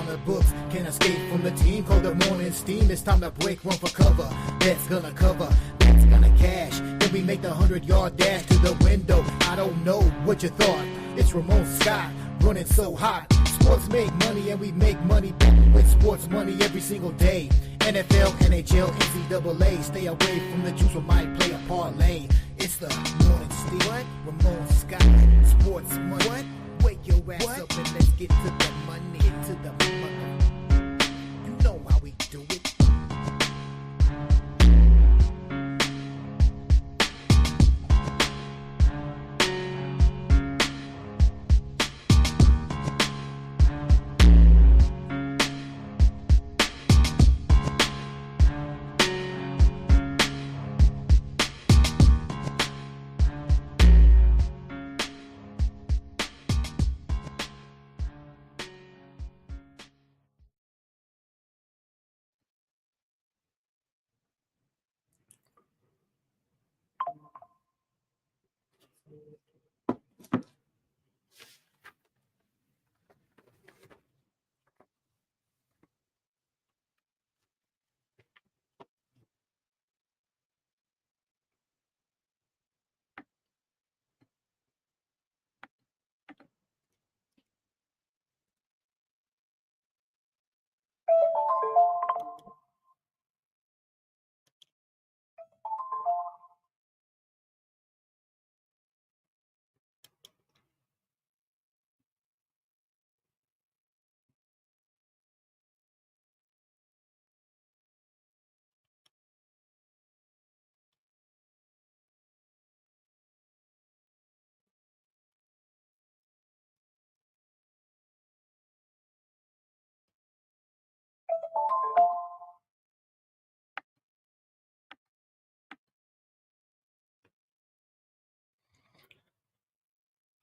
the books. Can't escape from the team. Call the morning steam. It's time to break, run for cover. That's gonna cover. That's gonna cash. Then we make the 100-yard dash to the window. I don't know what you thought. It's Ramon Scott running so hot. Sports make money and we make money with sports money every single day. NFL, NHL, NCAA. Stay away from the juice or might play a parlay. It's the morning steam. What? Ramon Scott. Sports money. What? Wake your ass up and let's get to the money. Get to the money. You know how we do it.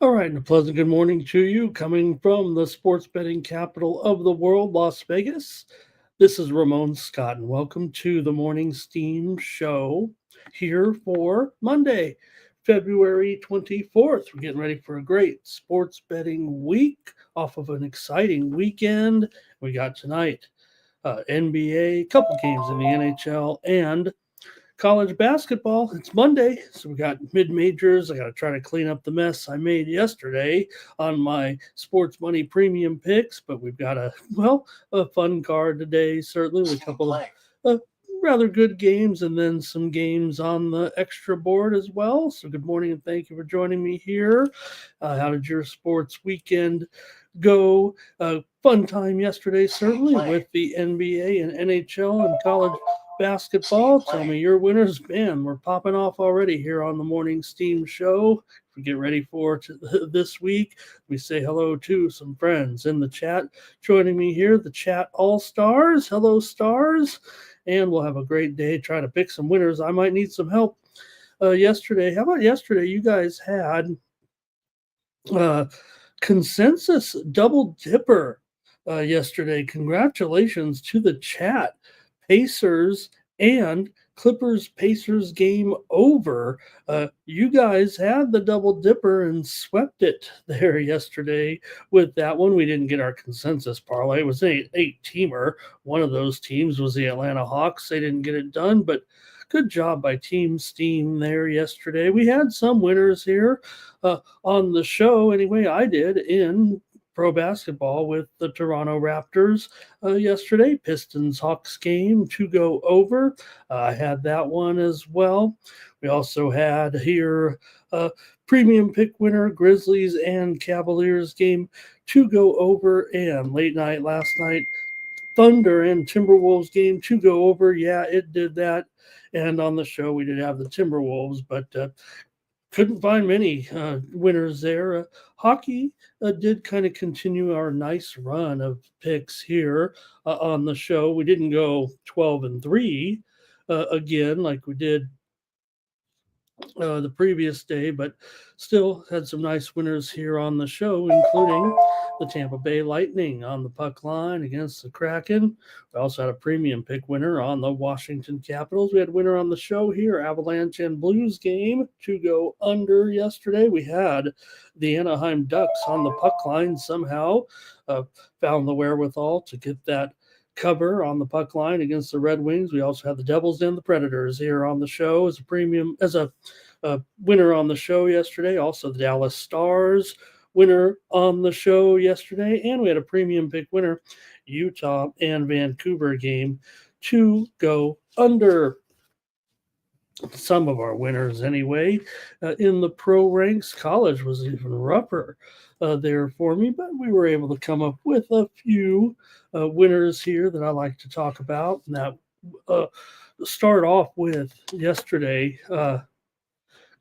All right, and a pleasant good morning to you coming from the sports betting capital of the world, Las Vegas. This is Ramon Scott, and welcome to the Morning Steam Show here for Monday, February 24th. We're getting ready for a great sports betting week off of an exciting weekend. We got tonight NBA, a couple games in the NHL, and college basketball. It's Monday, so we got mid-majors. I got to try to clean up the mess I made yesterday on my sports money premium picks, but we've got a fun card today, certainly with a couple of rather good games and then some games on the extra board as well. So good morning and thank you for joining me here. How did your sports weekend go? Fun time yesterday, certainly, with the NBA and NHL and college basketball. Tell me your winners. Man, we're popping off already here on the Morning Steam Show. We get ready for this week. We say hello to some friends in the chat joining me here, the chat all-stars. Hello, stars. And we'll have a great day trying to pick some winners. I might need some help yesterday. How about yesterday? You guys had consensus double dipper yesterday. Congratulations to the chat. Pacers and Clippers Pacers game over. You guys had the double dipper and swept it there yesterday with that one. We didn't get our consensus parlay. It was an eight-teamer. One of those teams was the Atlanta Hawks. They didn't get it done, but good job by Team Steam there yesterday. We had some winners here on the show. Anyway, I did in pro basketball with the Toronto Raptors yesterday. Pistons Hawks game to go over. I had that one as well. We also had here premium pick winner Grizzlies and Cavaliers game to go over, and late night last night Thunder and Timberwolves game to go over. Yeah, it did that. And on the show we did have the Timberwolves, but couldn't find many winners there. Hockey did kind of continue our nice run of picks here on the show. We didn't go 12-3 again like we did the previous day, but still had some nice winners here on the show, including the Tampa Bay Lightning on the puck line against the Kraken. We also had a premium pick winner on the Washington Capitals. We had winner on the show here, Avalanche and Blues game to go under yesterday. We had the Anaheim Ducks on the puck line somehow, uh, found the wherewithal to get that cover on the puck line against the Red Wings. We also had the Devils and the Predators here on the show as a winner on the show yesterday. Also, the Dallas Stars winner on the show yesterday, and we had a premium pick winner, Utah and Vancouver game to go under. Some of our winners, anyway, in the pro ranks. College was even rougher there for me, but we were able to come up with a few winners here that I like to talk about. And that start off with yesterday.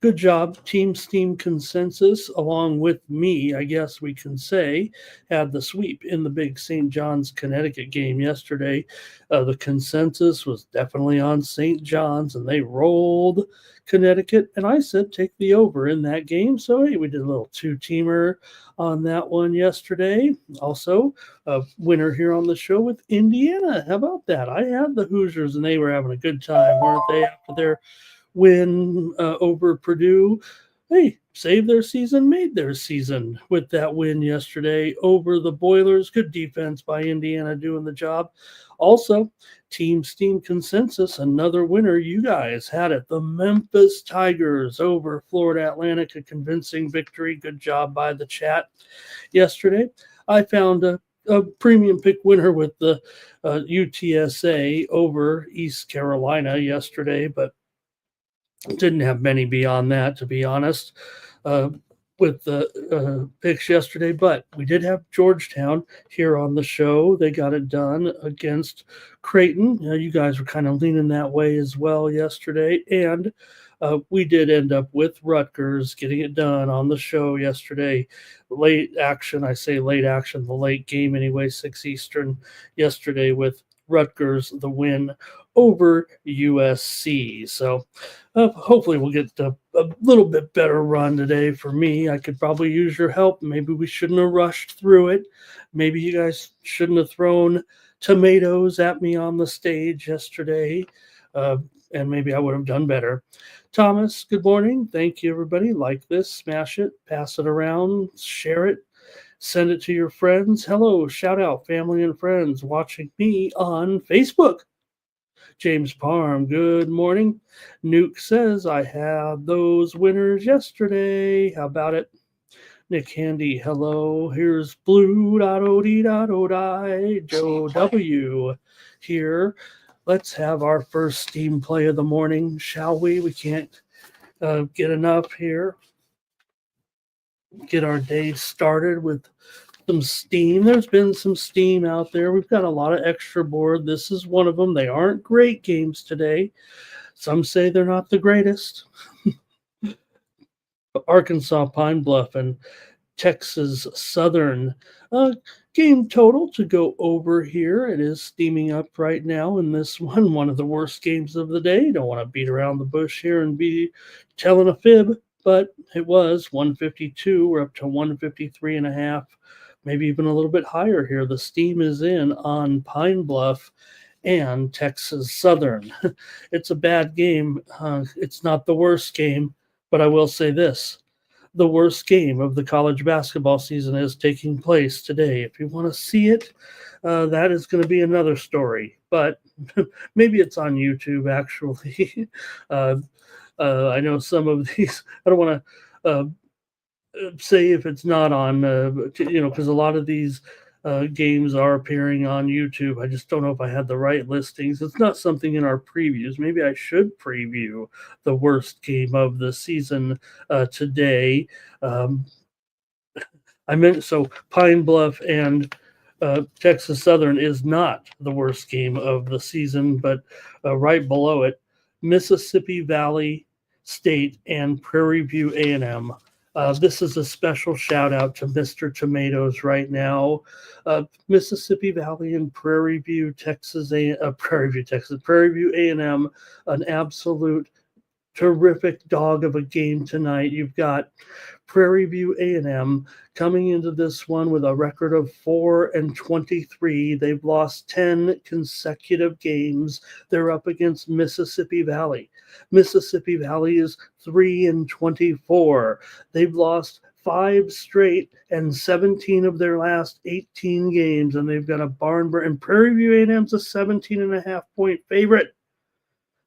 Good job, Team Steam Consensus, along with me, I guess we can say, had the sweep in the big St. John's, Connecticut game yesterday. The consensus was definitely on St. John's, and they rolled Connecticut, and I said take the over in that game. So, hey, we did a little two-teamer on that one yesterday. Also, a winner here on the show with Indiana. How about that? I had the Hoosiers, and they were having a good time, weren't they, after their win over Purdue? Hey, saved their season, made their season with that win yesterday over the Boilers. Good defense by Indiana doing the job. Also, Team Steam Consensus, another winner. You guys had it. The Memphis Tigers over Florida Atlantic, a convincing victory. Good job by the chat yesterday. I found a premium pick winner with the UTSA over East Carolina yesterday, but didn't have many beyond that, to be honest, with the picks yesterday. But we did have Georgetown here on the show. They got it done against Creighton. You guys were kind of leaning that way as well yesterday. And we did end up with Rutgers getting it done on the show yesterday. Late action, I say late action, the late game anyway, 6 Eastern yesterday with Rutgers, the win over USC. So hopefully we'll get a little bit better run today for me. I could probably use your help. Maybe we shouldn't have rushed through it. Maybe you guys shouldn't have thrown tomatoes at me on the stage yesterday, and maybe I would have done better. Thomas, good morning. Thank you, everybody. Like this, smash it, pass it around, share it. Send it to your friends. Hello, shout out family and friends watching me on Facebook. James Parham, good morning. Nuke says, I had those winners yesterday. How about it? Nick Handy, hello. Here's Blue, da-do-dee-da-do-die. Joe W. here. Let's have our first Steam play of the morning, shall we? We can't get enough here. Get our day started with some steam. There's been some steam out there. We've got a lot of extra board. This is one of them. They aren't great games today. Some say they're not the greatest. Arkansas Pine Bluff and Texas Southern. Game total to go over here. It is steaming up right now in this one of the worst games of the day. Don't want to beat around the bush here and be telling a fib, but it was 152. We're up to 153 and a half, maybe even a little bit higher here. The steam is in on Pine Bluff and Texas Southern. It's a bad game. It's not the worst game, but I will say this. The worst game of the college basketball season is taking place today. If you want to see it, that is going to be another story. But maybe it's on YouTube, actually. I know some of these, I don't want to say if it's not on, because a lot of these games are appearing on YouTube. I just don't know if I had the right listings. It's not something in our previews. Maybe I should preview the worst game of the season today. So Pine Bluff and Texas Southern is not the worst game of the season, but right below it, Mississippi Valley State and Prairie View A&M. This is a special shout out to Mr. Tomatoes right now. Mississippi Valley and Prairie View A&M, an absolute terrific dog of a game tonight. You've got Prairie View A&M coming into this one with a record of 4-23. They've lost 10 consecutive games. They're up against Mississippi Valley. Mississippi Valley is 3-24. They've lost 5 straight and 17 of their last 18 games, and they've got a barn burner. And Prairie View A&M's a 17.5-point favorite.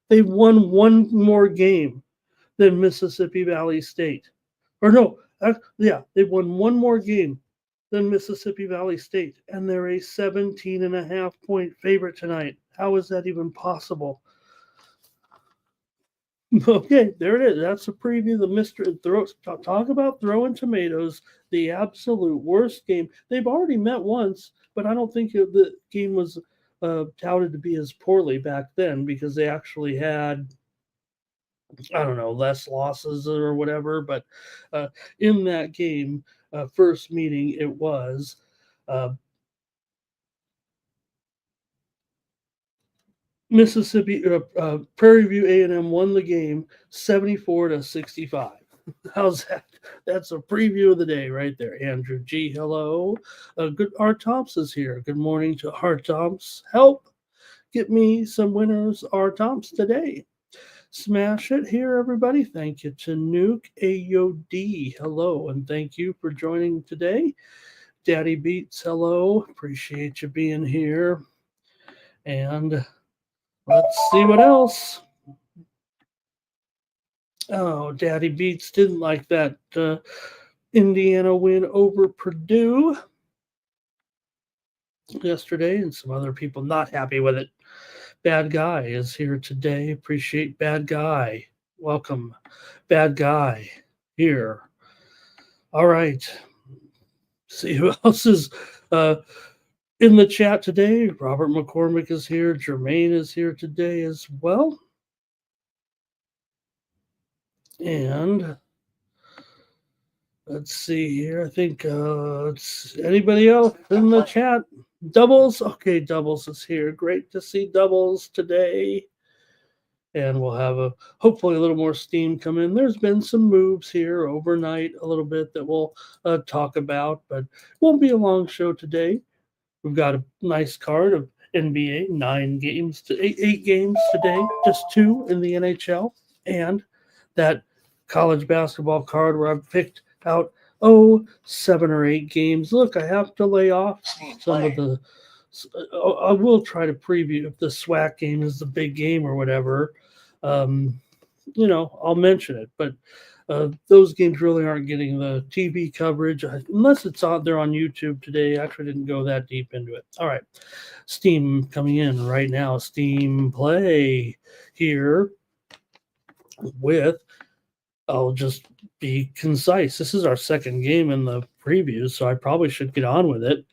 They've won one more game than Mississippi Valley State. Or no, they've won one more game than Mississippi Valley State, and they're a 17.5-point favorite tonight. How is that even possible? Okay, there it is. That's a preview of the mystery. Talk about throwing tomatoes, the absolute worst game. They've already met once, but I don't think the game was touted to be as poorly back then because they actually had, I don't know, less losses or whatever. But in that game, first meeting, it was Mississippi Prairie View A&M won the game 74-65. How's that? That's a preview of the day right there. Andrew G, hello. Good. Art Thompson's here. Good morning to Art Thompson. Help get me some winners, Art Thompson, today. Smash it here, everybody. Thank you to Nuke AOD. Hello, and thank you for joining today. Daddy Beats, hello. Appreciate you being here. And let's see what else. Oh, Daddy Beats didn't like that Indiana win over Purdue yesterday, and some other people not happy with it. Bad Guy is here today. Appreciate Bad Guy. Welcome, Bad Guy, here. All right. See who else is in the chat today. Robert McCormick is here. Jermaine is here today as well. And let's see here. I think it's anybody else in the chat? Doubles? Okay, Doubles is here. Great to see Doubles today. And we'll have hopefully a little more steam come in. There's been some moves here overnight a little bit that we'll talk about, but it won't be a long show today. We've got a nice card of NBA, 8 games today, just 2 in the NHL, and that college basketball card where I've picked out 7 or 8 games. Look, I have to lay off some of the. I will try to preview if the SWAC game is the big game or whatever. I'll mention it, but those games really aren't getting the TV coverage unless it's out there on YouTube today. I actually didn't go that deep into it. All right, Steam coming in right now. Steam play here with. I'll just be concise. This is our second game in the preview, so I probably should get on with it.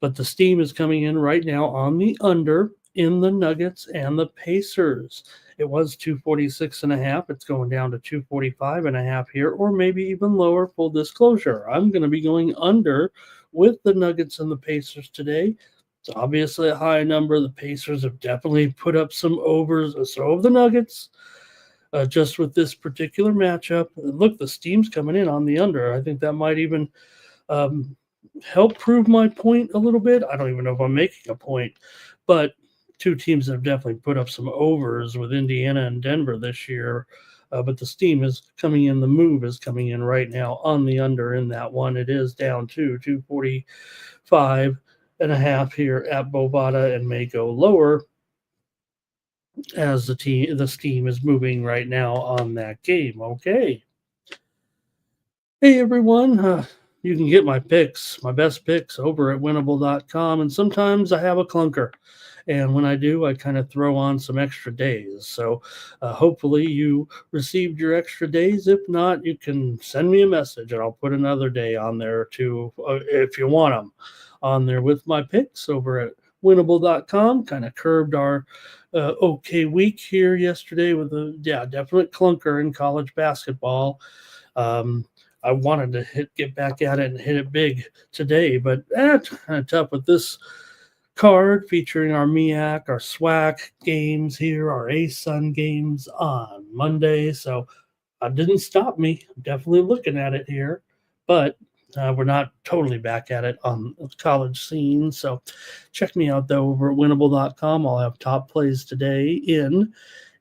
But the steam is coming in right now on the under in the Nuggets and the Pacers. It was 246.5. It's going down to 245.5 here, or maybe even lower. Full disclosure, I'm going to be going under with the Nuggets and the Pacers today. It's obviously a high number. The Pacers have definitely put up some overs, so have the Nuggets. Just with this particular matchup. Look, the steam's coming in on the under. I think that might even help prove my point a little bit. I don't even know if I'm making a point, but two teams have definitely put up some overs with Indiana and Denver this year. But the steam is coming in. The move is coming in right now on the under in that one. It is down to 245.5 here at Bovada and may go lower as the steam is moving right now on that game. Okay. Hey, everyone. You can get my picks, my best picks over at winnable.com. And sometimes I have a clunker. And when I do, I kind of throw on some extra days. So hopefully you received your extra days. If not, you can send me a message and I'll put another day on there too, if you want them on there with my picks over at winnable.com. Kind of curbed our okay week here yesterday with a definite clunker in college basketball. I wanted to get back at it and hit it big today, but kind of tough with this card featuring our MEAC, our SWAC games here, our ASUN games on Monday. So didn't stop me. I'm definitely looking at it here, but we're not totally back at it on the college scene. So check me out though over at winnable.com. I'll have top plays today in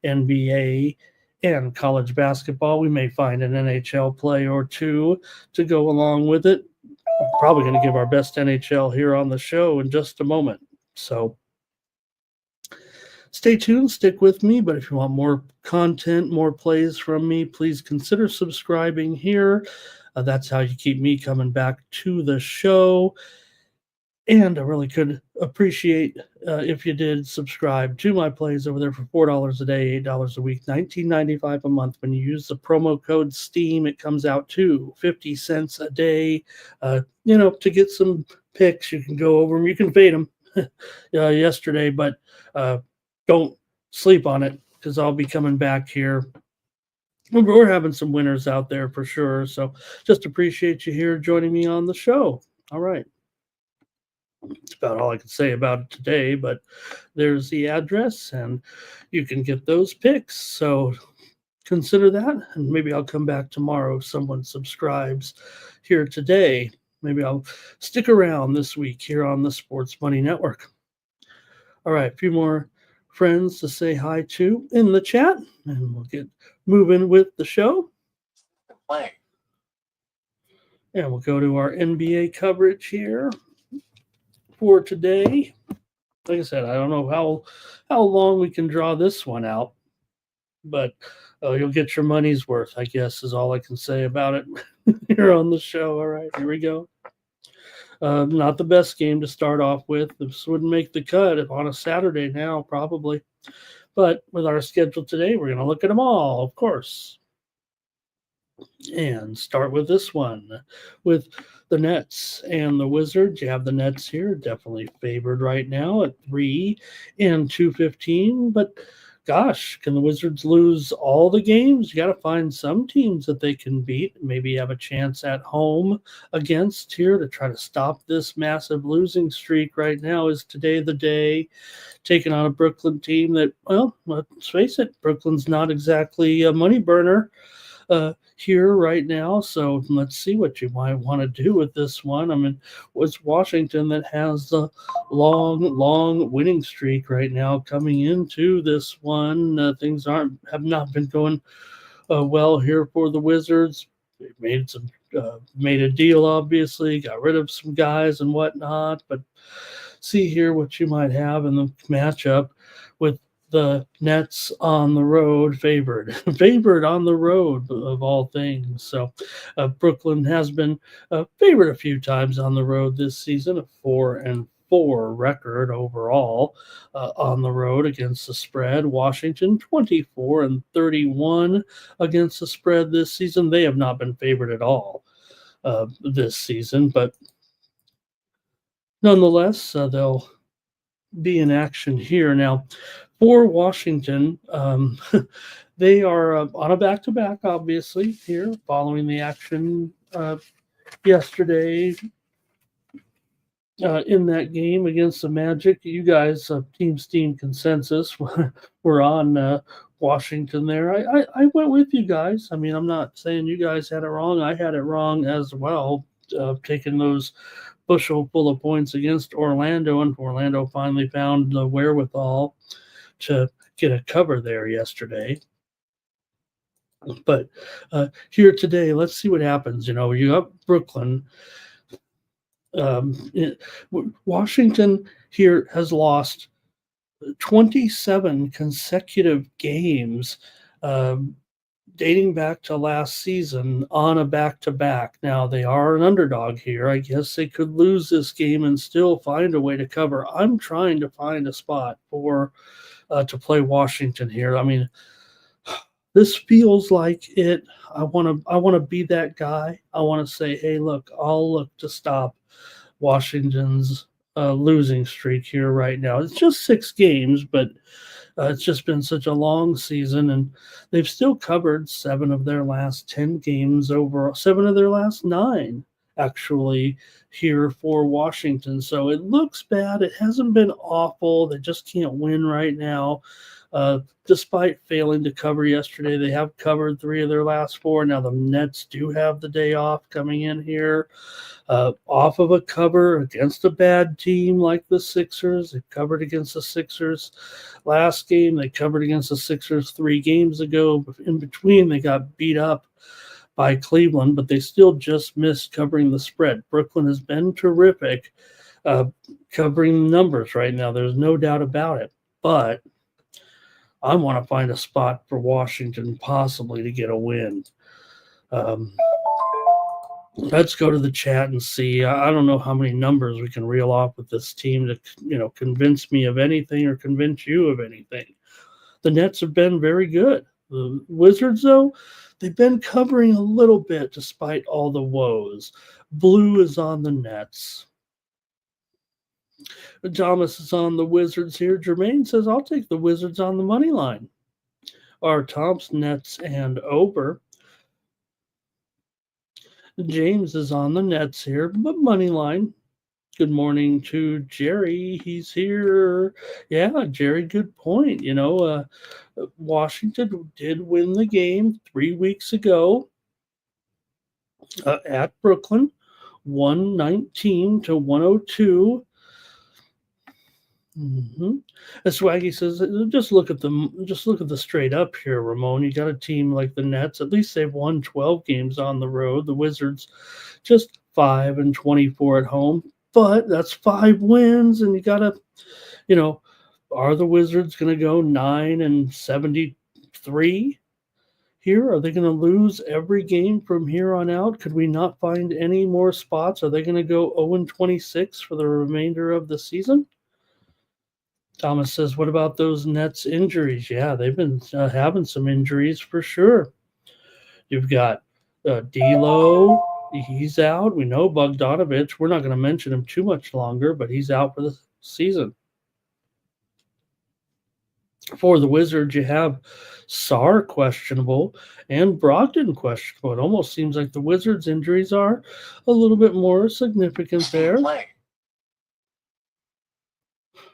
NBA and college basketball. We may find an NHL play or two to go along with it. We're probably going to give our best NHL here on the show in just a moment. So stay tuned, stick with me. But if you want more content, more plays from me, please consider subscribing here. That's how you keep me coming back to the show. And I really could appreciate if you did subscribe to my plays over there for $4 a day, $8 a week, $19.95 a month. When you use the promo code STEAM, it comes out to 50 cents a day. To get some picks, you can go over them. You can fade them yesterday, but don't sleep on it because I'll be coming back here. We're having some winners out there for sure. So just appreciate you here joining me on the show. All right. That's about all I can say about it today, but there's the address and you can get those picks. So consider that. And maybe I'll come back tomorrow if someone subscribes here today. Maybe I'll stick around this week here on the Sports Money Network. All right, a few more friends to say hi to in the chat, and we'll get moving with the show. And we'll go to our NBA coverage here for today. Like I said, I don't know how long we can draw this one out, but you'll get your money's worth, I guess, is all I can say about it here on the show. All right, here we go. Not the best game to start off with. This wouldn't make the cut on a Saturday now, probably. But with our schedule today, we're going to look at them all, of course. And start with this one, with the Nets and the Wizards. You have the Nets here, definitely favored right now at 3 and 215. But gosh, can the Wizards lose all the games? You got to find some teams that they can beat, maybe have a chance at home against here to try to stop this massive losing streak right now. Is today the day? Taking on a Brooklyn team that, well, let's face it, Brooklyn's not exactly a money burner here right now. So let's see what you might want to do with this one. I mean, it's Washington that has the long winning streak right now coming into this one. Things have not been going well here for the Wizards. They made a deal, obviously, got rid of some guys and whatnot, but see here what you might have in the matchup with the Nets on the road, favored on the road of all things. So Brooklyn has been favored a few times on the road this season, a 4-4 record overall on the road against the spread. Washington 24-31 against the spread this season. They have not been favored at all this season, but nonetheless, they'll be in action here. Now, for Washington, they are on a back-to-back, obviously, here, following the action yesterday in that game against the Magic. You guys, Team Steam Consensus, were on Washington there. I went with you guys. I mean, I'm not saying you guys had it wrong. I had it wrong as well, taking those bushel full of points against Orlando, and Orlando finally found the wherewithal to get a cover there yesterday. But here today, let's see what happens. You got Brooklyn. Washington here has lost 27 consecutive games dating back to last season on a back-to-back. Now, they are an underdog here. I guess they could lose this game and still find a way to cover. I'm trying to find a spot for to play Washington here. I mean, this feels like it. I want to be that guy. I want to say, hey, look, I'll look to stop Washington's losing streak here right now. It's just 6 games, but it's just been such a long season, and they've still covered 7 of their last 10 games over 7 of their last 9 actually here for Washington. So it looks bad. It hasn't been awful. They just can't win right now. Despite failing to cover yesterday, they have covered 3 of their last 4. Now the Nets do have the day off coming in here, off of a cover against a bad team like the Sixers. They covered against the Sixers last game. They covered against the Sixers 3 games ago. In between, they got beat up by Cleveland, but they still just missed covering the spread. Brooklyn has been terrific covering numbers right now. There's no doubt about it. But I want to find a spot for Washington possibly to get a win. Let's go to the chat and see. I don't know how many numbers we can reel off with this team to, convince me of anything or convince you of anything. The Nets have been very good. The Wizards, though, they've been covering a little bit despite all the woes. Blue is on the Nets. Thomas is on the Wizards here. Jermaine says, I'll take the Wizards on the money line. Our Thompson, Nets, and over. James is on the Nets here, but money line. Good morning to Jerry. He's here. Yeah, Jerry, good point. Washington did win the game 3 weeks ago at Brooklyn, 119 to 102. Swaggy says, just look at the straight up here, Ramon. You got a team like the Nets. At least they've won 12 games on the road. The Wizards just 5-24 at home. But that's 5 wins, and you gotta, are the Wizards gonna go 9-73 here? Are they gonna lose every game from here on out? Could we not find any more spots? Are they gonna go 0-26 for the remainder of the season? Thomas says, what about those Nets injuries? Yeah, they've been having some injuries for sure. You've got D'Lo, he's out. We know Bogdanovich. We're not going to mention him too much longer, but he's out for the season. For the Wizards, you have Sarr questionable and Brogdon questionable. It almost seems like the Wizards' injuries are a little bit more significant there.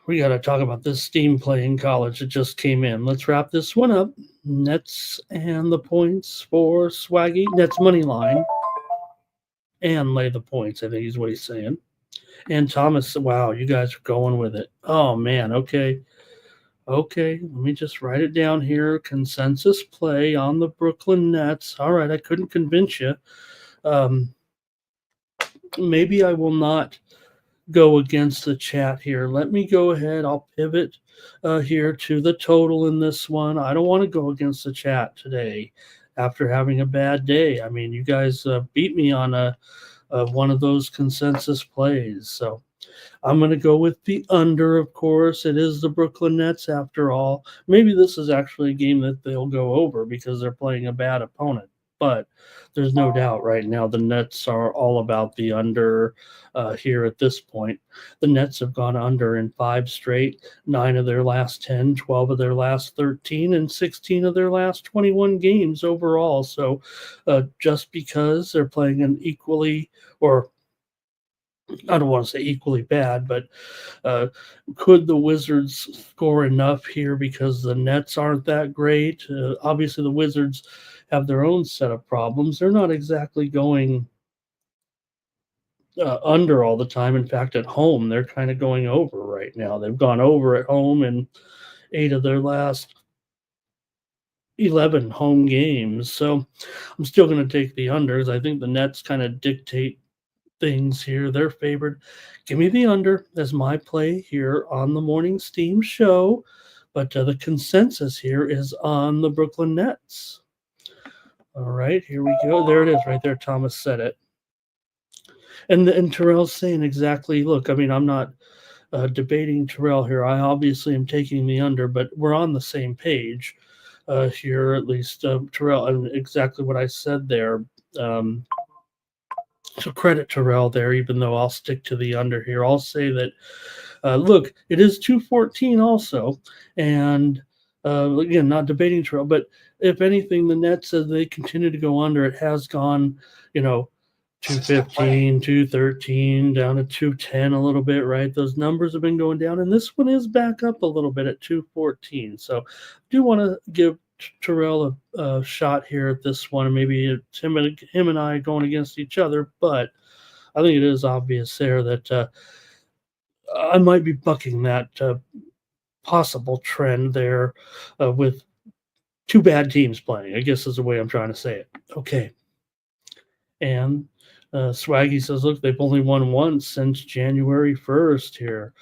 We got to talk about this Steam play in college that just came in. Let's wrap this one up. Nets and the points for Swaggy. Nets money line and lay the points, I think is what he's saying. And Thomas, wow, you guys are going with it. Oh, man, okay. Okay, let me just write it down here. Consensus play on the Brooklyn Nets. All right, I couldn't convince you. Maybe I will not go against the chat here. Let me go ahead. I'll pivot here to the total in this one. I don't want to go against the chat today after having a bad day. I mean, you guys beat me on one of those consensus plays. So I'm going to go with the under, of course. It is the Brooklyn Nets after all. Maybe this is actually a game that they'll go over because they're playing a bad opponent. But there's no doubt right now the Nets are all about the under here at this point. The Nets have gone under in 5 straight, 9 of their last 10, 12 of their last 13, and 16 of their last 21 games overall. So just because they're playing an equally, or I don't want to say equally bad, but could the Wizards score enough here because the Nets aren't that great? Obviously, the Wizards have their own set of problems. They're not exactly going under all the time. In fact, at home, they're kind of going over right now. They've gone over at home in 8 of their last 11 home games. So I'm still going to take the unders. I think the Nets kind of dictate things here. They're favored. Give me the under as my play here on the Morning Steam show. But the consensus here is on the Brooklyn Nets. All right, here we go. There it is right there. Thomas said it. And Terrell's saying exactly, look, I mean, I'm not debating Terrell here. I obviously am taking the under, but we're on the same page here, at least Terrell, and exactly what I said there. So credit Terrell there, even though I'll stick to the under here. I'll say that, look, it is 214 also. And again, not debating Terrell, but if anything, the Nets, as they continue to go under, it has gone, 215, 213, down to 210 a little bit, right? Those numbers have been going down, and this one is back up a little bit at 214. So, I do want to give Terrell a shot here at this one, and maybe it's him and I going against each other, but I think it is obvious there that I might be bucking that possible trend there with two bad teams playing, I guess is the way I'm trying to say it. Okay. And Swaggy says, look, they've only won once since January 1st here.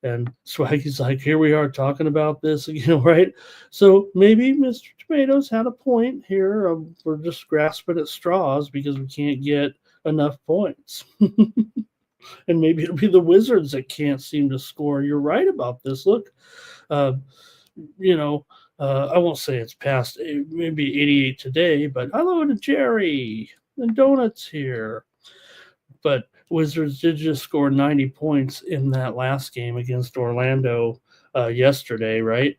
And Swaggy's like, here we are talking about this, right? So maybe Mr. Tomatoes had a point here. We're just grasping at straws because we can't get enough points. And maybe it'll be the Wizards that can't seem to score. You're right about this. Look, I won't say it's past maybe 88 today, but hello to Jerry and Donuts here. But Wizards did just score 90 points in that last game against Orlando yesterday, right?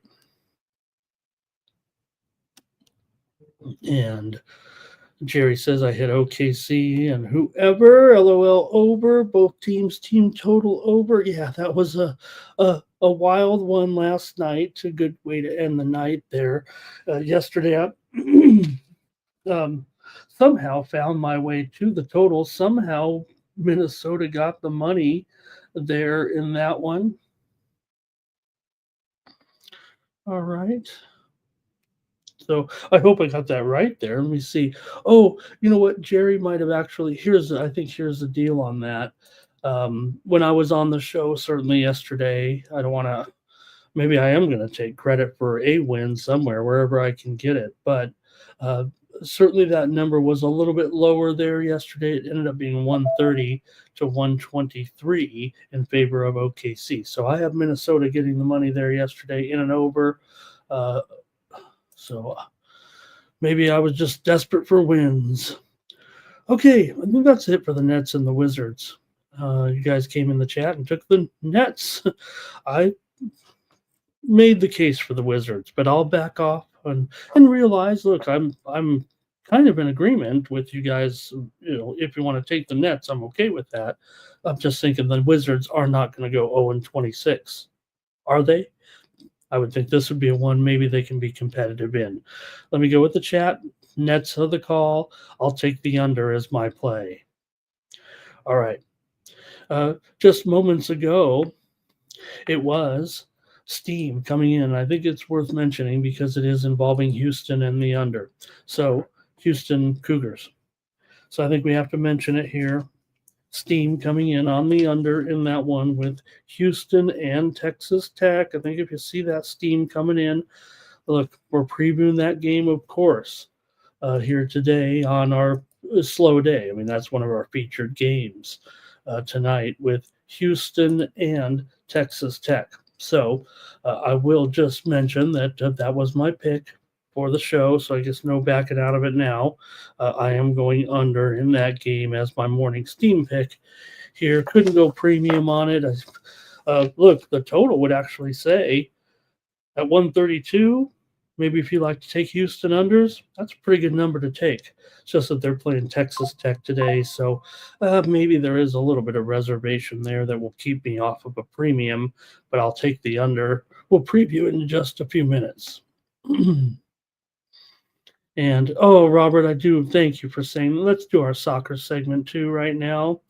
And Jerry says I hit OKC and whoever, LOL over, both teams team total over. Yeah, that was a wild one last night. A good way to end the night there. Yesterday, somehow found my way to the total. Somehow Minnesota got the money there in that one. All right. So I hope I got that right there. Let me see. Oh, you know what? Jerry might have actually. I think here's the deal on that. When I was on the show, certainly yesterday, I don't want to. Maybe I am going to take credit for a win somewhere, wherever I can get it. But certainly that number was a little bit lower there yesterday. It ended up being 130 to 123 in favor of OKC. So I have Minnesota getting the money there yesterday in and over. So maybe I was just desperate for wins. Okay, I think that's it for the Nets and the Wizards. You guys came in the chat and took the Nets. I made the case for the Wizards, but I'll back off and realize, look, I'm kind of in agreement with you guys. If you want to take the Nets, I'm okay with that. I'm just thinking the Wizards are not going to go 0-26. Are they? I would think this would be a one maybe they can be competitive in. Let me go with the chat. Nets are the call. I'll take the under as my play. All right. Just moments ago, it was Steam coming in. I think it's worth mentioning because it is involving Houston and the under. So Houston Cougars. So I think we have to mention it here. Steam coming in on the under in that one with Houston and Texas Tech. I think if you see that Steam coming in, look, we're previewing that game, of course, here today on our slow day. I mean, that's one of our featured games tonight with Houston and Texas Tech. So I will just mention that that was my pick for the show, so I guess no backing out of it now. I am going under in that game as my morning Steam pick here. Couldn't go premium on it. Look, the total would actually say at 132, maybe if you like to take Houston unders, that's a pretty good number to take. It's just that they're playing Texas Tech today, so maybe there is a little bit of reservation there that will keep me off of a premium, but I'll take the under. We'll preview it in just a few minutes. And, Robert, I do thank you for saying, let's do our soccer segment too right now.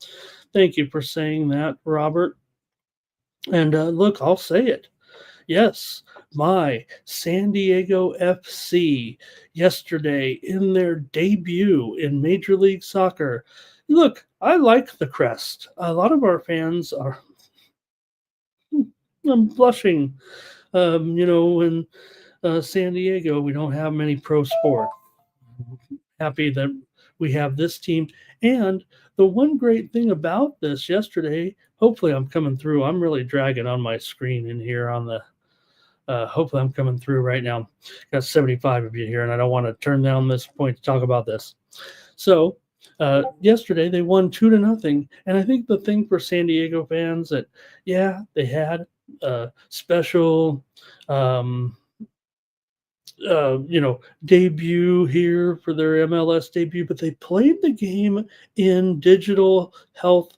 Thank you for saying that, Robert. And look, I'll say it. Yes, my San Diego FC yesterday in their debut in Major League Soccer. Look, I like the crest. A lot of our fans are, I'm blushing, in San Diego, we don't have many pro sport. Happy that we have this team. And the one great thing about this yesterday, hopefully I'm coming through. I'm really dragging on my screen in here on the hopefully I'm coming through right now. Got 75 of you here, and I don't want to turn down this point to talk about this. So yesterday they won 2-0, and I think the thing for San Diego fans that they had special debut here for their MLS debut, but they played the game in Digital Health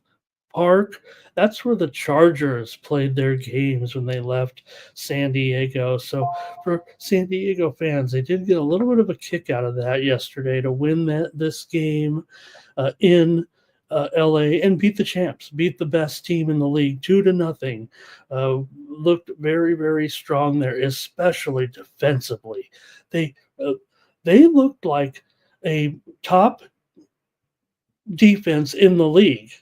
Park. That's where the Chargers played their games when they left San Diego. So for San Diego fans, they did get a little bit of a kick out of that yesterday to win this game in LA and beat the champs, beat the best team in the league 2-0. Looked very, very strong there, especially defensively. They uh, they looked like a top defense in the league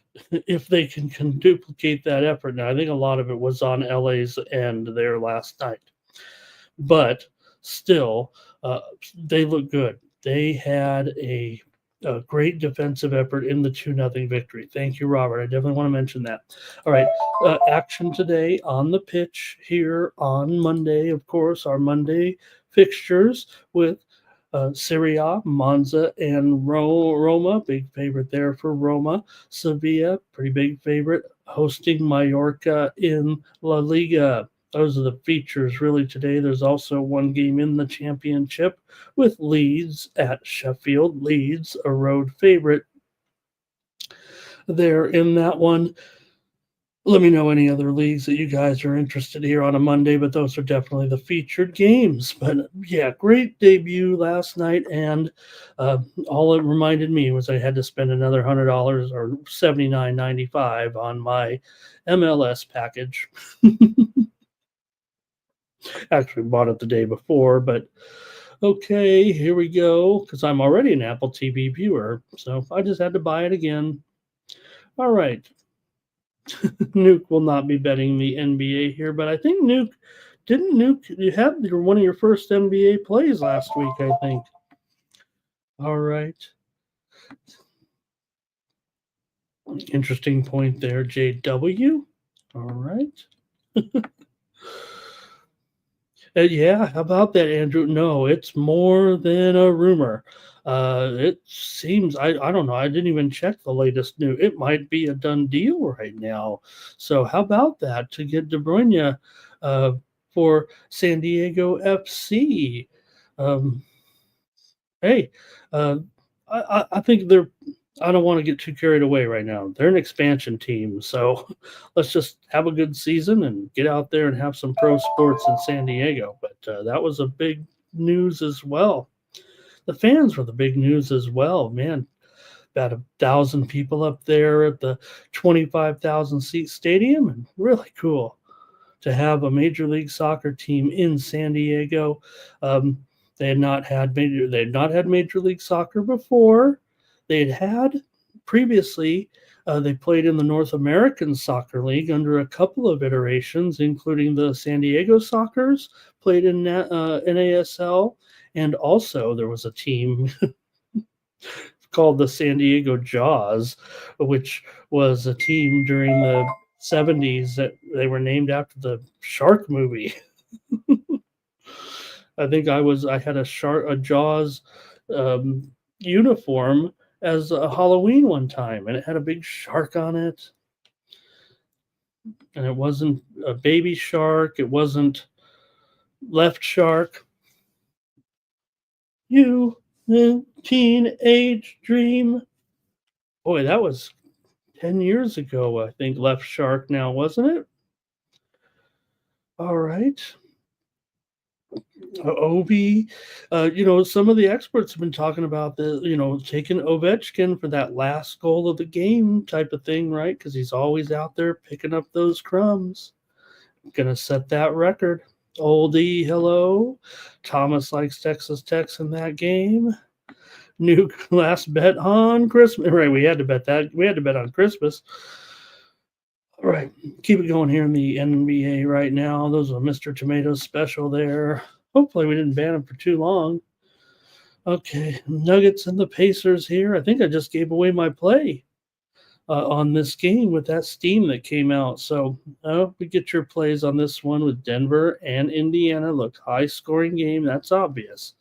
if they can duplicate that effort. Now, I think a lot of it was on LA's end there last night, but still, they look good. They had a great defensive effort in the 2-0 victory. Thank you, Robert. I definitely want to mention that. All right, action today on the pitch here on Monday, of course, our Monday fixtures with Serie A, Monza, and Roma. Big favorite there for Roma. Sevilla, pretty big favorite, hosting Mallorca in La Liga. Those are the features really today. There's also one game in the championship with Leeds at Sheffield. Leeds, a road favorite there in that one. Let me know any other leagues that you guys are interested here on a Monday, but those are definitely the featured games. But yeah, great debut last night, and all it reminded me was I had to spend another $100 or $79.95 on my MLS package. Actually, bought it the day before, but okay, here we go. Because I'm already an Apple TV viewer, so I just had to buy it again. All right. Nuke will not be betting the NBA here, but I think Nuke, you had one of your first NBA plays last week, I think. All right. Interesting point there, JW. All right. Yeah, how about that, Andrew? No, it's more than a rumor. It seems I don't know. I didn't even check the latest news. It might be a done deal right now. So how about that to get De Bruyne uh, for San Diego FC? Um, hey, uh, I think they're. I don't want to get too carried away right now. They're an expansion team, so let's just have a good season and get out there and have some pro sports in San Diego. But that was a big news as well. The fans were the big news as well. Man, about 1,000 people up there at the 25,000 seat stadium, and really cool to have a Major League Soccer team in San Diego. Um, they had not had Major League Soccer before. They had previously. They played in the North American Soccer League under a couple of iterations, including the San Diego Sockers, played in NASL, and also there was a team called the San Diego Jaws, which was a team during the 70s that they were named after the shark movie. I think I had a Jaws uniform as a Halloween one time, and it had a big shark on it. And it wasn't a baby shark, it wasn't left shark. You, the teenage dream. Boy, that was 10 years ago, I think, Left Shark now, wasn't it? All right. Obi, some of the experts have been talking about taking Ovechkin for that last goal of the game type of thing, right? Because he's always out there picking up those crumbs. Gonna set that record. Oldie, hello. Thomas likes Texas Tech's in that game. New last bet on Christmas. Right, we had to bet that. We had to bet on Christmas. All right, keep it going here in the NBA right now. Those are Mr. Tomatoes special there. Hopefully we didn't ban them for too long. Okay, Nuggets and the Pacers here. I think I just gave away my play on this game with that Steam that came out. So we get your plays on this one with Denver and Indiana. Look, high-scoring game. That's obvious.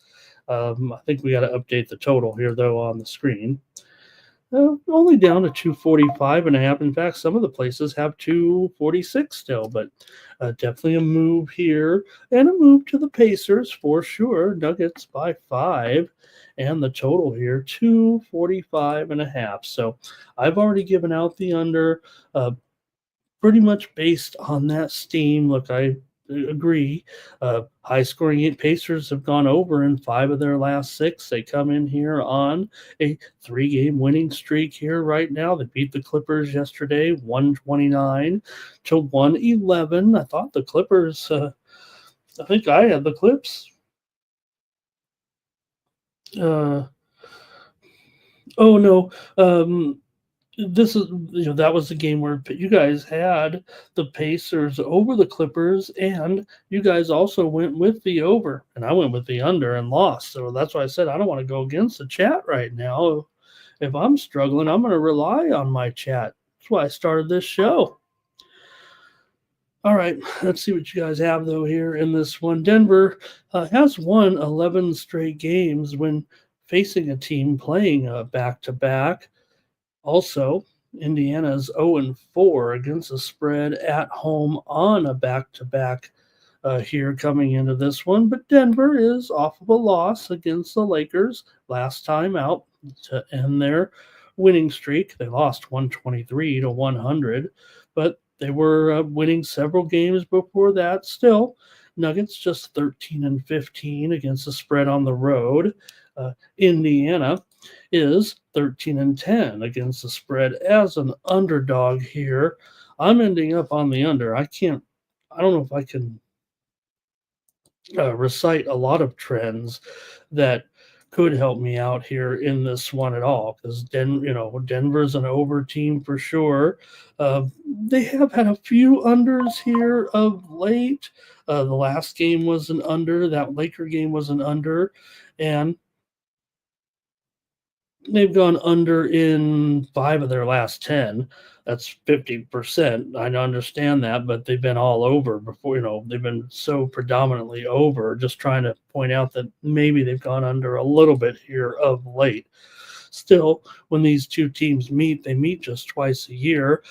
I think we got to update the total here, though, on the screen. only down to 245.5. In fact, some of the places have 246 still, but definitely a move here and a move to the Pacers for sure. Nuggets by 5, and the total here 245.5. So I've already given out the under. Uh, Pretty much based on that steam. Look, I agree. High scoring Pacers have gone over in 5 of their last 6. They come in here on a 3 game winning streak here right now. They beat the Clippers yesterday, 129 to 111. I thought the Clippers, I think I had the Clips. Uh, oh, no. This is that was the game where you guys had the Pacers over the Clippers, and you guys also went with the over, and I went with the under and lost. So that's why I said I don't want to go against the chat right now. If I'm struggling, I'm going to rely on my chat. That's why I started this show. All right, let's see what you guys have though here in this one. Denver has won 11 straight games when facing a team playing back to back. Also, Indiana's 0-4 against the spread at home on a back-to-back here coming into this one. But Denver is off of a loss against the Lakers last time out to end their winning streak. They lost 123 to 100, but they were winning several games before that. Still, Nuggets just 13-15 against the spread on the road. Indiana is 13-10 against the spread as an underdog here. I'm ending up on the under. I don't know if I can recite a lot of trends that could help me out here in this one at all, because Denver's an over team for sure. They have had a few unders here of late. The last game was an under. That Laker game was an under, and they've gone under in 5 of their last 10. That's 50%. I understand that, but they've been all over before. They've been so predominantly over. Just trying to point out that maybe they've gone under a little bit here of late. Still, when these two teams meet, they meet just twice a year.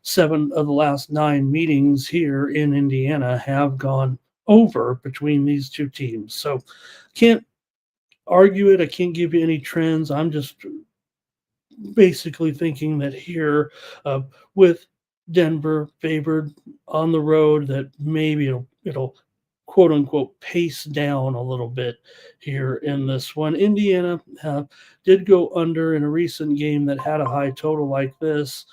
7 of the last 9 meetings here in Indiana have gone over between these two teams. So can't argue it. I can't give you any trends. I'm just basically thinking that here, with Denver favored on the road, that maybe it'll quote unquote pace down a little bit here in this one. Indiana did go under in a recent game that had a high total like this.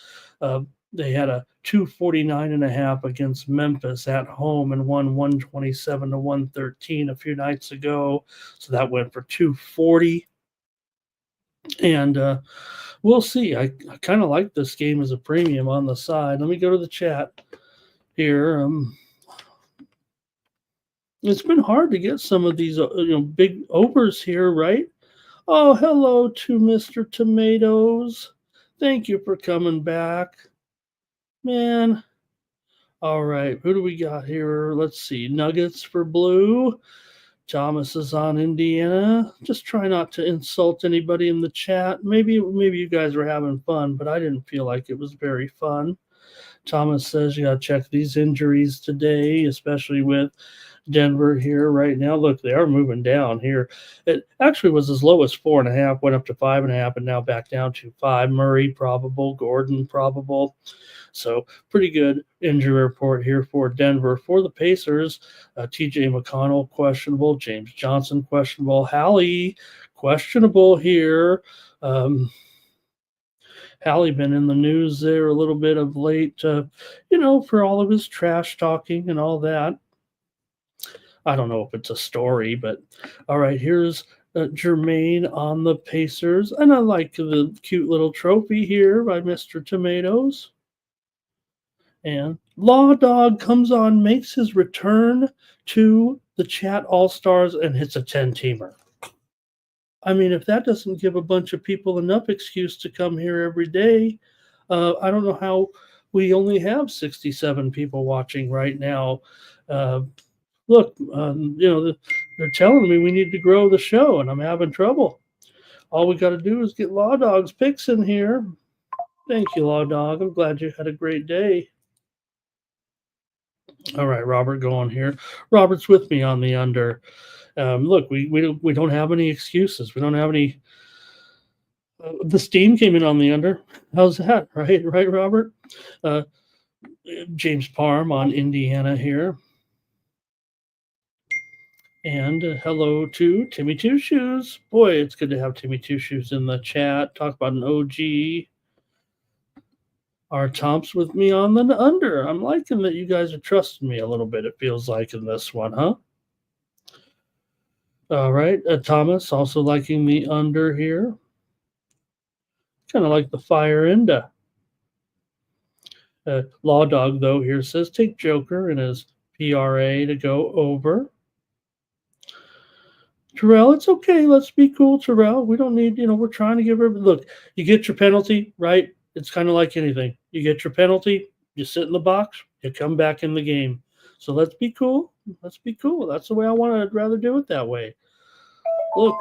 They had a 249.5 against Memphis at home and won 127 to 113 a few nights ago. So that went for 240. And we'll see. I kind of like this game as a premium on the side. Let me go to the chat here. It's been hard to get some of these big overs here, right? Oh, hello to Mr. Tomatoes. Thank you for coming back. Man. All right, who do we got here? Let's see. Nuggets for blue. Thomas is on Indiana. Just try not to insult anybody in the chat. Maybe you guys were having fun, but I didn't feel like it was very fun. Thomas says you got to check these injuries today, especially with Denver here right now. Look, they are moving down here. It actually was as low as 4.5, went up to 5.5, and now back down to 5. Murray probable, Gordon probable. So pretty good injury report here for Denver. For the Pacers, TJ McConnell questionable, James Johnson questionable, Hallie questionable here. Hallie been in the news there a little bit of late, for all of his trash talking and all that. I don't know if it's a story, but all right, here's Jermaine on the Pacers. And I like the cute little trophy here by Mr. Tomatoes. And Law Dog comes on, makes his return to the chat All-Stars, and hits a 10-teamer. I mean, if that doesn't give a bunch of people enough excuse to come here every day, I don't know how we only have 67 people watching right now. Look, they're telling me we need to grow the show, and I'm having trouble. All we got to do is get Law Dog's picks in here. Thank you, Law Dog. I'm glad you had a great day. All right, Robert, go on here. Robert's with me on the under. Look, we don't have any excuses. We don't have any. The steam came in on the under. How's that? Right, Robert. Uh, James Parham on Indiana here. And hello to Timmy Two Shoes. Boy, it's good to have Timmy Two Shoes in the chat. Talk about an OG. Our Tom's with me on the under. I'm liking that you guys are trusting me a little bit, it feels like, in this one, huh? All right. Thomas also liking the under here. Kind of like the fire into. Law Dog, though, here says take Joker and his PRA to go over. Terrell, it's okay. Let's be cool, Terrell. We don't need, we're trying to give her. Look, you get your penalty, right? It's kind of like anything. You get your penalty, you sit in the box, you come back in the game. So let's be cool. Let's be cool. That's the way I want to rather do it that way. Look,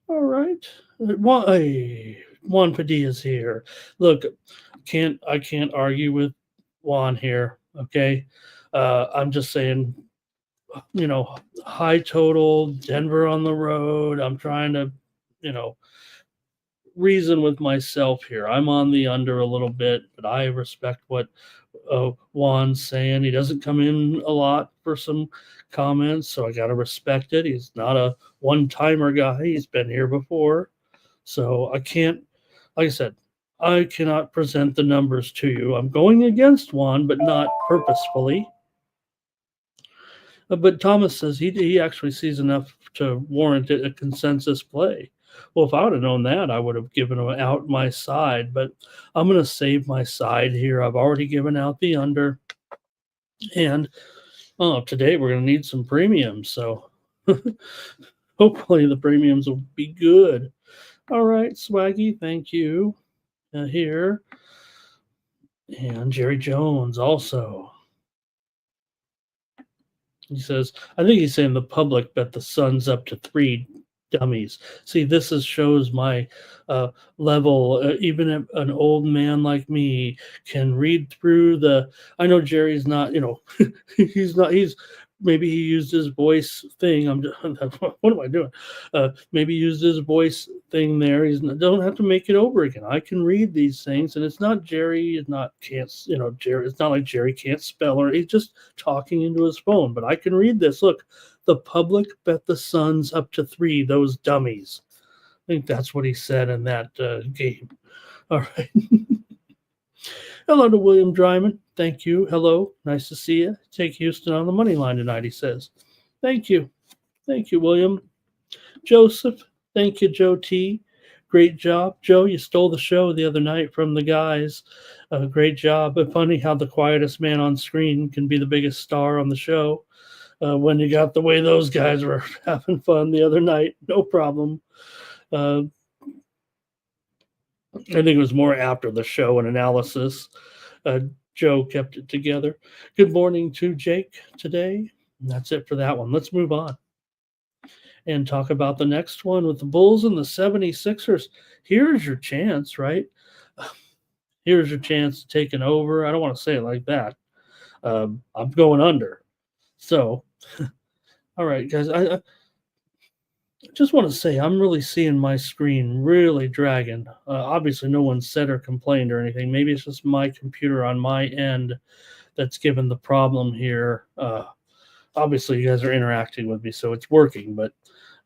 all right. Juan Padilla's here. Look, I can't argue with Juan here. Okay. I'm just saying, high total, Denver on the road. I'm trying to, reason with myself here. I'm on the under a little bit, but I respect what Juan's saying. He doesn't come in a lot for some comments, so I got to respect it. He's not a one-timer guy. He's been here before. So I can't, like I said, I cannot present the numbers to you. I'm going against Juan, but not purposefully. But Thomas says he actually sees enough to warrant it a consensus play. Well, if I would have known that, I would have given out my side. But I'm going to save my side here. I've already given out the under. And today we're going to need some premiums. So hopefully the premiums will be good. All right, Swaggy, thank you. Here. And Jerry Jones also. He says, I think he's saying the public bet the Suns up to 3 dummies. See, this shows my level. Even an old man like me can read through I know Jerry's not, he's maybe he used his voice thing. What am I doing? Maybe used his voice thing there. Don't have to make it over again. I can read these things, and it's not Jerry. Jerry. It's not like Jerry can't spell, or he's just talking into his phone. But I can read this. Look, the public bet the Suns up to 3. Those dummies. I think that's what he said in that game. All right. Hello to William Dryman. Thank you. Hello. Nice to see you. Take Houston on the money line tonight, he says. Thank you. Thank you, William. Joseph. Thank you, Joe T. Great job. Joe, you stole the show the other night from the guys. Great job. But funny how the quietest man on screen can be the biggest star on the show. When you got the way those guys were having fun the other night, no problem. I think it was more after the show and analysis. Joe kept it together. Good morning to Jake today. And that's it for that one. Let's move on and talk about the next one with the Bulls and the 76ers. Here's your chance, right? Here's your chance to take an over. I don't want to say it like that. I'm going under. So, all right, guys, I just want to say I'm really seeing my screen really dragging. Obviously, no one said or complained or anything. Maybe it's just my computer on my end that's given the problem here. Obviously, you guys are interacting with me, so it's working. But,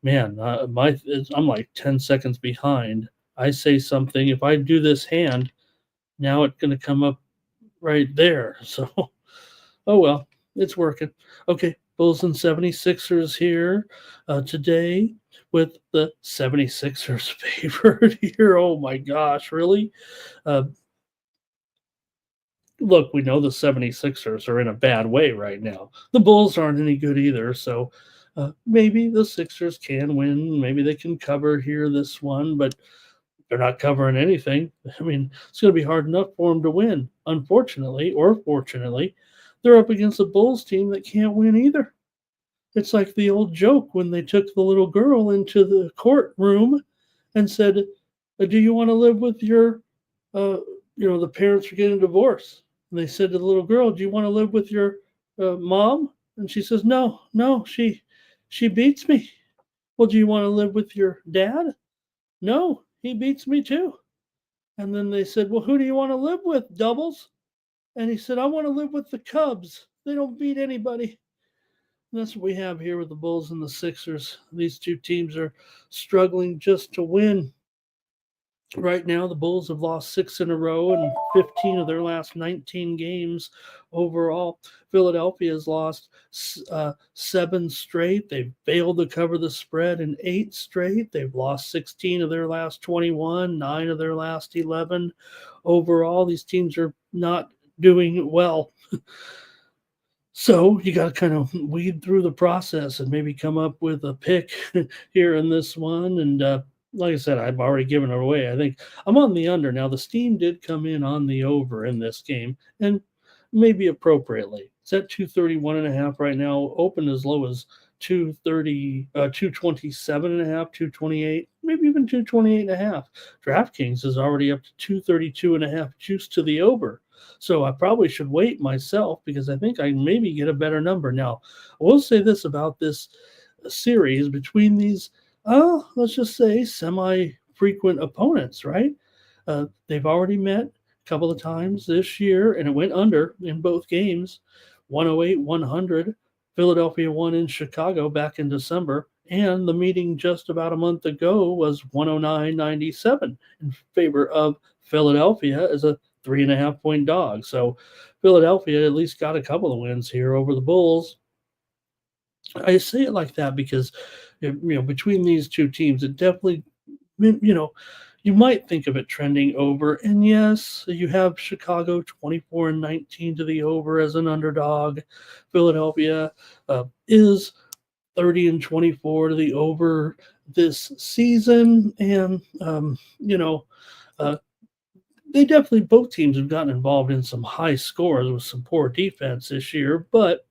man, I'm like 10 seconds behind. I say something. If I do this hand, now it's going to come up right there. So, oh, well, it's working. Okay, Bulls and 76ers here today with the 76ers favored here. Oh, my gosh, really? Look, we know the 76ers are in a bad way right now. The Bulls aren't any good either, so maybe the Sixers can win. Maybe they can cover here this one, but they're not covering anything. I mean, it's going to be hard enough for them to win. Unfortunately, or fortunately, they're up against a Bulls team that can't win either. It's like the old joke when they took the little girl into the courtroom and said, "Do you want to live with your, uh, the parents are getting a divorce?" And they said to the little girl, "Do you want to live with your mom?" And she says, "No, no, she beats me." "Well, do you want to live with your dad?" "No, he beats me too." And then they said, "Well, who do you want to live with, Doubles?" And he said, "I want to live with the Cubs. They don't beat anybody." And that's what we have here with the Bulls and the Sixers. These two teams are struggling just to win. Right now, the Bulls have lost six in a row and 15 of their last 19 games overall. Philadelphia has lost seven straight. They've failed to cover the spread in eight straight. They've lost 16 of their last 21, nine of their last 11. Overall, these teams are not doing well. So you got to kind of weed through the process and maybe come up with a pick here in this one. And like I said, I've already given it away. I think I'm on the under. Now, the steam did come in on the over in this game, and maybe appropriately. It's at 231.5 right now, open as low as 227.5, 228, maybe even 228.5. DraftKings is already up to 232.5 juice to the over. So I probably should wait myself because I think I maybe get a better number. Now, I will say this about this series between these, let's just say, semi-frequent opponents, right? They've already met a couple of times this year, and it went under in both games, 108, 100. Philadelphia won in Chicago back in December, and the meeting just about a month ago was 109.97 in favor of Philadelphia as a 3.5 point dog. So Philadelphia at least got a couple of wins here over the Bulls. I say it like that because between these two teams, it definitely you might think of it trending over. And yes, you have Chicago 24-19 to the over as an underdog. Philadelphia is 30-24 to the over this season, and uh, they definitely both teams have gotten involved in some high scores with some poor defense this year, but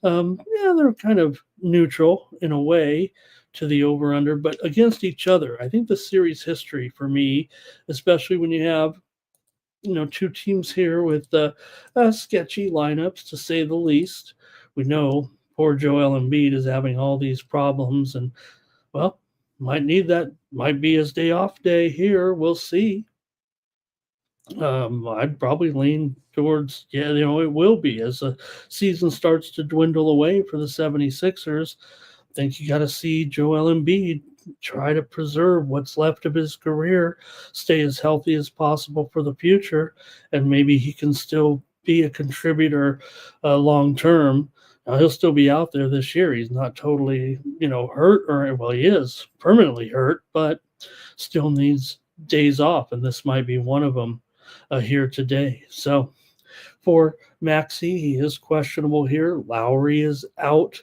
yeah, they're kind of neutral in a way to the over under, but against each other. I think the series history for me, especially when you have two teams here with sketchy lineups to say the least. We know poor Joel Embiid is having all these problems, and well, might need that. Might be his day off day here. We'll see. I'd probably lean towards, yeah, it will be as the season starts to dwindle away for the 76ers. I think you got to see Joel Embiid try to preserve what's left of his career, stay as healthy as possible for the future, and maybe he can still be a contributor long term. Now, he'll still be out there this year. He's not totally, hurt, or well, he is permanently hurt, but still needs days off, and this might be one of them here today. So for Maxey, he is questionable here. Lowry is out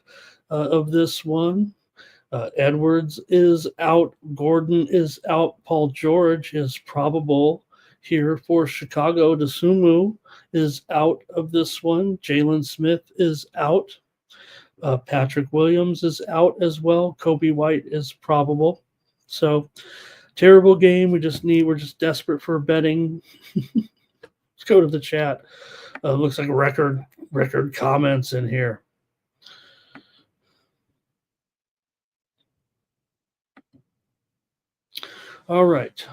of this one. Edwards is out. Gordon is out. Paul George is probable here for Chicago. DeSumo is out of this one. Jalen Smith is out. Patrick Williams is out as well. Kobe White is probable. So terrible game. We're just desperate for betting. Let's go to the chat. Looks like record comments in here. All right.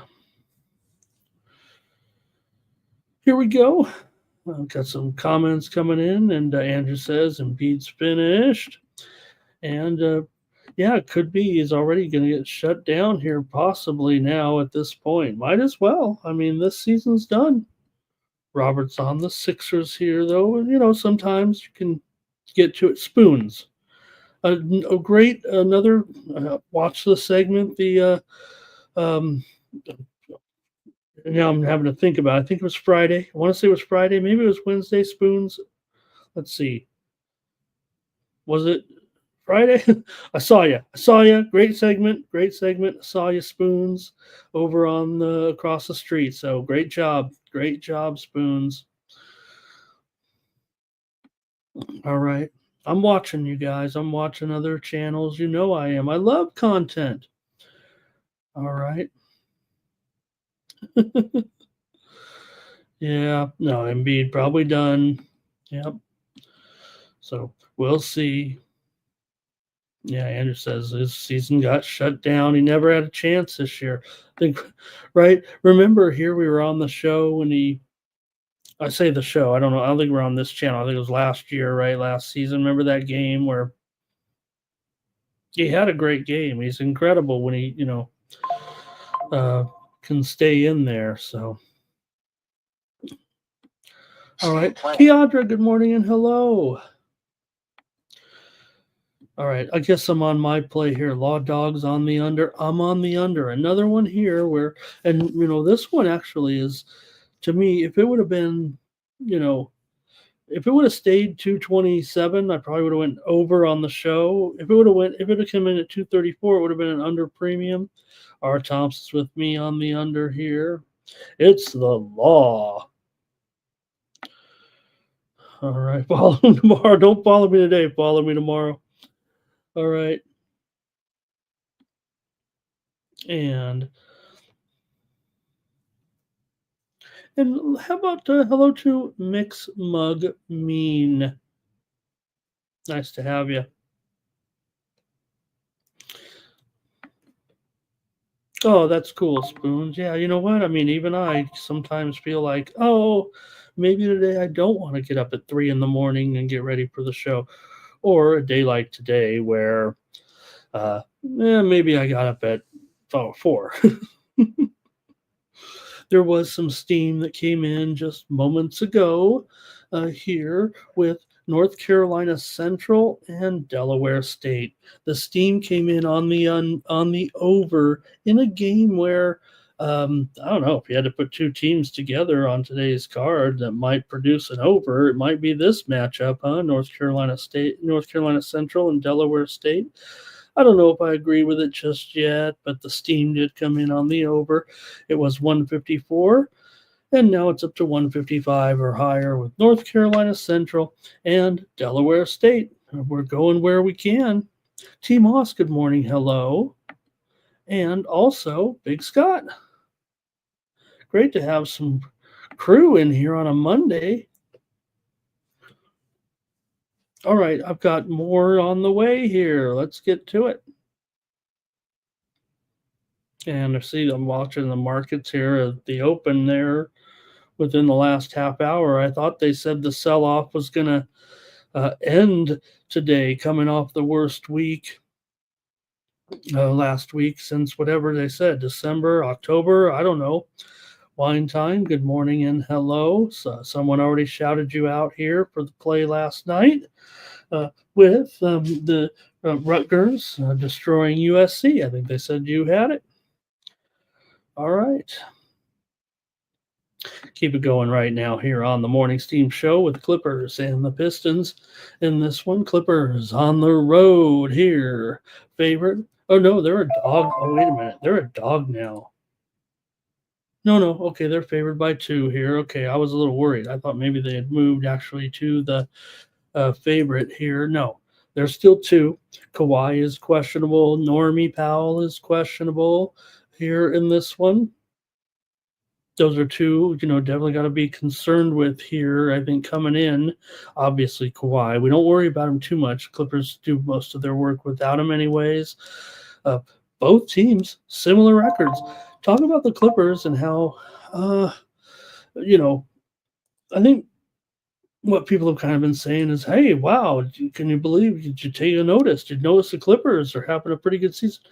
Here we go. I've got some comments coming in, and Andrew says Embiid's finished. And yeah, it could be. He's already going to get shut down here, possibly now at this point. Might as well. I mean, this season's done. Robert's on the Sixers here, though. And, sometimes you can get to it. Spoons. A great, another, watch the segment, now I'm having to think about it. I think it was Friday. I want to say it was Friday. Maybe it was Wednesday. Spoons. Let's see. Was it Friday? I saw you. I saw you. Great segment. Great segment. I saw you, Spoons, over on the across the street. So great job. Great job, Spoons. All right. I'm watching you guys. I'm watching other channels. You know I am. I love content. All right. Yeah. No, Embiid probably done. Yep. So we'll see. Yeah, Andrew says his season got shut down. He never had a chance this year. I think, right? Remember here we were on the show when I say the show. I don't know. I don't think we're on this channel. I think it was last year, right? Last season. Remember that game where he had a great game. He's incredible when he, uh, can stay in there. So, all right. Keandra, good morning and hello. All right. I guess I'm on my play here. Law Dogs on the under. I'm on the under. Another one here where, and, this one actually is, to me, if it would have been, you know, if it would have stayed 227, I probably would have went over on the show. If it had come in at 234, it would have been an under premium. R. Thompson's with me on the under here. It's the law. All right. Follow him tomorrow. Don't follow me today. Follow me tomorrow. All right. And how about hello to Mix Mug Mean? Nice to have you. Oh, that's cool, Spoons. Yeah, you know what? I mean, even I sometimes feel like, oh, maybe today I don't want to get up at 3 in the morning and get ready for the show. Or a day like today where maybe I got up at 4. There was some steam that came in just moments ago here with North Carolina Central and Delaware State. The steam came in on the over in a game where I don't know if you had to put two teams together on today's card that might produce an over. It might be this matchup, huh? North Carolina Central, and Delaware State. I don't know if I agree with it just yet, but the steam did come in on the over. It was 154, and now it's up to 155 or higher with North Carolina Central and Delaware State. We're going where we can. T. Moss, good morning. Hello. And also, Big Scott. Great to have some crew in here on a Monday. All right, I've got more on the way here. Let's get to it. And I see I'm watching the markets here at the open there within the last half hour. I thought they said the sell off was going to end today, coming off the worst week last week since whatever they said, December, October, I don't know. Wine time, good morning and hello. So someone already shouted you out here for the play last night with the Rutgers destroying USC. I think they said you had it. All right. Keep it going right now here on the Morning Steam Show with Clippers and the Pistons. In this one, Clippers on the road here. Favorite. Oh, no, they're a dog. Oh, wait a minute. They're a dog now. No. Okay, they're favored by 2 here. Okay, I was a little worried. I thought maybe they had moved actually to the favorite here. No, they're still 2. Kawhi is questionable. Normie Powell is questionable here in this one. Those are 2, definitely got to be concerned with here. I think coming in, obviously Kawhi. We don't worry about him too much. Clippers do most of their work without him, anyways. Both teams similar records. Talk about the Clippers and how, I think what people have kind of been saying is, hey, wow, can you believe? Did you take a notice? Did you notice the Clippers are having a pretty good season?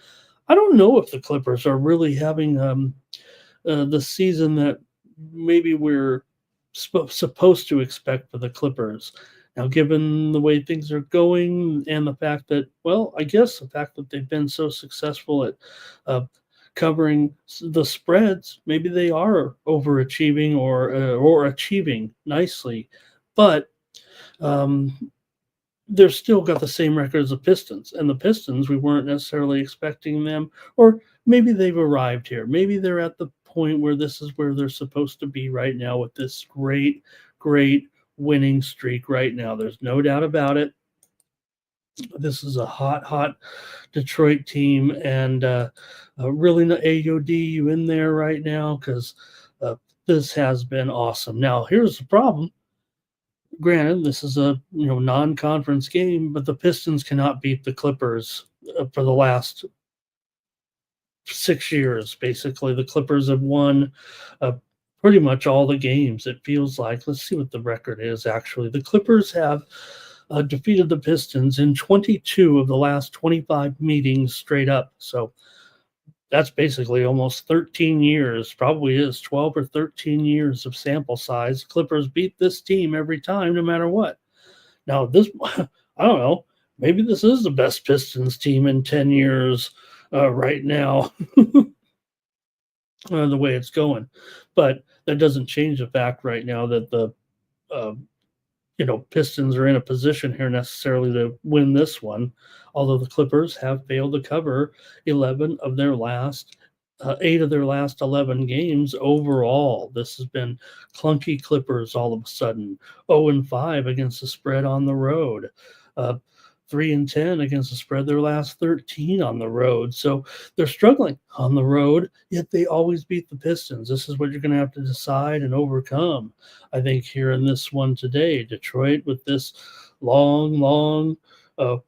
I don't know if the Clippers are really having the season that maybe we're supposed to expect for the Clippers. Now, given the way things are going and the fact that, well, I guess the fact that they've been so successful at covering the spreads, maybe they are overachieving or achieving nicely, but they're still got the same record as the Pistons. And the Pistons, we weren't necessarily expecting them, or maybe they've arrived here. Maybe they're at the point where this is where they're supposed to be right now with this great winning streak right now. There's no doubt about it. This is a hot Detroit team, and really the AOD you in there right now because uh, this has been awesome. Now, here's the problem. Granted, this is a non-conference game, but the Pistons cannot beat the Clippers for the last 6 years. Basically, the Clippers have won uh, pretty much all the games. It feels like. Let's see what the record is. Actually, the Clippers have defeated the Pistons in 22 of the last 25 meetings straight up. So that's basically almost 13 years, probably is 12 or 13 years of sample size. Clippers beat this team every time, no matter what. Now, this, I don't know, maybe this is the best Pistons team in 10 years right now, the way it's going. But that doesn't change the fact right now that the uh, Pistons are in a position here necessarily to win this one, although the Clippers have failed to cover 11 of their last 8 of their last 11 games overall. This has been clunky Clippers all of a sudden. 0-5 against the spread on the road. Uh, 3-10 against the spread their last 13 on the road. So they're struggling on the road, yet they always beat the Pistons. This is what you're going to have to decide and overcome. I think here in this one today, Detroit with this long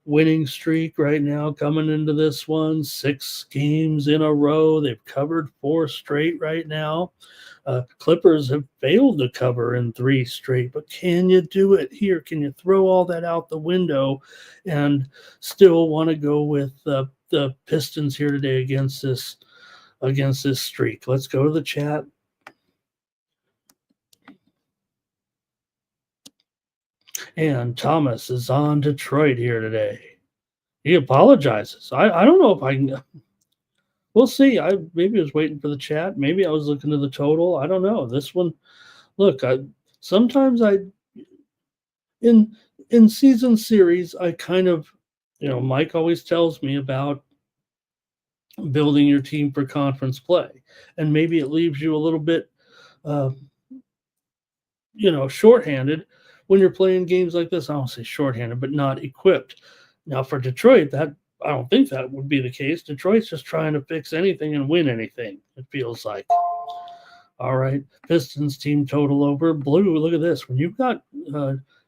winning streak right now coming into this one, 6 games in a row. They've covered 4 straight right now. Clippers have failed to cover in 3 straight, but can you do it here? Can you throw all that out the window and still want to go with the Pistons here today against this streak? Let's go to the chat. And Thomas is on Detroit here today. He apologizes. I don't know if I can. We'll see. I maybe I was waiting for the chat. Maybe I was looking at the total. I don't know. This one, look. Sometimes in in season series I kind of, Mike always tells me about building your team for conference play, and maybe it leaves you a little bit, uh, shorthanded when you're playing games like this. I don't say shorthanded, but not equipped. Now for Detroit, that I don't think that would be the case. Detroit's just trying to fix anything and win anything. It feels like. All right, Pistons team total over blue. Look at this. When you've got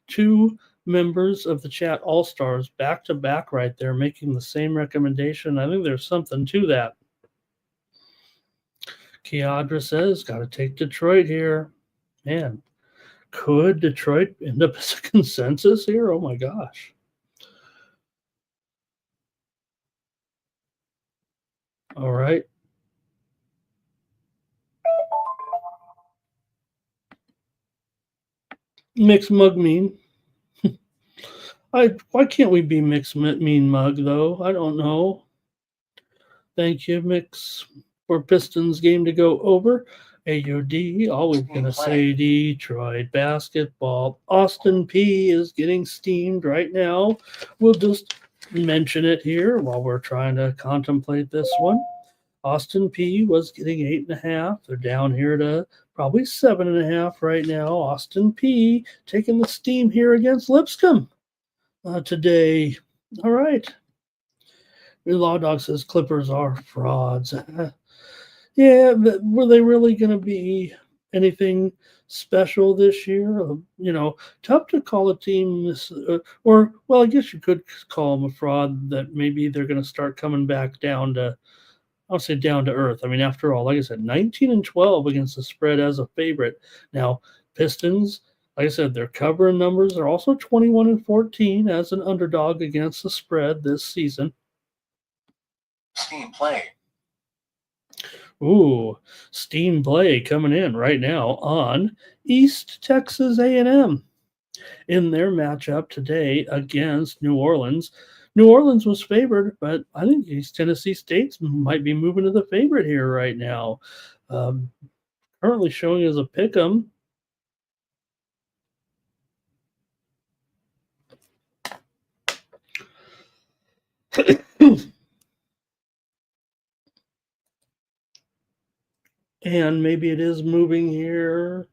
two members of the chat All Stars back to back right there making the same recommendation, I think there's something to that. Kiadra says, got to take Detroit here. Man, could Detroit end up as a consensus here? Oh my gosh. All right. Mixed mug mean. Why can't we be mixed mean mug though? I don't know. Thank you, Mix, for Pistons game to go over. AUD, always gonna say Detroit basketball. Austin P is getting steamed right now. We'll just mention it here while we're trying to contemplate this one. Austin P was getting 8.5. They're down here to probably 7.5 right now. Austin P taking the steam here against Lipscomb today. All right. Law Dog says Clippers are frauds. Yeah, but were they really going to be anything special this year? Tough to call a team this, or well, I guess you could call them a fraud. That maybe they're going to start coming back down to, I'll say down to earth. I mean, after all, like I said, 19-12 against the spread as a favorite. Now, Pistons, like I said, their covering numbers are also 21-14 as an underdog against the spread this season. Steam play. Ooh, steam play coming in right now on East Texas A&M in their matchup today against New Orleans. New Orleans was favored, but I think East Tennessee State might be moving to the favorite here right now. Currently showing as a pick 'em. And maybe it is moving here.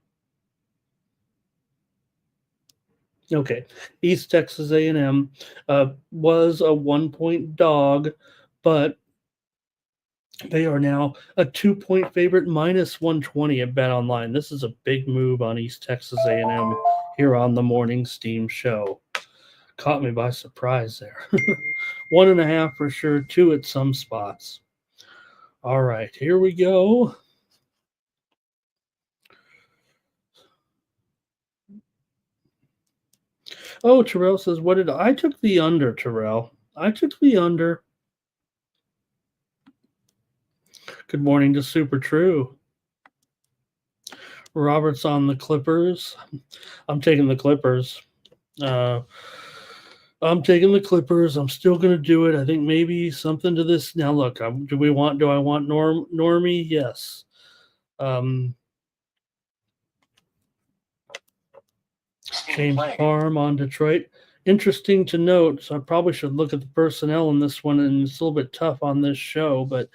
Okay, East Texas A&M was a 1-point dog, but they are now a 2-point favorite, minus 120 at Bet Online. This is a big move on East Texas A&M here on the Morning Steam Show. Caught me by surprise there. 1.5 for sure, 2 at some spots. All right, here we go. Oh, Terrell says, what did I took the under, Terrell? I took the under. Good morning to Super True. Robert's on the Clippers. I'm taking the Clippers. I'm taking the Clippers. I'm still going to do it. I think maybe something to this. Now, look, do I want Normie? Yes. James Farm on Detroit. Interesting to note, so I probably should look at the personnel in this one, and it's a little bit tough on this show, but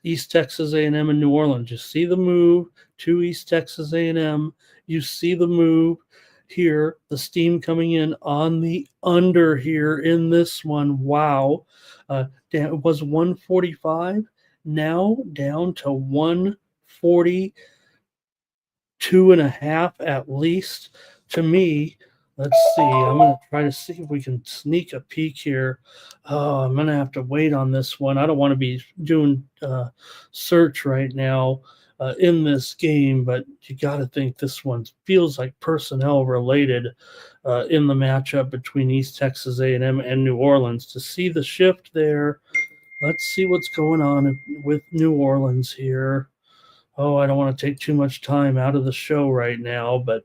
East Texas A&M and New Orleans. You see the move to East Texas A&M. You see the move here, the steam coming in on the under here in this one. Wow. It was 145, now down to 142.5 at least. To me, let's see. I'm going to try to see if we can sneak a peek here. Oh, I'm going to have to wait on this one. I don't want to be doing search right now in this game, but you got to think this one feels like personnel related in the matchup between East Texas A&M and New Orleans. To see the shift there, let's see what's going on with New Orleans here. Oh, I don't want to take too much time out of the show right now, but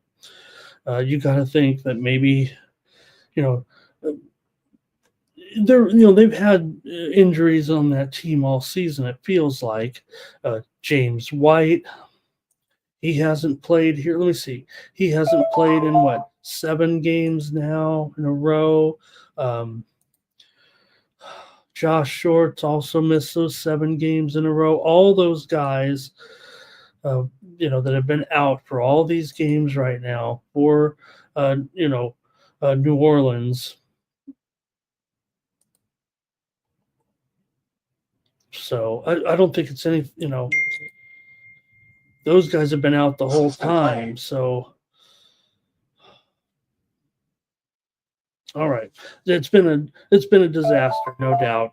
you got to think that maybe, they've had injuries on that team all season. It feels like James White, he hasn't played here. Let me see. He hasn't played in 7 games now in a row. Josh Shorts also missed those 7 games in a row. All those guys, that have been out for all these games right now for, New Orleans. So I don't think it's any, those guys have been out the whole time. So, all right, it's been a disaster, no doubt,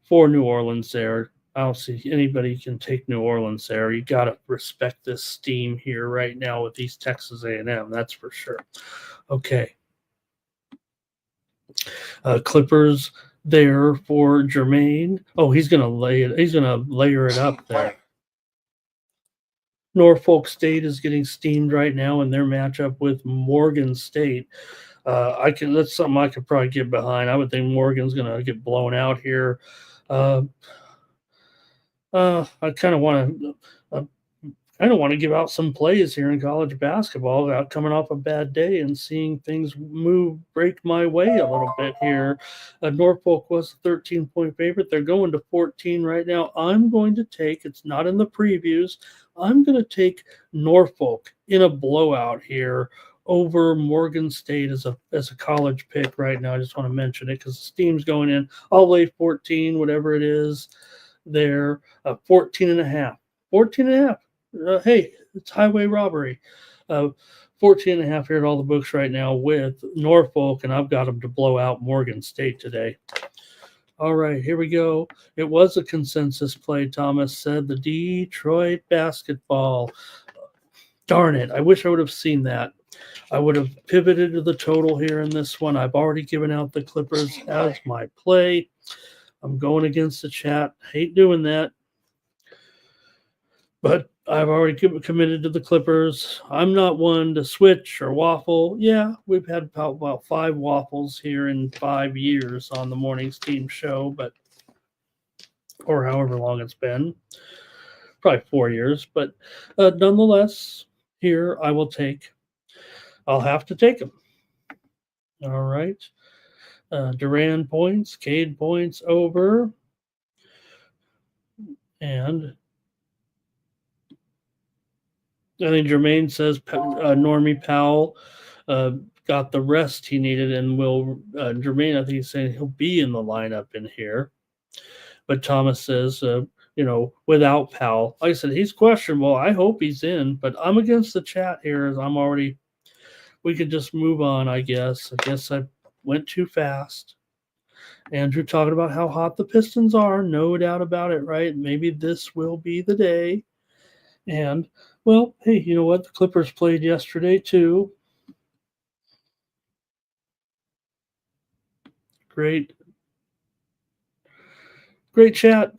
for New Orleans there. I don't see anybody can take New Orleans there. You got to respect this steam here right now with East Texas A&M. That's for sure. Okay. Clippers there for Jermaine. Oh, he's gonna layer it up there. Norfolk State is getting steamed right now in their matchup with Morgan State. That's something I could probably get behind. I would think Morgan's gonna get blown out here. I kind of want to give out some plays here in college basketball without coming off a bad day and seeing things break my way a little bit here. Norfolk was a 13-point favorite. They're going to 14 right now. I'm going to take, it's not in the previews, I'm going to take Norfolk in a blowout here over Morgan State as a college pick right now. I just want to mention it because the steam's going in. I'll lay 14, whatever it is there, 14.5. 14.5. Hey, it's highway robbery. 14.5 here at all the books right now with Norfolk, and I've got them to blow out Morgan State today. All right, here we go. It was a consensus play, Thomas said. The Detroit basketball. Darn it. I wish I would have seen that. I would have pivoted to the total here in this one. I've already given out the Clippers as my play. I'm going against the chat. Hate doing that. But I've already committed to the Clippers. I'm not one to switch or waffle. Yeah, we've had about 5 waffles here in 5 years on the Morning Steam Show, or however long it's been. Probably 4 years. But nonetheless, here I'll have to take them. All right. Durant points, Cade points over. And I think Jermaine says Normie Powell got the rest he needed, and will Jermaine, I think he's saying he'll be in the lineup in here. But Thomas says, without Powell, like I said, he's questionable. I hope he's in, but I'm against the chat here as I'm already. We could just move on, I guess. I guess I went too fast. Andrew talking about how hot the Pistons are, no doubt about it, right? Maybe this will be the day. And, well, hey, you know what? The Clippers played yesterday, too. Great chat.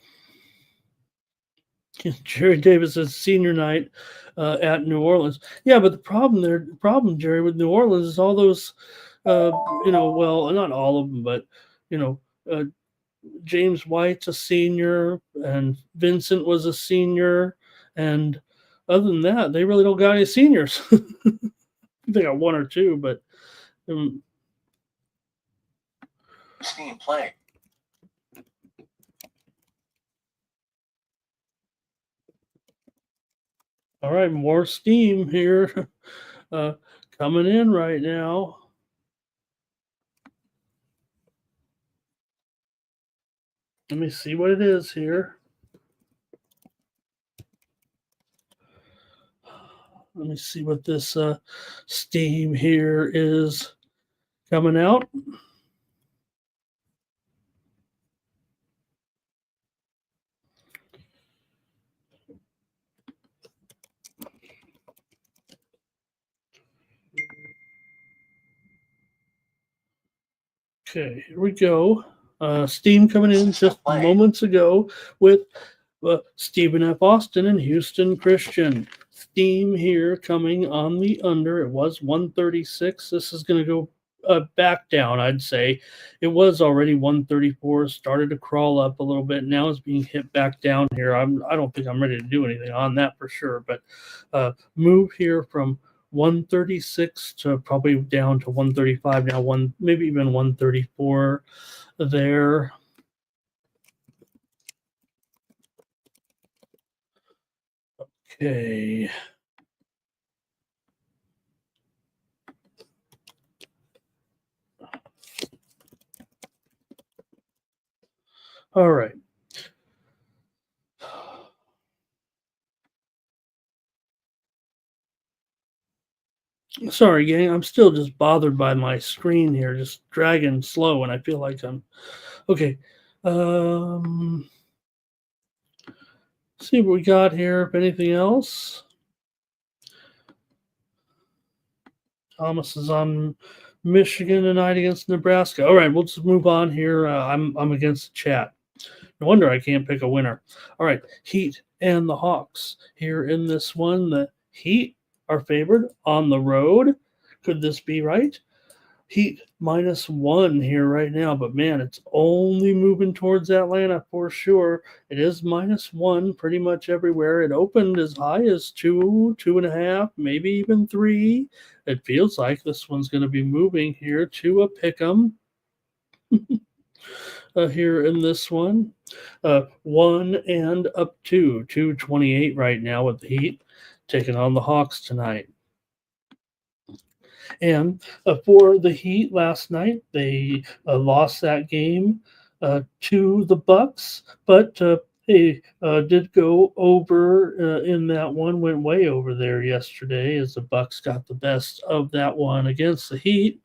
Jerry Davis says senior night at New Orleans. Yeah, but the problem, Jerry, with New Orleans is all those, well, not all of them, but, uh, James White's a senior, and Vincent was a senior, and other than that, they really don't got any seniors. They got one or two, but Steam playing. all right, more steam here coming in right now. Let me see what it is here. Let me see what this steam here is coming out. Okay, here we go. Steam coming in just moments ago with Stephen F. Austin and Houston Christian. Steam here coming on the under. It was 136. This is going to go back down, I'd say. It was already 134. Started to crawl up a little bit. Now it's being hit back down here. I don't think I'm ready to do anything on that for sure. But move here from 136 to probably down to 135 now, maybe even 134 there. Okay. All right. Sorry, gang. I'm still just bothered by my screen here, just dragging slow, and I feel like I'm okay. See what we got here. If anything else, Thomas is on Michigan tonight against Nebraska. All right, we'll just move on here. I'm against the chat. No wonder I can't pick a winner. All right, Heat and the Hawks here in this one. The Heat are favored on the road. Could this be right? Heat -1 here right now, but man, it's only moving towards Atlanta for sure. It is -1 pretty much everywhere. It opened as high as 2, 2.5, maybe even 3. It feels like this one's going to be moving here to a pick'em. Here in this one. 1 and up to 228 right now with the Heat taking on the Hawks tonight. And for the Heat last night, they lost that game to the Bucks, but they did go over in that one, went way over there yesterday as the Bucks got the best of that one against the Heat.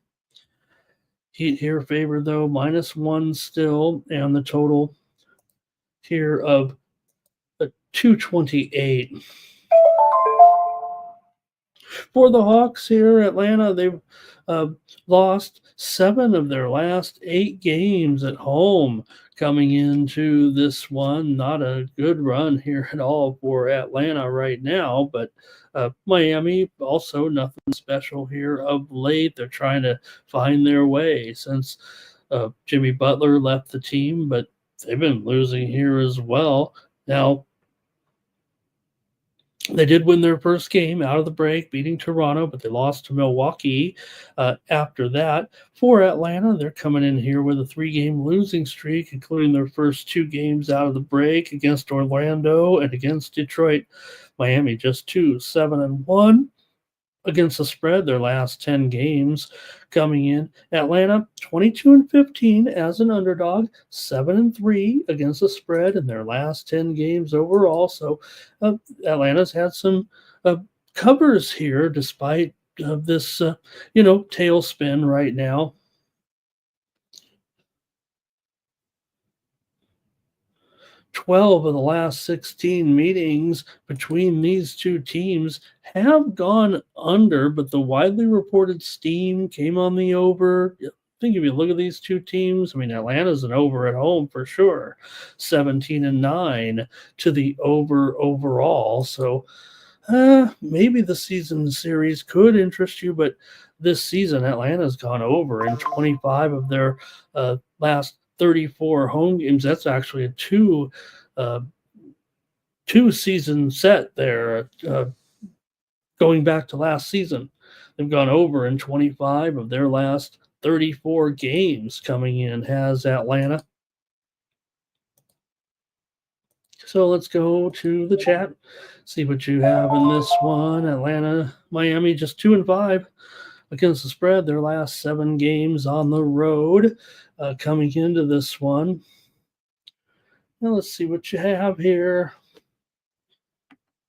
Heat here favored though, -1 still, and the total here of 228. For the Hawks here, Atlanta, they've lost 7 of their last 8 games at home coming into this one. Not a good run here at all for Atlanta right now, but Miami also nothing special here of late. They're trying to find their way since Jimmy Butler left the team, but they've been losing here as well. Now, they did win their first game out of the break, beating Toronto, but they lost to Milwaukee after that. For Atlanta, they're coming in here with a 3-game losing streak, including their first 2 games out of the break against Orlando and against Detroit. Miami just 2, 7-1. against the spread their last 10 games coming in. Atlanta 22-15 as an underdog, 7-3 against the spread in their last 10 games overall. So Atlanta's had some covers here despite this tailspin right now. 12 of the last 16 meetings between these two teams have gone under, but the widely reported steam came on the over. I think if you look at these two teams, I mean, Atlanta's an over at home for sure, 17-9 to the over overall. So maybe the season series could interest you, but this season Atlanta's gone over in 25 of their last 34 home games. That's actually a two season set there. Going back to last season, they've gone over in 25 of their last 34 games coming in, has Atlanta. So let's go to the chat, see what you have in this one. Atlanta, Miami, just 2-5 against the spread. Their last 7 games on the road coming into this one. Now let's see what you have here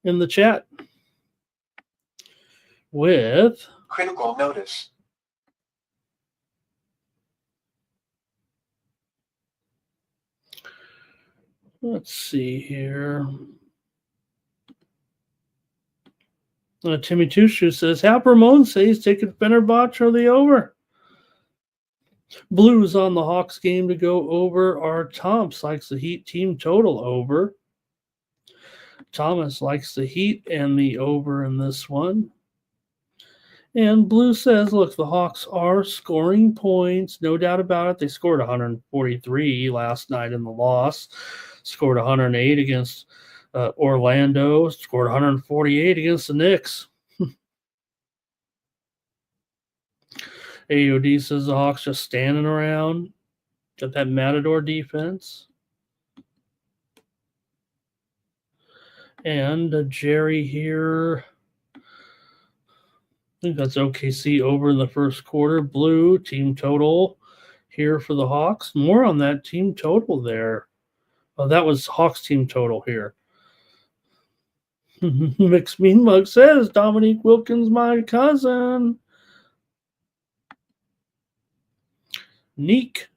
in the chat with Critical notice. Let's see here. Timmy Tushu says, Hap Ramon says he's taking Fenerbahce or the over. Blues on the Hawks game to go over. Our Thomas likes the Heat team total over. Thomas likes the Heat and the over in this one. And Blue says, look, the Hawks are scoring points. No doubt about it. They scored 143 last night in the loss. Scored 108 against Orlando. Scored 148 against the Knicks. AOD says the Hawks just standing around. Got that Matador defense. And Jerry here. I think that's OKC over in the first quarter. Blue team total here for the Hawks. More on that team total there. Oh, that was Hawks team total here. Mixed Mean Mug says Dominique Wilkins, my cousin. Neek.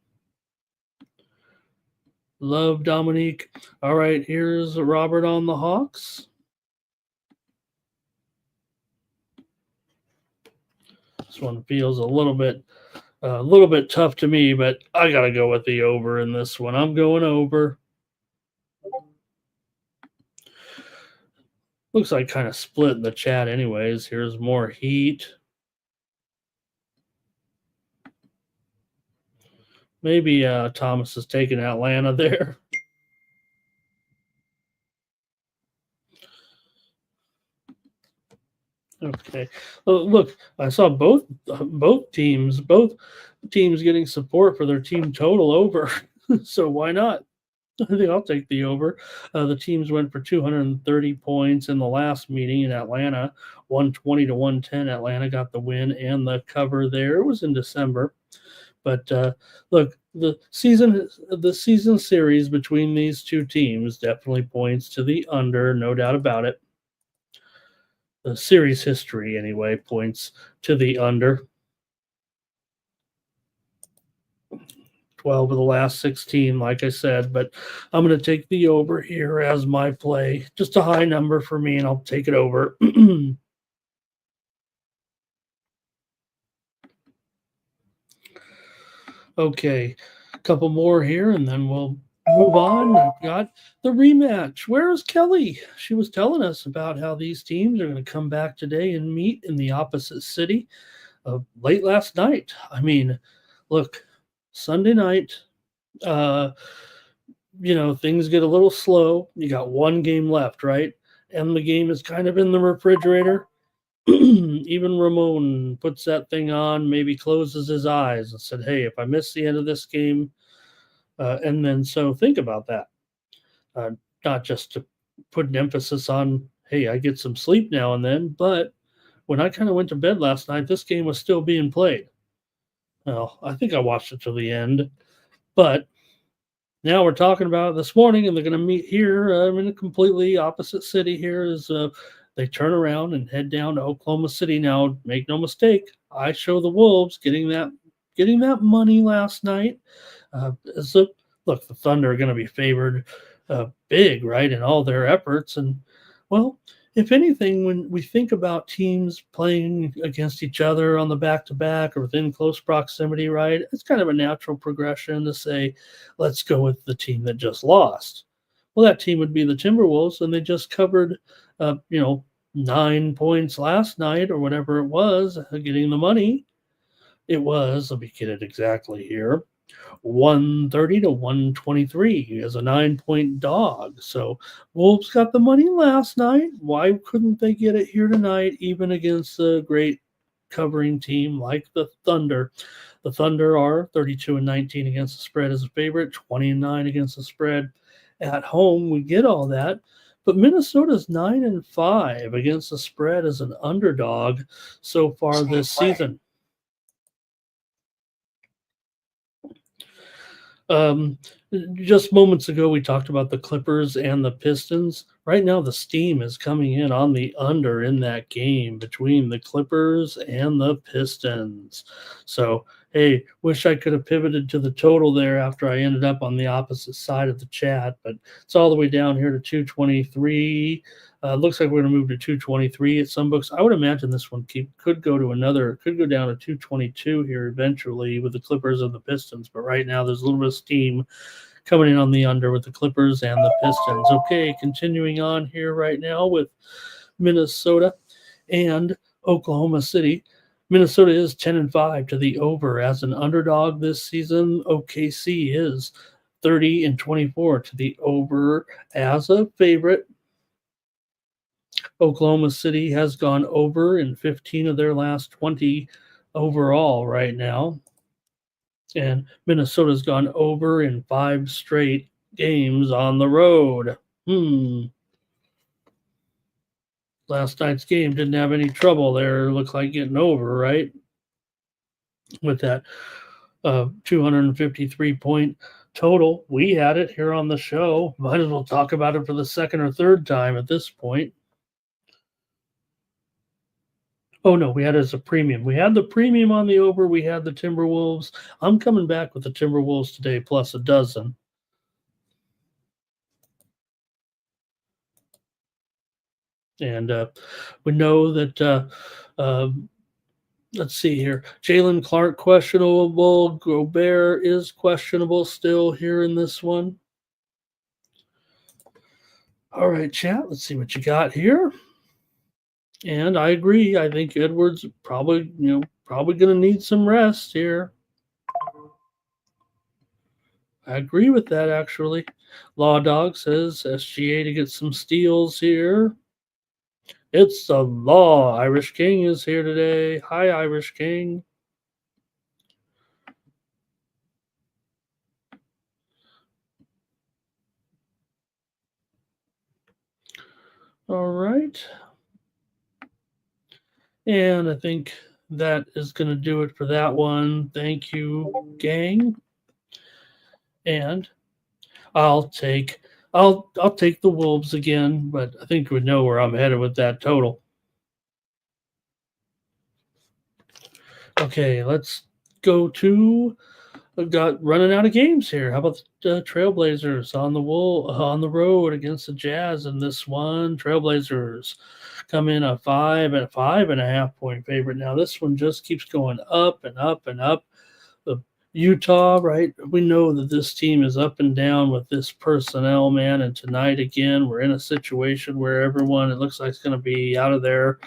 Love Dominique. All right, here's Robert on the Hawks. This one feels a little bit tough to me, but I gotta go with the over in this one. I'm going over. Looks like kind of split in the chat anyways. Here's more Heat. Maybe Thomas is taking Atlanta there. Okay. Well, look, I saw both teams getting support for their team total over. So why not? I think I'll take the over. The teams went for 230 points in the last meeting in Atlanta, 120-110. Atlanta got the win and the cover there. It was in December. But look, the season series between these two teams definitely points to the under, no doubt about it. The series history, anyway, points to the under. 12 of the last 16, like I said, but I'm going to take the over here as my play. Just a high number for me, and I'll take it over. Okay, a couple more here, and then we'll move on. I've got the rematch. Where's Kelly? She was telling us about how these teams are going to come back today and meet in the opposite city late last night. I mean, look, Sunday night, things get a little slow. You got one game left, right? And the game is kind of in the refrigerator. Even Ramon puts that thing on, maybe closes his eyes and said, hey, if I miss the end of this game, and then so think about that. Not just to put an emphasis on, hey, I get some sleep now and then, but when I kind of went to bed last night, this game was still being played. Well, I think I watched it till the end, but now we're talking about it this morning, and they're going to meet here in a completely opposite city. Here is they turn around and head down to Oklahoma City. Now, make no mistake, I show the Wolves getting that money last night. As a look, the Thunder are going to be favored big, right, in all their efforts. And well, if anything, when we think about teams playing against each other on the back-to-back or within close proximity, right, it's kind of a natural progression to say, let's go with the team that just lost. Well, that team would be the Timberwolves, and they just covered, 9 points last night or whatever it was, getting the money. It was, let me get it exactly here, 130 to 123 as a 9-point dog. So Wolves got the money last night. Why couldn't they get it here tonight, even against a great covering team like the Thunder? The Thunder are 32-19 against the spread as a favorite, 20-9 against the spread at home. We get all that. But Minnesota's 9-5 against the spread as an underdog so far this season. Just moments ago, we talked about the Clippers and the Pistons. Right now, the steam is coming in on the under in that game between the Clippers and the Pistons. So, hey, wish I could have pivoted to the total there after I ended up on the opposite side of the chat, but it's all the way down here to 223. Looks like we're going to move to 223 at some books. I would imagine this one could go down to 222 here eventually with the Clippers and the Pistons. But right now, there's a little bit of steam coming in on the under with the Clippers and the Pistons. Okay, continuing on here right now with Minnesota and Oklahoma City. Minnesota is 10-5 to the over as an underdog this season. OKC is 30-24 to the over as a favorite. Oklahoma City has gone over in 15 of their last 20 overall right now. And Minnesota's gone over in 5 straight games on the road. Last night's game didn't have any trouble there. Looked like getting over, right? With that 253-point total. We had it here on the show. Might as well talk about it for the second or third time at this point. Oh, no, we had it as a premium. We had the premium on the over. We had the Timberwolves. I'm coming back with the Timberwolves today, plus a dozen. And we know that, let's see here. Jalen Clark questionable. Gobert is questionable still here in this one. All right, chat. Let's see what you got here. And I agree. I think Edwards probably going to need some rest here. I agree with that, actually. Law Dog says SGA to get some steals here. It's the law. Irish King is here today. Hi, Irish King. All right. And I think that is going to do it for that one. Thank you, gang. And I'll take the Wolves again, but I think we know where I'm headed with that total. Okay, let's go to. We've got running out of games here. How about the Trailblazers on the road against the Jazz in this one? Trailblazers come in a 5.5 point favorite. Now this one just keeps going up and up and up. Utah, right? We know that this team is up and down with this personnel, man. And tonight, again, we're in a situation where everyone, it looks like, is going to be out of there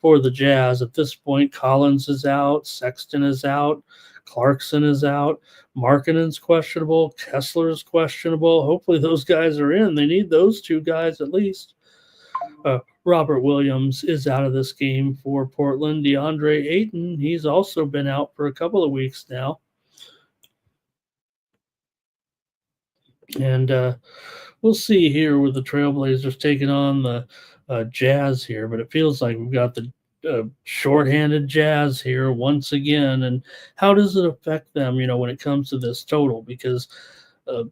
for the Jazz. At this point, Collins is out. Sexton is out. Clarkson is out. Markkanen's questionable. Kessler's questionable. Hopefully those guys are in. They need those 2 guys at least. Robert Williams is out of this game for Portland. DeAndre Ayton, he's also been out for a couple of weeks now. And we'll see here with the Trailblazers taking on the Jazz here, but it feels like we've got the shorthanded Jazz here once again. And how does it affect them, when it comes to this total? Because uh,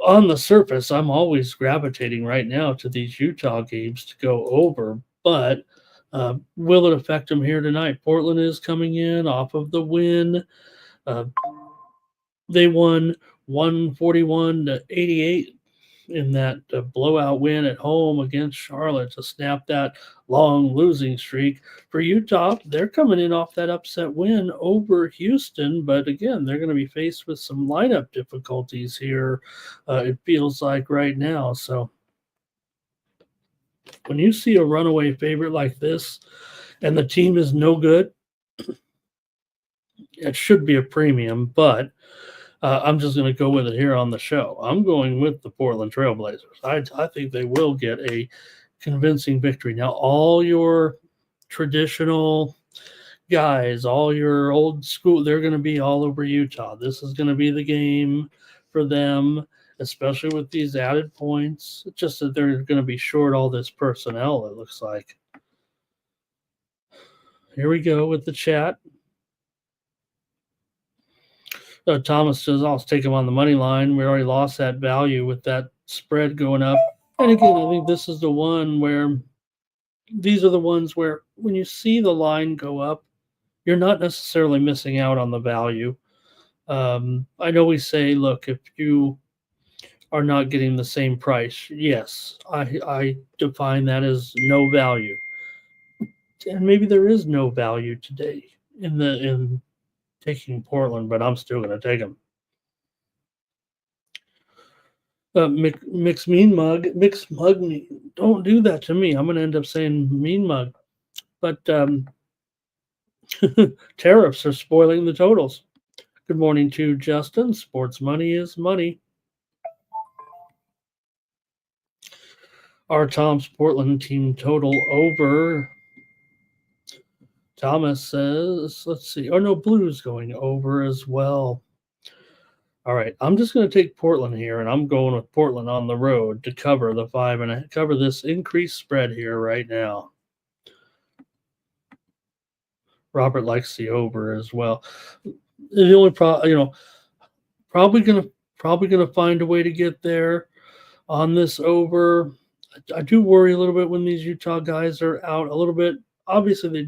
on the surface, I'm always gravitating right now to these Utah games to go over, but will it affect them here tonight? Portland is coming in off of the win. Uh, they won 141-88 in that blowout win at home against Charlotte to snap that long losing streak. For Utah, they're coming in off that upset win over Houston, but again, they're going to be faced with some lineup difficulties here, it feels like right now. So when you see a runaway favorite like this and the team is no good, it should be a premium, but I'm just going to go with it here on the show. I'm going with the Portland Trailblazers. I think they will get a convincing victory. Now, all your traditional guys, all your old school, they're going to be all over Utah. This is going to be the game for them, especially with these added points. It's just that they're going to be short all this personnel, it looks like. Here we go with the chat. Thomas says, I'll take him on the money line. We already lost that value with that spread going up. And again, I think this is the one where these are the ones where when you see the line go up, you're not necessarily missing out on the value. I know we say, look, if you are not getting the same price, yes, I define that as no value. And maybe there is no value today in taking Portland, but I'm still going to take them. Mix mean mug, mix mug me. Don't do that to me. I'm going to end up saying mean mug. But tariffs are spoiling the totals. Good morning to Justin. Sports money is money. Our Tom's Portland team total over. Thomas says, let's see. Oh, no, Blues going over as well. All right, I'm just going to take Portland here, and I'm going with Portland on the road to cover the 5 and cover this increased spread here right now. Robert likes the over as well. The only problem, probably gonna find a way to get there on this over. I do worry a little bit when these Utah guys are out a little bit. Obviously, they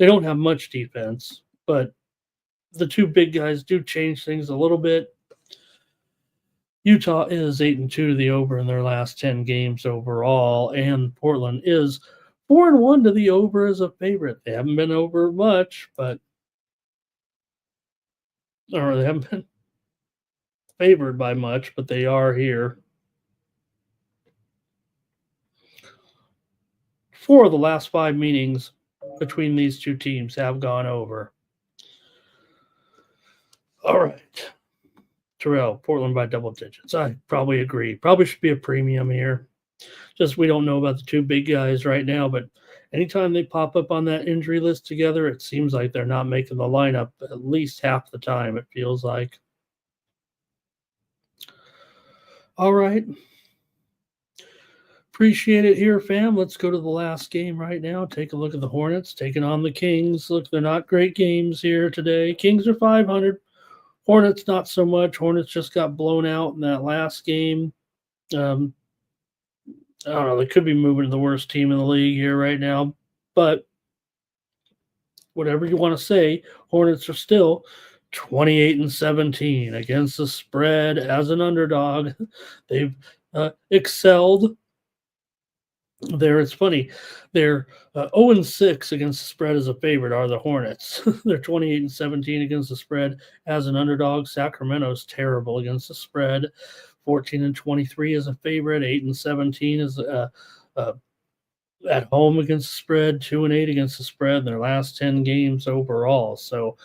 don't have much defense, but the two big guys do change things a little bit. Utah is 8-2 to the over in their last 10 games overall, and Portland is 4-1 to the over as a favorite. They haven't been over much, or they haven't been favored by much, but they are here. 4 of the last 5 meetings between these two teams have gone over. All right. Terrell, Portland by double digits. I probably agree. Probably should be a premium here. Just we don't know about the two big guys right now, but anytime they pop up on that injury list together, it seems like they're not making the lineup at least half the time, it feels like. All right. Appreciate it here, fam. Let's go to the last game right now. Take a look at the Hornets taking on the Kings. Look, they're not great games here today. Kings are 500. Hornets not so much. Hornets just got blown out in that last game. I don't know. They could be moving to the worst team in the league here right now. But whatever you want to say, Hornets are still 28-17 against the spread as an underdog. They've excelled. It's funny. They're 0-6 against the spread as a favorite are the Hornets. They're 28-17 against the spread as an underdog. Sacramento's terrible against the spread. 14-23 as a favorite. 8-17 as at home against the spread. 2-8 against the spread in their last 10 games overall. So,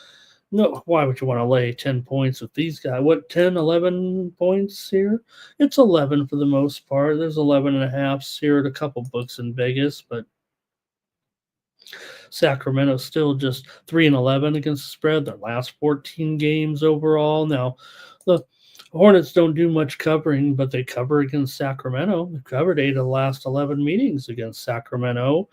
no, why would you want to lay 10 points with these guys? What, 10, 11 points here? It's 11 for the most part. There's 11.5 here at a couple books in Vegas, but Sacramento still just 3-11 against the spread. Their last 14 games overall. Now, the Hornets don't do much covering, but they cover against Sacramento. They've covered 8 of the last 11 meetings against Sacramento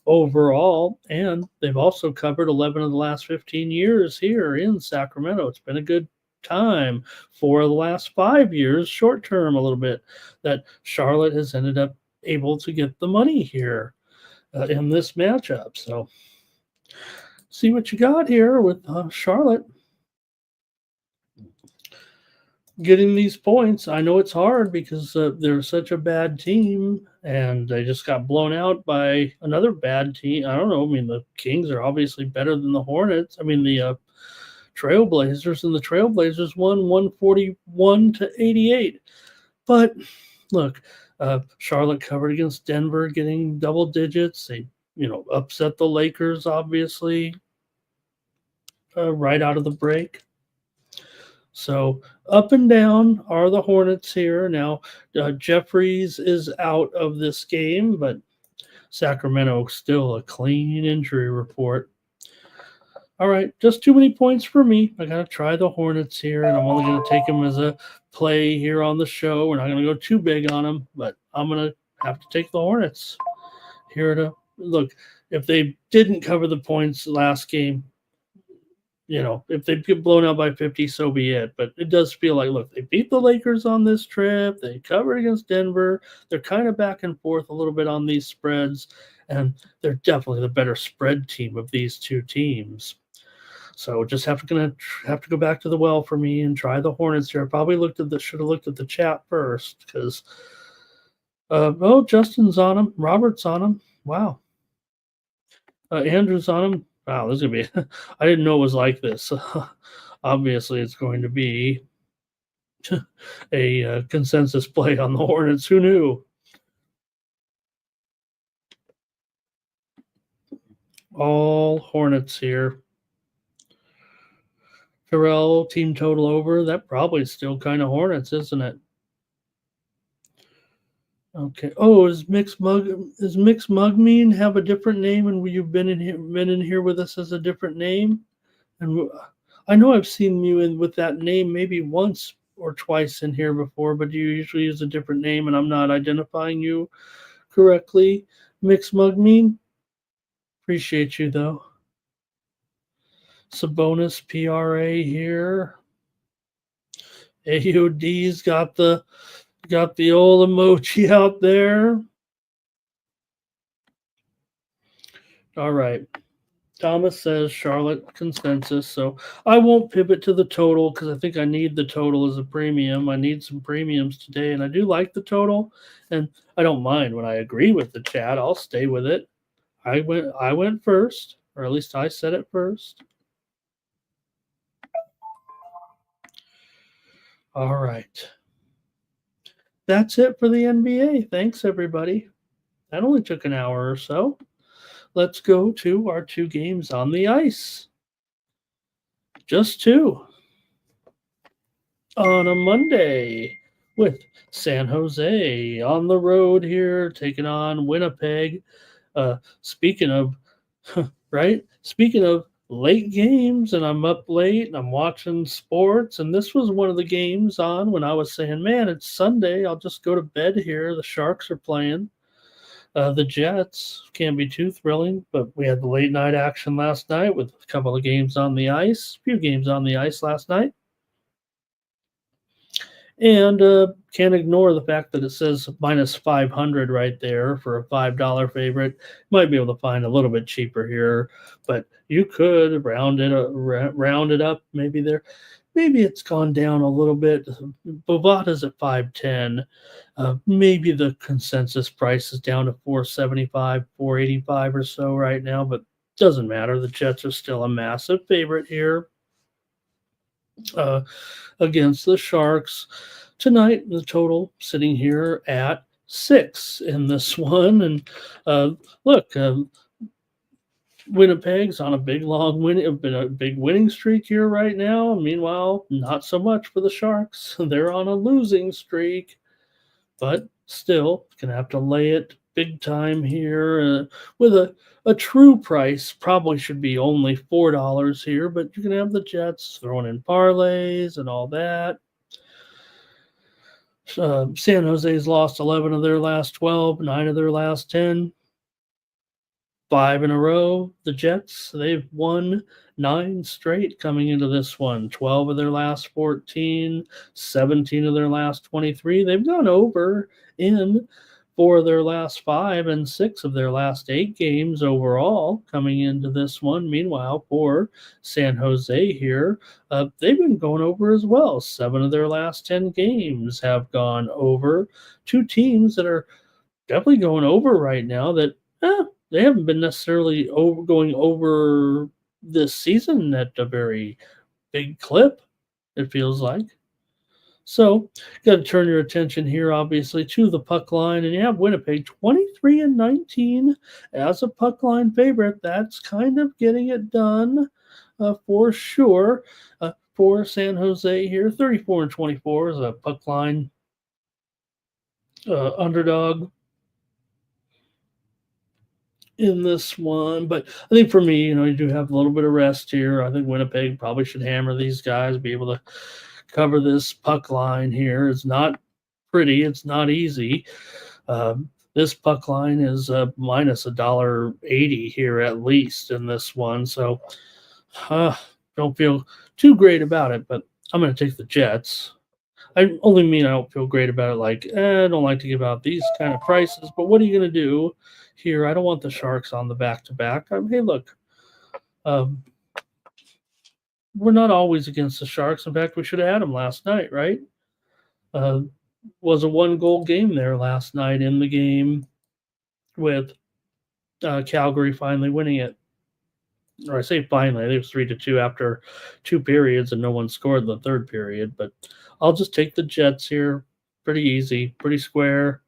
overall, and they've also covered 11 of the last 15 years here in Sacramento. It's been a good time. 4 of the last 5 years, short term a little bit, that Charlotte has ended up able to get the money here in this matchup. So see what you got here with Charlotte getting these points. I know it's hard because they're such a bad team and they just got blown out by another bad team. I don't know. I mean, the Kings are obviously better than the Hornets. I mean, the Trailblazers, and the Trailblazers won 141-88. But look, Charlotte covered against Denver, getting double digits. They, upset the Lakers, obviously, right out of the break. So up and down are the Hornets here. Now, Jeffries is out of this game, but Sacramento still a clean injury report. All right, just too many points for me. I got to try the Hornets here, and I'm only going to take them as a play here on the show. We're not going to go too big on them, but I'm going to have to take the Hornets here to look. If they didn't cover the points last game, if they get blown out by 50, so be it. But it does feel like, look, they beat the Lakers on this trip. They covered against Denver. They're kind of back and forth a little bit on these spreads, and they're definitely the better spread team of these two teams. So just gonna have to go back to the well for me and try the Hornets here. I probably should have looked at the chat first because Justin's on him, Robert's on him. Wow. Andrew's on him. Wow, this is gonna be I didn't know it was like this. Obviously it's going to be a consensus play on the Hornets. Who knew? All Hornets here. Terrell, team total over. That probably is still kind of Hornets, isn't it? Okay. Oh, does Mixed Mug mean have a different name, and you've been in here with us as a different name? And I know I've seen you in with that name maybe once or twice in here before, but you usually use a different name, and I'm not identifying you correctly. Mixed Mug mean? Appreciate you though. Sabonis PRA here. AOD's got the old emoji out there. All right. Thomas says Charlotte consensus. So I won't pivot to the total because I think I need the total as a premium. I need some premiums today, and I do like the total. And I don't mind when I agree with the chat. I'll stay with it. I went first, or at least I said it first. All right. That's it for the NBA. Thanks, everybody. That only took an hour or so. Let's go to our 2 games on the ice. Just 2. On a Monday with San Jose on the road here, taking on Winnipeg. Speaking of, right? Speaking of late games, and I'm up late and I'm watching sports, and this was one of the games on when I was saying, man, it's Sunday, I'll just go to bed here. The Sharks are playing. The Jets can't be too thrilling, but we had the late night action last night with a couple of games on the ice, a few games on the ice last night. And can't ignore the fact that it says minus 500 right there for a $5 favorite. Might be able to find a little bit cheaper here, but you could round it up. Maybe it's gone down a little bit. Bovada's at 510. Maybe the consensus price is down to 475, 485 or so right now, but doesn't matter. The Jets are still a massive favorite here. Against the Sharks tonight. The total sitting here at 6 in this one. And look, Winnipeg's on a big winning streak here right now. Meanwhile, not so much for the Sharks. They're on a losing streak, but still gonna have to lay it big time here with a true price. Probably should be only $4 here, but you can have the Jets throwing in parlays and all that. San Jose's lost 11 of their last 12, 9 of their last 10. 5 in a row. The Jets, they've won 9 straight coming into this one. 12 of their last 14, 17 of their last 23. They've gone over in 4 of their last 5 and 6 of their last 8 games overall coming into this one. Meanwhile, for San Jose here, they've been going over as well. 7 of their last 10 games have gone over. 2 teams that are definitely going over right now that they haven't been necessarily going over this season at a very big clip, it feels like. So, got to turn your attention here, obviously, to the puck line. And you have Winnipeg 23-19 as a puck line favorite. That's kind of getting it done for sure. For San Jose here, 34-24 is a puck line underdog in this one. But I think for me, you do have a little bit of rest here. I think Winnipeg probably should hammer these guys, be able to cover this puck line here. It's not pretty. It's not easy. This puck line is minus $1.80 here at least in this one. So don't feel too great about it, but I'm going to take the Jets. I only mean I don't feel great about it. Like, I don't like to give out these kind of prices, but what are you going to do here? I don't want the Sharks on the back-to-back. Hey, look, we're not always against the Sharks. In fact, we should have had them last night, right? Was a 1-goal game there last night in the game with Calgary finally winning it. Or I say finally, I think it was 3-2 after 2 periods and no one scored in the third period. But I'll just take the Jets here. Pretty easy, pretty square.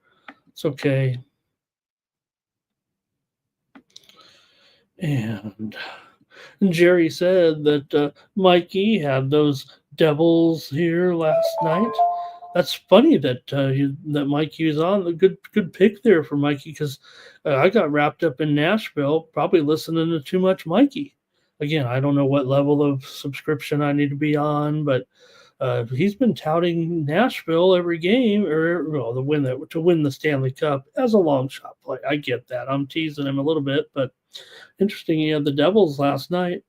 It's okay. And Jerry said that Mikey had those Devils here last night. That's funny that that Mikey was on. A good pick there for Mikey, because I got wrapped up in Nashville, probably listening to too much Mikey. Again, I don't know what level of subscription I need to be on, but he's been touting Nashville every game, to win the Stanley Cup as a long shot play. I get that. I'm teasing him a little bit, but interesting. He had the Devils last night.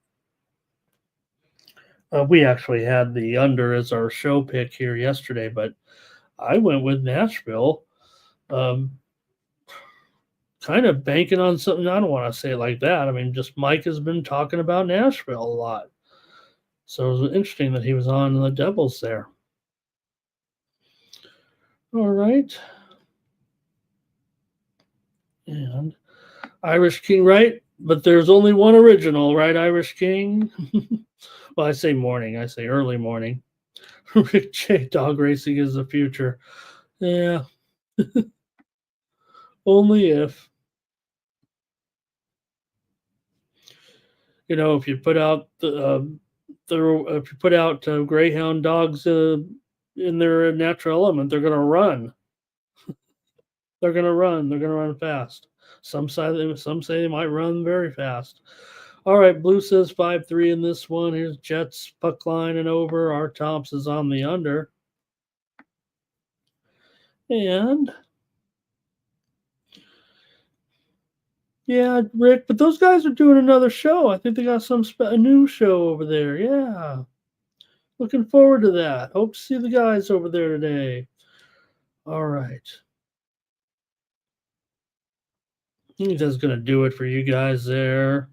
We actually had the under as our show pick here yesterday, but I went with Nashville, kind of banking on something. I don't want to say it like that. I mean, just Mike has been talking about Nashville a lot. So it was interesting that he was on the Devils there. All right. And Irish King, right? But there's only one original, right, Irish King? Well, I say morning. I say early morning. Rick J. Dog racing is the future. Yeah. Only if. If you put out greyhound dogs in their natural element, they're going to run. They're going to run. They're going to run fast. Some say they might run very fast. All right, Blue says 5-3 in this one. Here's Jets puck line and over. Our Tops is on the under. And yeah, Rick, but those guys are doing another show. I think they got a new show over there. Yeah. Looking forward to that. Hope to see the guys over there today. All right. I think that's going to do it for you guys there.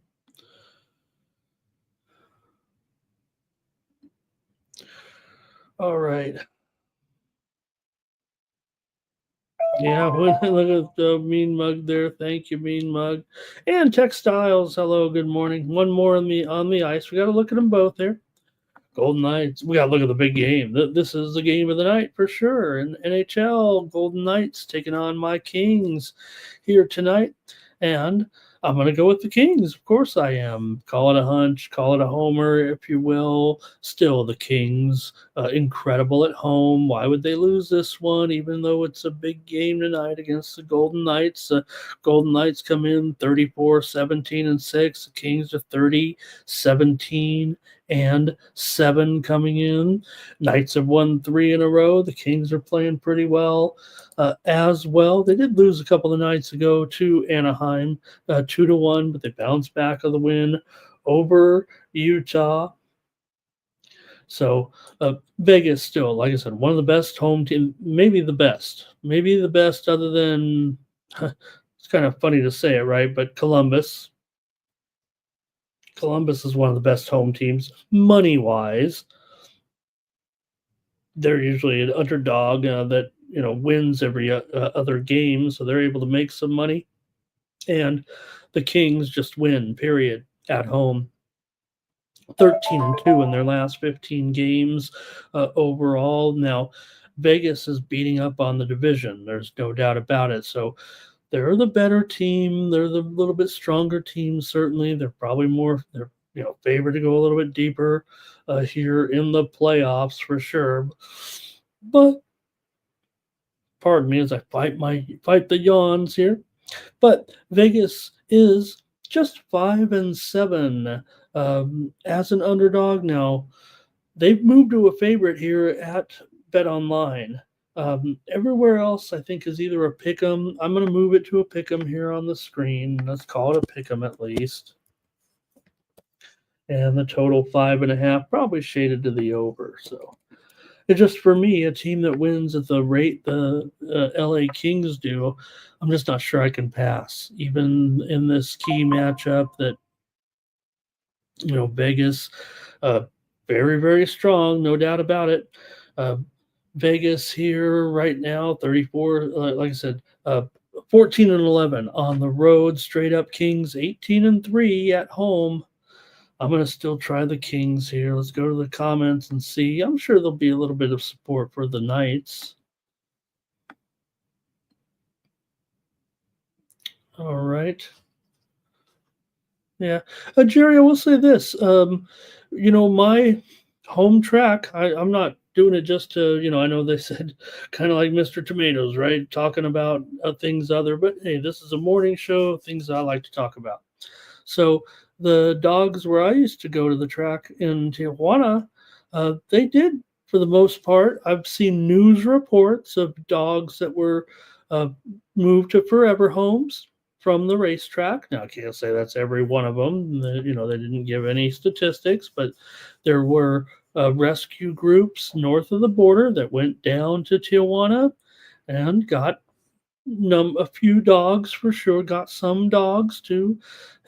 All right. Yeah, look at the Mean Mug there. Thank you, Mean Mug. And Textiles, hello, good morning. One more on the ice. We got to look at them both here. Golden Knights. We got to look at the big game. This is the game of the night for sure. And NHL, Golden Knights taking on my Kings here tonight. And I'm going to go with the Kings. Of course I am. Call it a hunch, call it a homer, if you will. Still the Kings, incredible at home. Why would they lose this one, even though it's a big game tonight against the Golden Knights? Golden Knights come in 34-17-6. The Kings are 30-17-8. and 7 coming in. Knights have won 3 in a row. The Kings are playing pretty well as well. They did lose a couple of nights ago to Anaheim, 2-1, but they bounced back of the win over Utah. So Vegas still, like I said, one of the best home team, maybe the best other than it's kind of funny to say it, right? But Columbus is one of the best home teams money wise. They're usually an underdog that wins every other game, so they're able to make some money. And the Kings just win, period, at home. 13-2 in their last 15 games overall. Now, Vegas is beating up on the division. There's no doubt about it. So they're the better team. They're the little bit stronger team, certainly. They're probably they're favored to go a little bit deeper here in the playoffs for sure. But pardon me as I fight the yawns here. But Vegas is just 5-7 as an underdog. Now they've moved to a favorite here at Bet Online. Everywhere else, I think, is either a pick 'em. I'm going to move it to a pick 'em here on the screen. Let's call it a pick 'em at least. And the total 5.5, probably shaded to the over. So it's just for me, a team that wins at the rate the LA Kings do, I'm just not sure I can pass. Even in this key matchup that, Vegas, very, very strong, no doubt about it. Vegas here right now, 34, like I said, 14-11 on the road. Straight up Kings, 18-3 at home. I'm going to still try the Kings here. Let's go to the comments and see. I'm sure there'll be a little bit of support for the Knights. All right. Yeah. Jerry, I will say this. My home track, I'm not doing it just to, I know they said kind of like Mr. Tomatoes, right? Talking about things other, but hey, this is a morning show, things I like to talk about. So the dogs where I used to go to the track in Tijuana, they did for the most part. I've seen news reports of dogs that were moved to forever homes from the racetrack. Now, I can't say that's every one of them. They didn't give any statistics, but there were rescue groups north of the border that went down to Tijuana and got a few dogs for sure, got some dogs to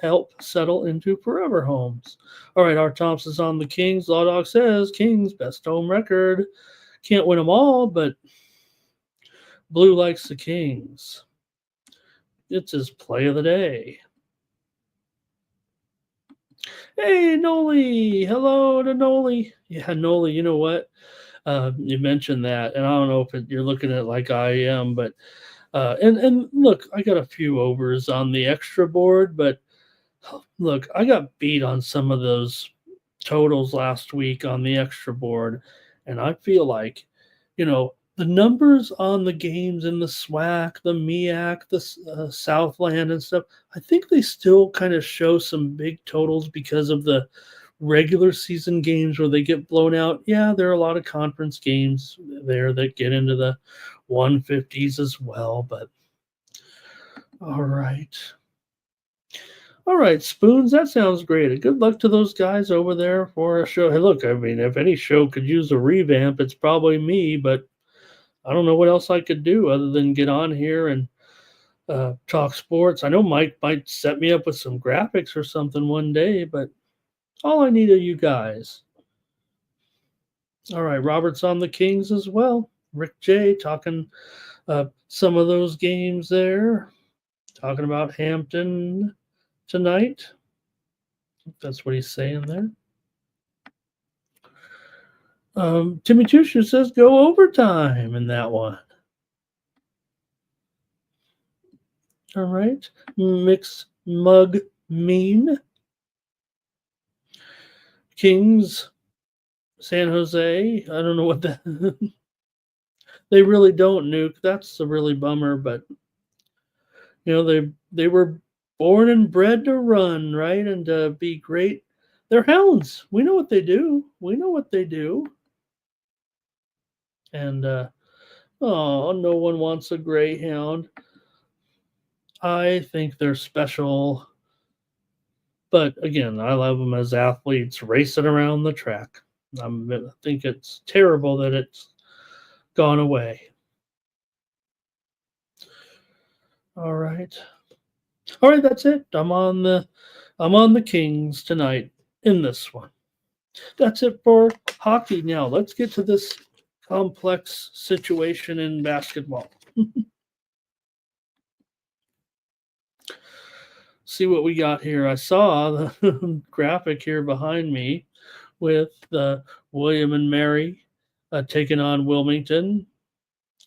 help settle into forever homes. All right, Art Thompson's on the Kings. Law Dog says Kings, best home record. Can't win them all, but Blue likes the Kings. It's his play of the day. Hey, Noli. Hello to Noli. Yeah, Noli, you know what? You mentioned that, and I don't know if you're looking at it like I am, but and look, I got a few overs on the extra board, but look, I got beat on some of those totals last week on the extra board, and I feel like, the numbers on the games in the SWAC, the MEAC, the Southland and stuff, I think they still kind of show some big totals because of the regular season games where they get blown out. Yeah, there are a lot of conference games there that get into the 150s as well, but all right. All right, Spoons, that sounds great. Good luck to those guys over there for a show. Hey, look, I mean, if any show could use a revamp, it's probably me, but I don't know what else I could do other than get on here and talk sports. I know Mike might set me up with some graphics or something one day, but all I need are you guys. All right, Robert's on the Kings as well. Rick J talking some of those games there. Talking about Hampton tonight. That's what he's saying there. Timmy Tusher says go overtime in that one. All right. Mix Mug Mean. Kings, San Jose. I don't know what that. They really don't nuke. That's a really bummer, but they were born and bred to run, right, and to be great They're hounds. We know what they do. We know what they do. And oh, no one wants a greyhound. I think they're special. But again, I love them as athletes racing around the track. I think it's terrible that it's gone away. All right. All right, that's it. I'm on the Kings tonight in this one. That's it for hockey. Now let's get to this complex situation in basketball. See what we got here. I saw the graphic here behind me with William and Mary taking on Wilmington.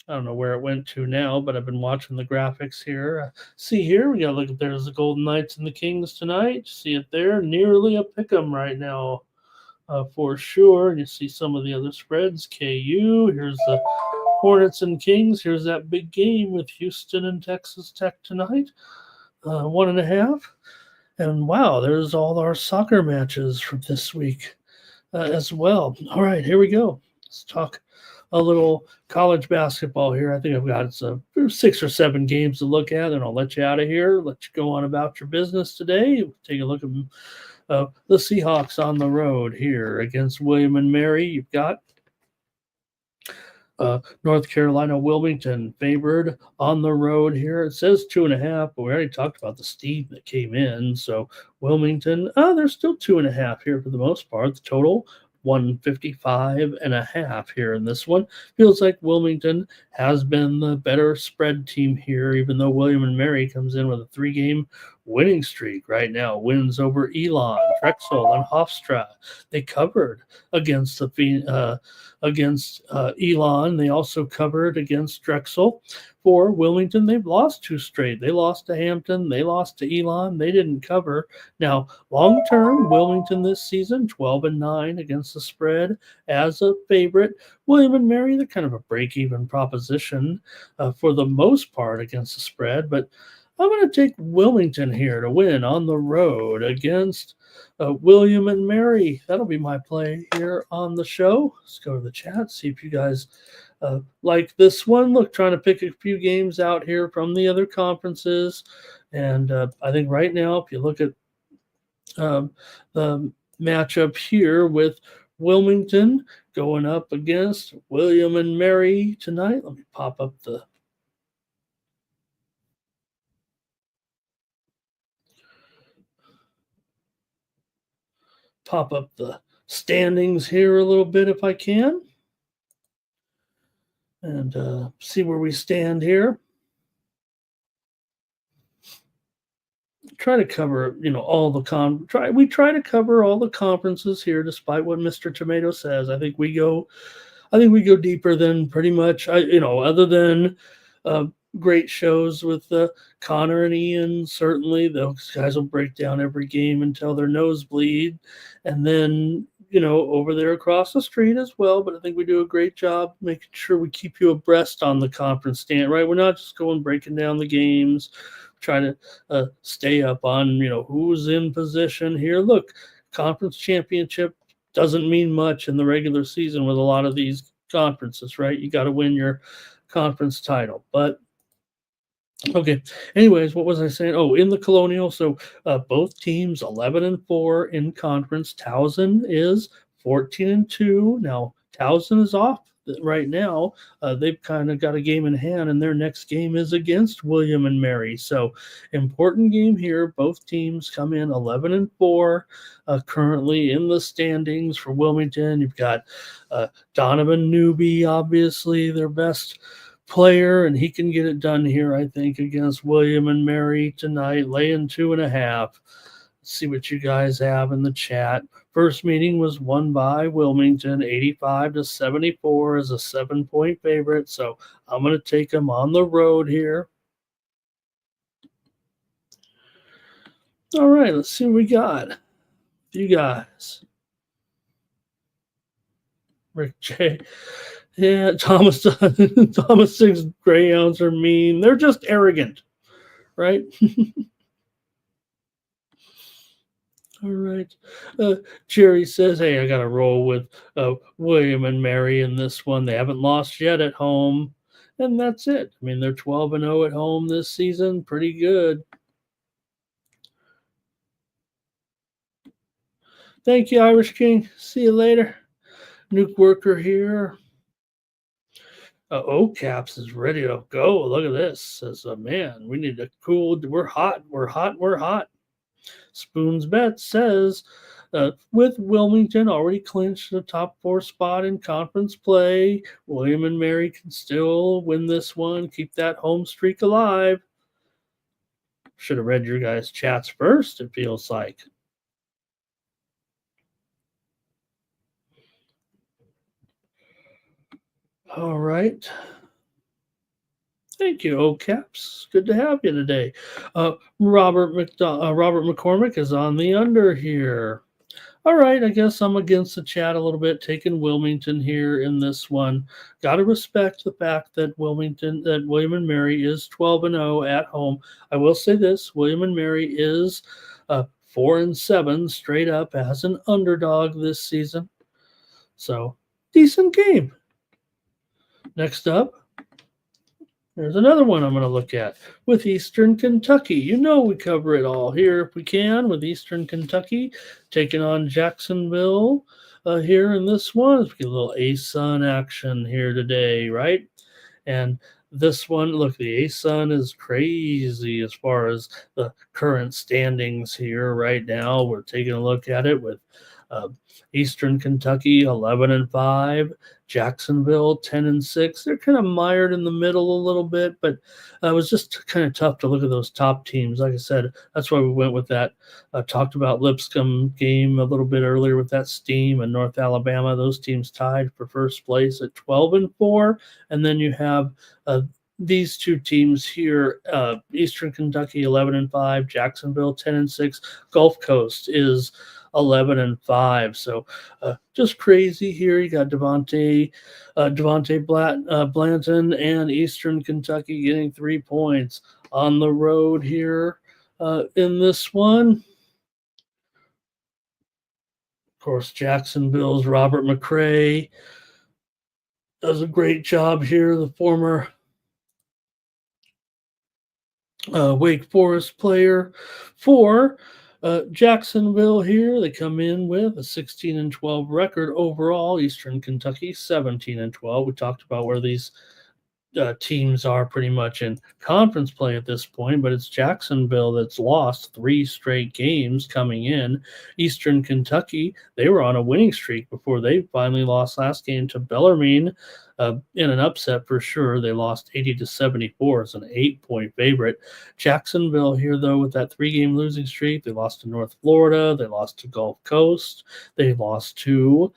I don't know where it went to now, but I've been watching the graphics here. See here, we got to look at there's the Golden Knights and the Kings tonight. See it there, nearly a pick'em right now for sure. And you see some of the other spreads. KU, here's the Hornets and Kings. Here's that big game with Houston and Texas Tech tonight. 1.5. And wow, there's all our soccer matches from this week as well. All right, here we go. Let's talk a little college basketball here. I think I've got 6 or 7 games to look at, and I'll let you out of here, let you go on about your business today. Take a look at the Seahawks on the road here against William and Mary. You've got North Carolina, Wilmington favored on the road here. It says 2.5, but we already talked about the steam that came in. So Wilmington, they're still 2.5 here for the most part. The total 155.5 here in this one. Feels like Wilmington has been the better spread team here, even though William and Mary comes in with a 3-game winning streak right now. Wins over Elon, Drexel, and Hofstra. They covered against Elon. They also covered against Drexel. For Wilmington, they've lost 2 straight. They lost to Hampton. They lost to Elon. They didn't cover. Now, long term, Wilmington this season, 12-9 against the spread as a favorite. William and Mary, they're kind of a break-even proposition for the most part against the spread, but I'm going to take Wilmington here to win on the road against William and Mary. That'll be my play here on the show. Let's go to the chat, see if you guys like this one. Look, trying to pick a few games out here from the other conferences. And I think right now, if you look at the matchup here with Wilmington going up against William and Mary tonight. Let me pop up the standings here a little bit if I can, and see where we stand here. Try to cover, all the we try to cover all the conferences here, despite what Mr. Tomato says. I think we go deeper than pretty much, other than great shows with Connor and Ian. Certainly, those guys will break down every game until their nose bleed, and then over there across the street as well. But I think we do a great job making sure we keep you abreast on the conference stand. Right, we're not just going breaking down the games. Trying to stay up on who's in position here. Look, conference championship doesn't mean much in the regular season with a lot of these conferences, right? You got to win your conference title. But okay, anyways, what was I saying? Oh, in the Colonial, so both teams 11-4 in conference. Towson is 14-2. Now Towson is off right now. They've kind of got a game in hand, and their next game is against William and Mary. So important game here. Both teams come in 11-4 currently in the standings. For Wilmington, you've got Donovan Newby, obviously their best player, and he can get it done here, I think, against William and Mary tonight, laying 2.5. Let's see what you guys have in the chat. First meeting was won by Wilmington, 85-74 as a 7-point favorite. So I'm going to take them on the road here. All right, let's see what we got. You guys. Rick J. Yeah, Thomas thinks greyhounds are mean. They're just arrogant, right? All right. Jerry says, hey, I got to roll with William and Mary in this one. They haven't lost yet at home. And that's it. I mean, they're 12-0 at home this season. Pretty good. Thank you, Irish King. See you later. Nuke Worker here. O-Caps is ready to go. Look at this. Says, man, we need to cool. We're hot. We're hot. We're hot. Spoon's Bet says, with Wilmington already clinched the top 4 spot in conference play, William and Mary can still win this one, keep that home streak alive. Should have read your guys' chats first, it feels like. All right. Thank you, O-Caps. Good to have you today. Robert McCormick is on the under here. All right, I guess I'm against the chat a little bit, taking Wilmington here in this one. Got to respect the fact that William and Mary is 12-0 at home. I will say this: William and Mary is 4-7 straight up as an underdog this season. So decent game. Next up, there's another one I'm going to look at with Eastern Kentucky. You know we cover it all here if we can with Eastern Kentucky taking on Jacksonville here in this one. Let's get a little ASUN action here today, right? And this one, look, the ASUN is crazy as far as the current standings here right now. We're taking a look at it with Eastern Kentucky 11-5, Jacksonville 10-6. They're kind of mired in the middle a little bit, but it was just kind of tough to look at those top teams. Like I said, that's why we went with that. Talked about Lipscomb game a little bit earlier with that Steam and North Alabama. Those teams tied for first place at 12-4, and then you have these two teams here, Eastern Kentucky 11-5, Jacksonville 10-6. Gulf Coast is 11-5. So just crazy here. You got Devontae Blanton and Eastern Kentucky getting 3 points on the road here in this one. Of course, Jacksonville's Robert McCray does a great job here. The former Wake Forest player for Jacksonville here. They come in with a 16-12 record overall. Eastern Kentucky 17-12. We talked about where these teams are pretty much in conference play at this point, but it's Jacksonville that's lost 3 straight games coming in. Eastern Kentucky, they were on a winning streak before they finally lost last game to Bellarmine in an upset for sure. They lost 80-74 as an 8-point favorite. Jacksonville here, though, with that 3-game losing streak, they lost to North Florida, they lost to Gulf Coast, they lost to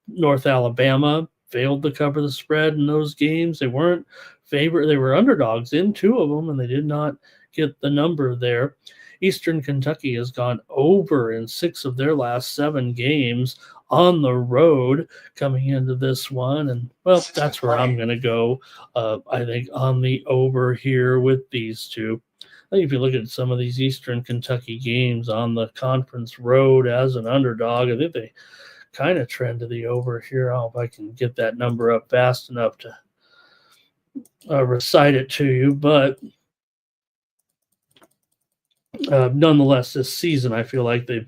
North Alabama. Failed to cover the spread in those games. They weren't favorite. They were underdogs in 2 of them, and they did not get the number there. Eastern Kentucky has gone over in 6 of their last 7 games on the road coming into this one. And, well, that's where I'm going to go, I think, on the over here with these two. I think if you look at some of these Eastern Kentucky games on the conference road as an underdog, I think they kind of trend to the over here. I hope I can get that number up fast enough to recite it to you. But nonetheless, this season, I feel like they've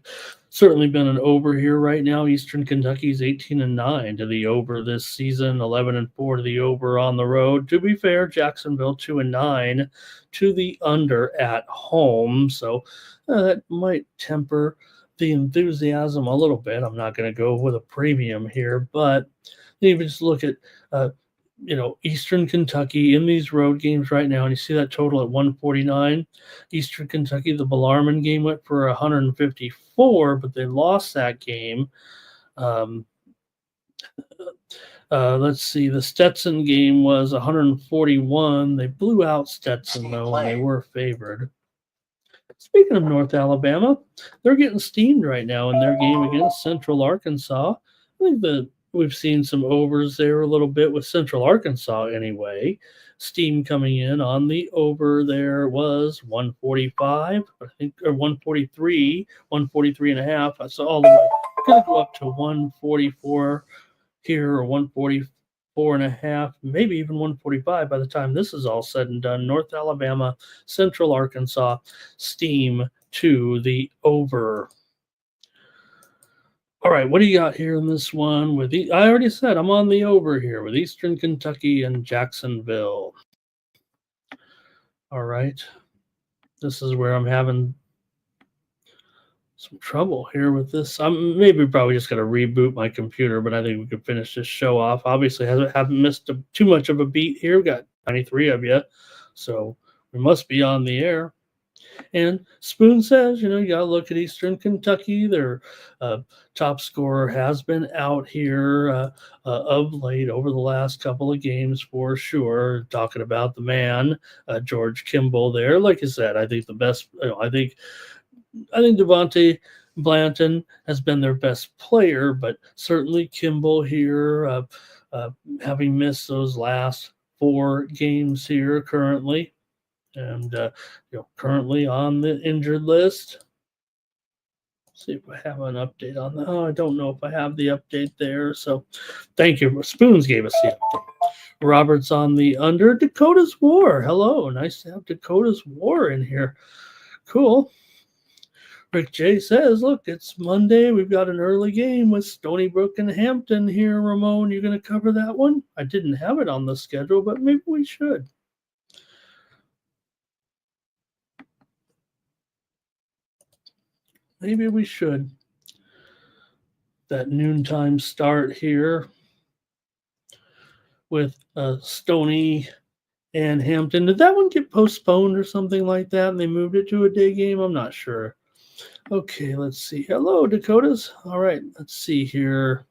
certainly been an over here right now. Eastern Kentucky's 18-9 to the over this season, 11-4 to the over on the road. To be fair, Jacksonville 2-9 to the under at home. So that might temper the enthusiasm a little bit. I'm not going to go with a premium here, but you just look at Eastern Kentucky in these road games right now, and you see that total at 149. Eastern Kentucky, the Bellarmine game went for 154, but they lost that game. Let's see, the Stetson game was 141. They blew out Stetson, though, and they were favored. Speaking of North Alabama, they're getting steamed right now in their game against Central Arkansas. I think the We've seen some overs there a little bit with Central Arkansas anyway. Steam coming in on the over there was 145, I think, or 143, 143 and a half. I saw all the way. Gonna go up to 144 here, or 144 and a half, maybe even 145 by the time this is all said and done. North Alabama, Central Arkansas, Steam to the over. All right, what do you got here in this one? I already said I'm on the over here with Eastern Kentucky and Jacksonville. All right, this is where I'm having some trouble here with this. I'm maybe probably just going to reboot my computer, but I think we could finish this show off. Obviously, haven't missed too much of a beat here. We've got 93 of you, so we must be on the air. And Spoon says, you got to look at Eastern Kentucky. Their top scorer has been out here of late over the last couple of games for sure. Talking about the man, George Kimball there. Like I said, I think the best, I think Devontae Blanton has been their best player, but certainly Kimball here, having missed those last 4 games here currently. And currently on the injured list. Let's see if I have an update on that. Oh, I don't know if I have the update there. So thank you. Spoons gave us the update. Robert's on the under. Dakota's War. Hello. Nice to have Dakota's War in here. Cool. Rick J says, look, it's Monday. We've got an early game with Stony Brook and Hampton here. Ramon, you going to cover that one? I didn't have it on the schedule, but maybe we should. Maybe we should. That noontime start here with Stony and Hampton. Did that one get postponed or something like that and they moved it to a day game? I'm not sure. Okay, let's see. Hello, Dakotas. All right, let's see here.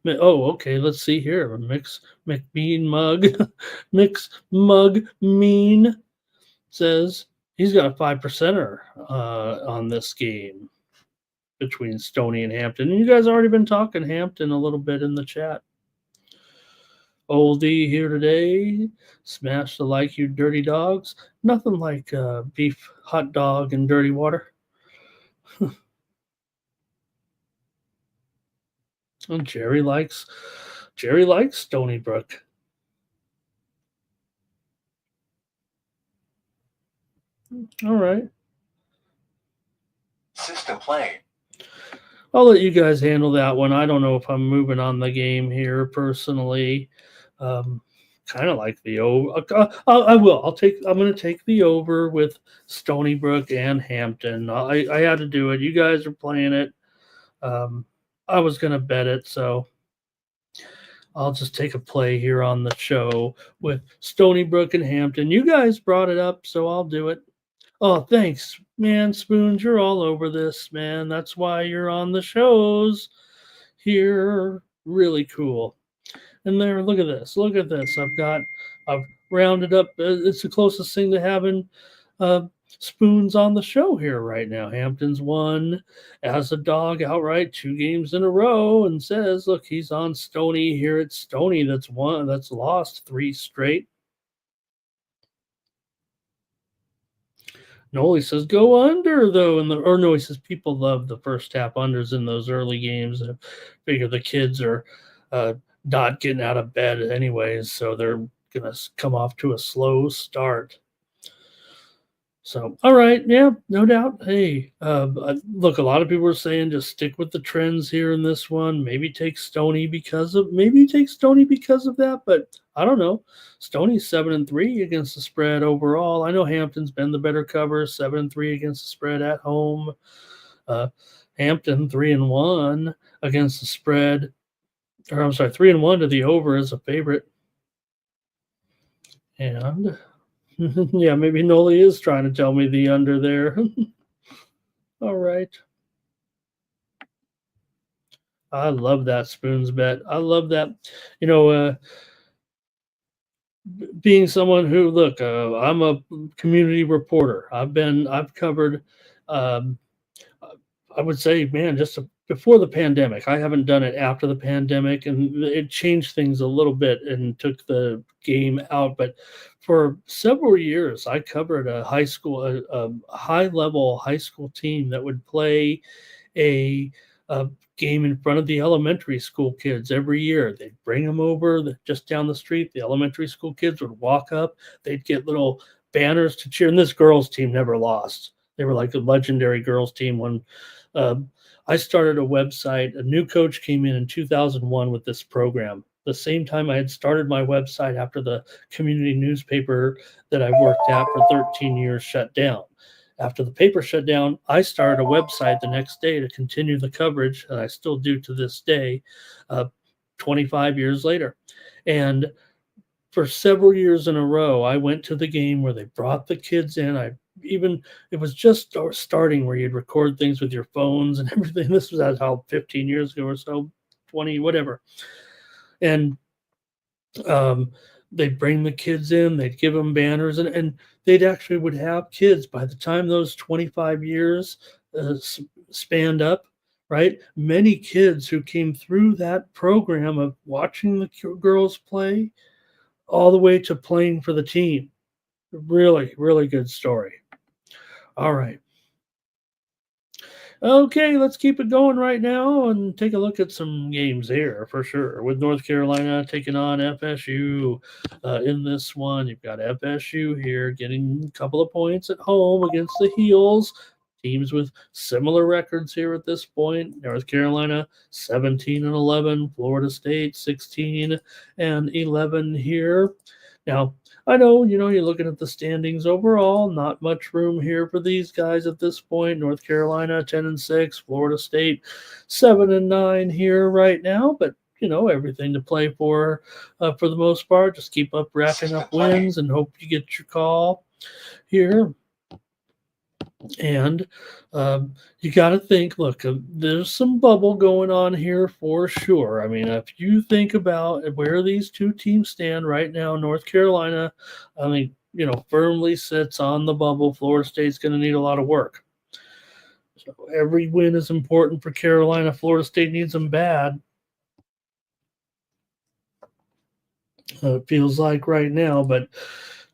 Oh, okay, let's see here. Mix Mug Mean says he's got a 5%er on this game between Stony and Hampton. And you guys already been talking Hampton a little bit in the chat. Oldie here today. Smash the like, you dirty dogs. Nothing like beef hot dog and dirty water. And Jerry likes Stony Brook. All right. System play. I'll let you guys handle that one. I don't know if I'm moving on the game here personally. Kind of like the over. I will. I'm going to take the over with Stony Brook and Hampton. I had to do it. You guys are playing it. I was going to bet it, so I'll just take a play here on the show with Stony Brook and Hampton. You guys brought it up, so I'll do it. Oh, thanks, man. Spoons, you're all over this, man. That's why you're on the shows here. Really cool. And there, look at this. Look at this. I've rounded up. It's the closest thing to having Spoons on the show here right now. Hampton's won as a dog outright 2 games in a row and says, look, he's on Stony here. It's Stony that's lost 3 straight. Noli says go under though, he says people love the first half unders in those early games. I figure the kids are not getting out of bed anyways, so they're gonna come off to a slow start. So, all right, yeah, no doubt. Hey, look, a lot of people are saying just stick with the trends here in this one. Maybe take Stony because of that, but I don't know. Stony's 7-3 against the spread overall. I know Hampton's been the better cover, 7-3 against the spread at home. Hampton 3-1 against the spread, or I'm sorry, 3-1 to the over as a favorite. And yeah, maybe Noli is trying to tell me the under there. All right. I love that Spoons bet. I love that. Being someone who, look, I'm a community reporter. I've covered, I would say, man, just before the pandemic. I haven't done it after the pandemic, and it changed things a little bit and took the game out. But for several years, I covered a high school, a high level high school team that would play a, a game in front of the elementary school kids every year. They'd bring them over just down the street. The elementary school kids would walk up. They'd get little banners to cheer. And this girls' team never lost. They were like the legendary girls' team when uh, I started a website. A new coach came in 2001 with this program. The same time I had started my website after the community newspaper that I worked at for 13 years shut down. After the paper shut down, I started a website the next day to continue the coverage, and I still do to this day, uh, 25 years later. And for several years in a row, I went to the game where they brought the kids in. It was just starting where you'd record things with your phones and everything. This was how 15 years ago or so, 20, whatever. And they'd bring the kids in, they'd give them banners, and they'd actually would have kids by the time those 25 years spanned up, right? Many kids who came through that program of watching the girls play all the way to playing for the team. Really, really good story. All right. Okay, let's keep it going right now and take a look at some games here for sure. With North Carolina taking on FSU in this one, you've got FSU here getting a couple of points at home against the Heels. Teams with similar records here at this point. North Carolina 17-11, Florida State 16-11 here. Now, I know, you're looking at the standings overall, not much room here for these guys at this point. North Carolina 10-6, Florida State 7-9 here right now, but everything to play for the most part. Just keep up racking up wins and hope you get your call here. And you got to think, look, there's some bubble going on here for sure. I mean, if you think about where these two teams stand right now, North Carolina, I mean, firmly sits on the bubble. Florida State's going to need a lot of work. So every win is important for Carolina. Florida State needs them bad. It feels like right now, but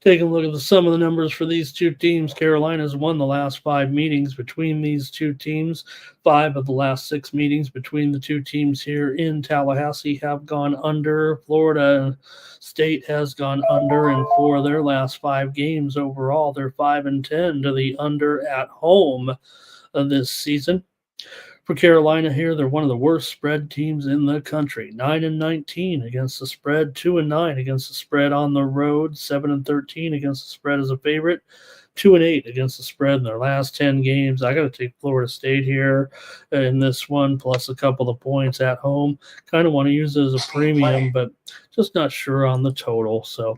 taking a look at some of the numbers for these two teams, Carolina's won the last 5 meetings between these two teams. 5 of the last 6 meetings between the two teams here in Tallahassee have gone under. Florida State has gone under, and for their last 5 games overall, they're 5-10 to the under at home this season. For Carolina here, they're one of the worst spread teams in the country. 9-19 against the spread, 2-9 against the spread on the road, 7-13 against the spread as a favorite, 2-8 against the spread in their last 10 games. I got to take Florida State here in this one, plus a couple of points at home. Kind of want to use it as a premium, but just not sure on the total. So,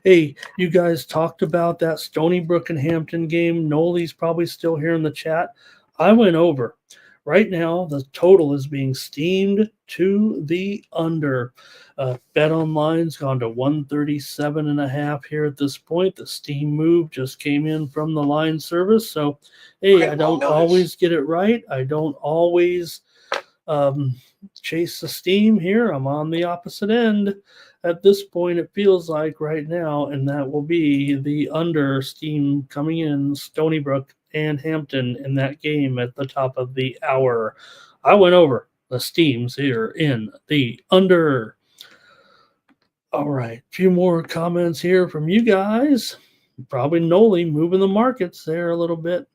hey, you guys talked about that Stony Brook and Hampton game. Nolie's probably still here in the chat. I went over. Right now, the total is being steamed to the under. Bet Online's gone to 137.5 here at this point. The steam move just came in from the line service. So, hey, I don't always get it right. I don't always chase the steam here. I'm on the opposite end. At this point, it feels like right now, and that will be the under steam coming in, Stony Brook and Hampton in that game at the top of the hour. I went over the steams here in the under. All right, a few more comments here from you guys. Probably Nolie moving the markets there a little bit.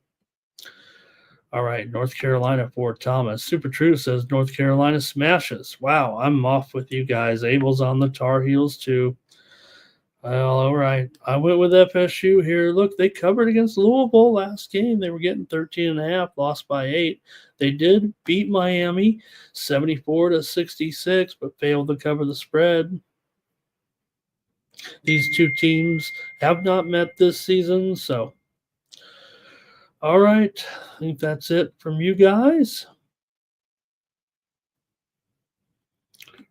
All right, North Carolina for Thomas. Super True says North Carolina smashes. Wow, I'm off with you guys. Abel's on the Tar Heels too. Well, all right. I went with FSU here. Look, they covered against Louisville last game. They were getting 13.5, lost by 8. They did beat Miami 74-66, but failed to cover the spread. These two teams have not met this season, so. All right. I think that's it from you guys.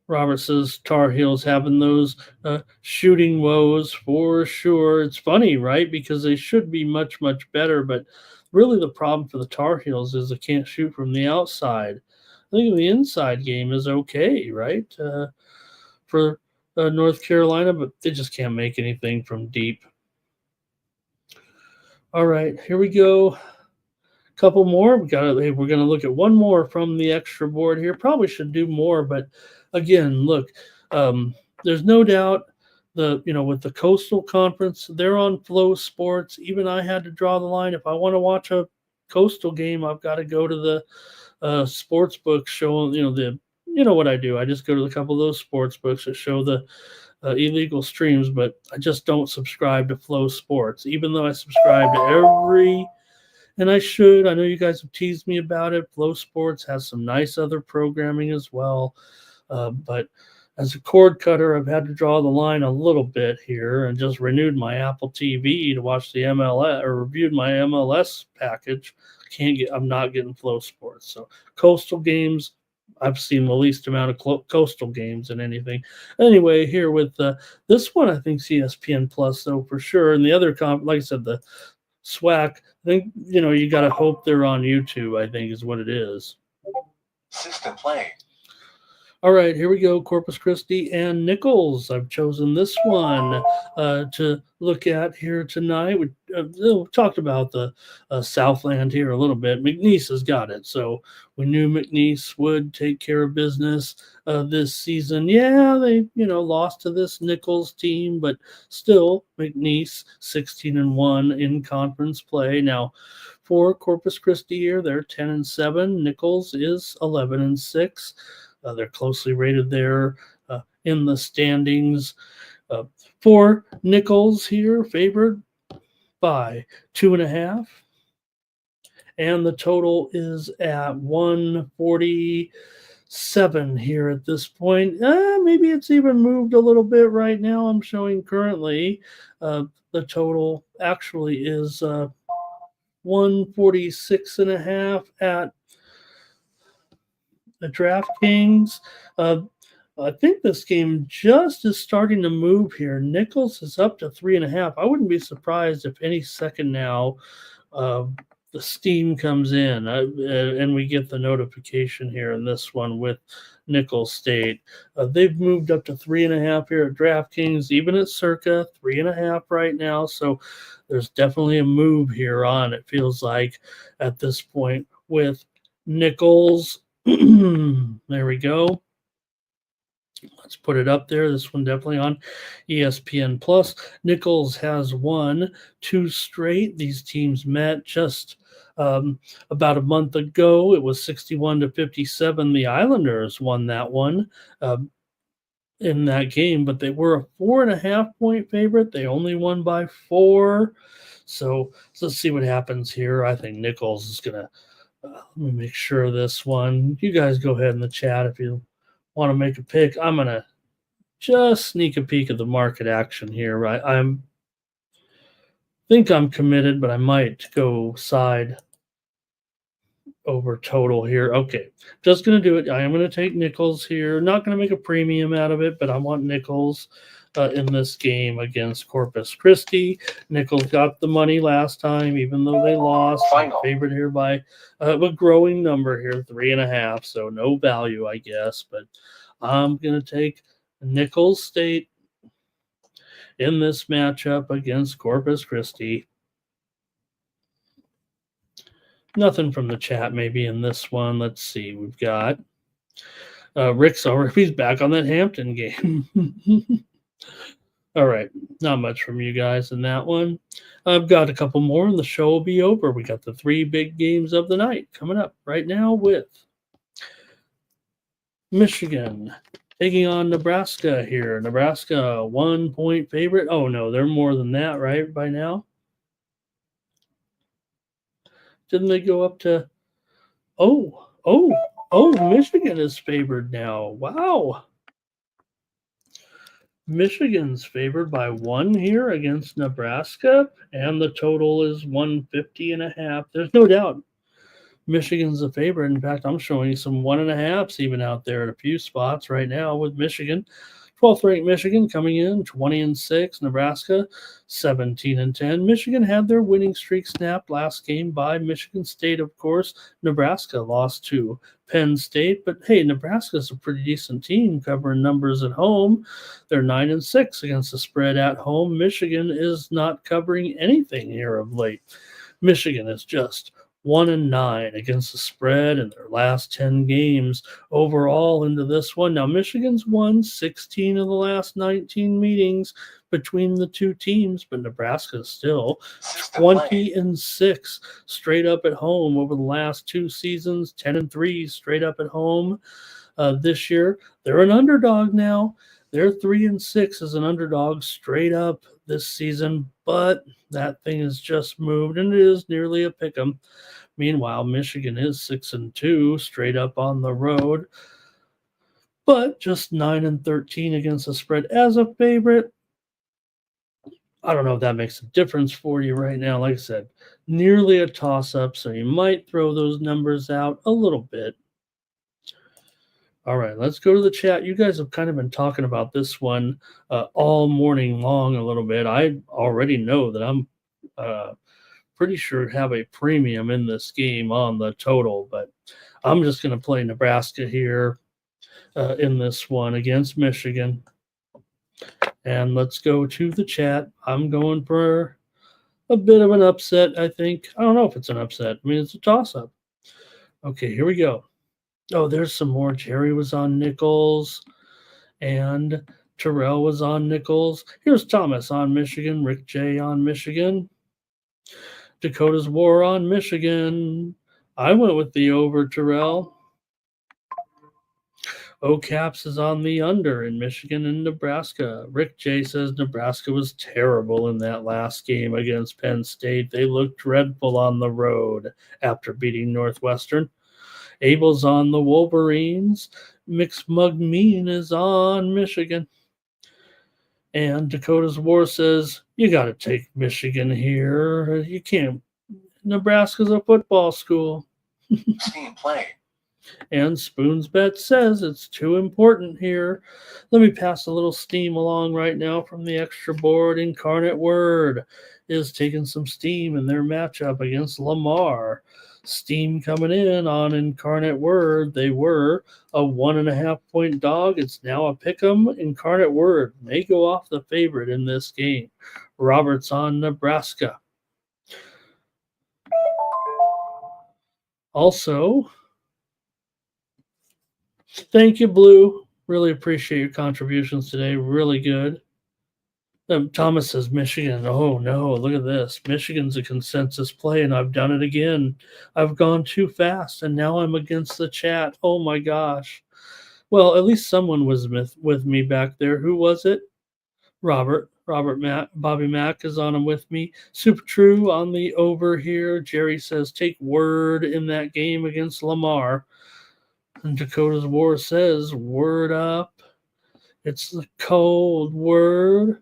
Robert says Tar Heels having those shooting woes for sure. It's funny, right? Because they should be much, much better. But really the problem for the Tar Heels is they can't shoot from the outside. I think the inside game is okay, right? For North Carolina, but they just can't make anything from deep. All right, here we go. Couple more. We're going to look at one more from the extra board here. Probably should do more, but again, look, there's no doubt with the Coastal Conference, they're on Flow Sports. Even I had to draw the line. If I want to watch a Coastal game, I've got to go to the sports books showing what I do. I just go to a couple of those sports books that show the illegal streams, but I just don't subscribe to Flow Sports, even though I subscribe to every. And I should. I know you guys have teased me about it. Flow Sports has some nice other programming as well. But as a cord cutter, I've had to draw the line a little bit here and just renewed my Apple TV to watch the MLS or reviewed my MLS package. I'm not getting Flow Sports. So Coastal games, I've seen the least amount of Coastal games in anything. Anyway, here with this one, I think ESPN Plus, though, for sure. And the other, like I said, the SWAC, I think, you got to hope they're on YouTube, I think is what it is. System play. All right, here we go. Corpus Christi and Nichols. I've chosen this one to look at here tonight. We talked about the Southland here a little bit. McNeese has got it. So we knew McNeese would take care of business this season. Yeah, they, lost to this Nichols team, but still McNeese 16-1 in conference play. Now, for Corpus Christi here, they're 10-7. Nichols is 11-6. They're closely rated there in the standings. For Nichols here, favored by 2.5. And the total is at 147 here at this point. Maybe it's even moved a little bit right now. I'm showing currently the total actually is 146.5 at the DraftKings. I think this game just is starting to move here. Nichols is up to 3.5. I wouldn't be surprised if any second now the steam comes in and we get the notification here in this one with Nichols State. They've moved up to 3.5 here at DraftKings, even at Circa 3.5 right now. So there's definitely a move here on, it feels like, at this point with Nichols. There we go. Let's put it up there. This one definitely on ESPN Plus. Nichols has won 2 straight. These teams met just about a month ago. It was 61-57. The Islanders won that one in that game, but they were a 4.5-point favorite. They only won by 4. So let's see what happens here. I think Nichols is going to let me make sure of this one. You guys go ahead in the chat if you want to make a pick. I'm going to just sneak a peek at the market action here. I think I'm committed, but I might go side over total here. Okay, just going to do it. I am going to take Nichols here. Not going to make a premium out of it, but I want Nichols in this game against Corpus Christi. Nichols got the money last time, even though they lost. Favorite here by a growing number here, 3.5. So no value, I guess. But I'm going to take Nichols State in this matchup against Corpus Christi. Nothing from the chat maybe in this one. Let's see. We've got Rick's already, he's back on that Hampton game. All right, not much from you guys in that one. I've got a couple more and the show will be over. We got the 3 big games of the night coming up right now with Michigan taking on Nebraska here. Nebraska, 1-point favorite. Oh, no, they're more than that, right, by now? Didn't they go up to – oh, Michigan is favored now. Wow. Michigan's favored by 1 here against Nebraska, and the total is 150.5. There's no doubt Michigan's a favorite. In fact, I'm showing you some 1.5s even out there at a few spots right now with Michigan. 12th ranked Michigan coming in 20-6. Nebraska 17-10. Michigan had their winning streak snapped last game by Michigan State, of course. Nebraska lost to Penn State, but hey, Nebraska's a pretty decent team covering numbers at home. They're 9-6 against the spread at home. Michigan is not covering anything here of late. Michigan is just 1-9 against the spread in their last 10 games overall into this one. Now, Michigan's won 16 of the last 19 meetings between the two teams, but Nebraska's still 20-6 straight up at home over the last two seasons, 10-3 straight up at home. This year, they're an underdog now. They're 3-6 as an underdog straight up this season, but that thing has just moved, and it is nearly a pick 'em. Meanwhile, Michigan is 6-2 straight up on the road, but just 9-13 against the spread as a favorite. I don't know if that makes a difference for you right now. Like I said, nearly a toss-up, so you might throw those numbers out a little bit. All right, let's go to the chat. You guys have kind of been talking about this one all morning long a little bit. I already know that I'm pretty sure have a premium in this game on the total, but I'm just going to play Nebraska here in this one against Michigan. And let's go to the chat. I'm going for a bit of an upset, I think. I don't know if it's an upset. I mean, it's a toss-up. Okay, here we go. Oh, there's some more. Jerry was on Nichols, and Terrell was on Nichols. Here's Thomas on Michigan, Rick J on Michigan, Dakota's War on Michigan. I went with the over, Terrell. O-Caps is on the under in Michigan and Nebraska. Rick J says Nebraska was terrible in that last game against Penn State. They looked dreadful on the road after beating Northwestern. Abel's on the Wolverines. McSmugmean is on Michigan. And Dakota's War says, you got to take Michigan here. You can't. Nebraska's a football school. Steam play. And Spoon's Bet says it's too important here. Let me pass a little steam along right now from the extra board. Incarnate Word is taking some steam in their matchup against Lamar. Steam coming in on Incarnate Word. They were a 1.5 point dog. It's now a pick 'em. Incarnate Word may go off the favorite in this game. Roberts on Nebraska. Also, thank you, Blue. Really appreciate your contributions today. Really good. Thomas says Michigan. Oh, no, look at this. Michigan's a consensus play, and I've done it again. I've gone too fast, and now I'm against the chat. Oh, my gosh. Well, at least someone was with me back there. Who was it? Robert Mack. Bobby Mack is on him with me. Super True on the over here. Jerry says take Word in that game against Lamar. And Dakota's War says, word up. It's the cold word.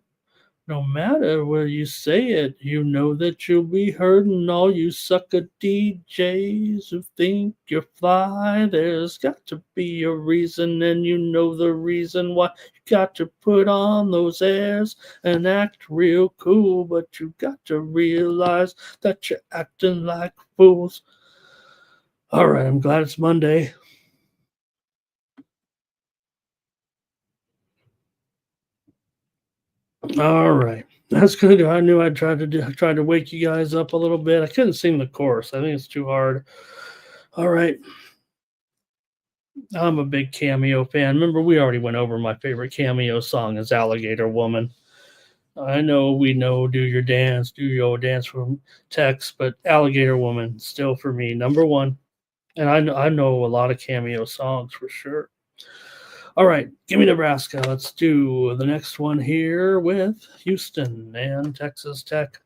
No matter where you say it, you know that you'll be heard. And all you sucker DJs who think you're fly, there's got to be a reason, and you know the reason why. You got to put on those airs and act real cool, but you got to realize that you're acting like fools. All right, I'm glad it's Monday. All right, that's good. I knew I'd try to wake you guys up a little bit. I couldn't sing the chorus. I think it's too hard. All right, I'm a big Cameo fan. Remember, we already went over my favorite Cameo song is "Alligator Woman." I know we know "Do Your Dance," "Do Your Dance" from Tex, but "Alligator Woman" still for me number one. And I know a lot of Cameo songs for sure. All right, give me Nebraska. Let's do the next one here with Houston and Texas Tech.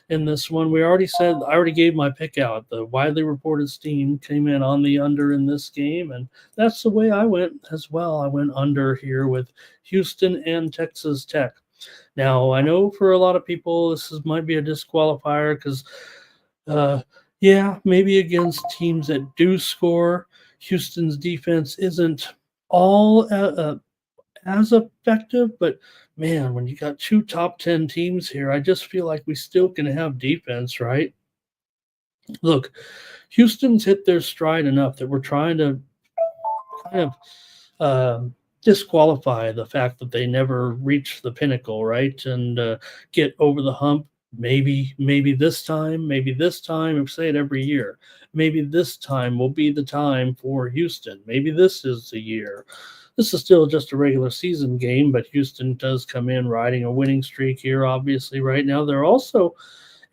In this one, I already gave my pick out. The widely reported steam came in on the under in this game, and that's the way I went as well. I went under here with Houston and Texas Tech. Now, I know for a lot of people this might be a disqualifier because, maybe against teams that do score, Houston's defense isn't all as effective, but man, when you got two top 10 teams here, I just feel like we still can have defense, right? Look, Houston's hit their stride enough that we're trying to kind of disqualify the fact that they never reached the pinnacle, right? And get over the hump. Maybe this time, we say it every year. Maybe this time will be the time for Houston. Maybe this is the year. This is still just a regular season game, but Houston does come in riding a winning streak here, obviously, right now. They're also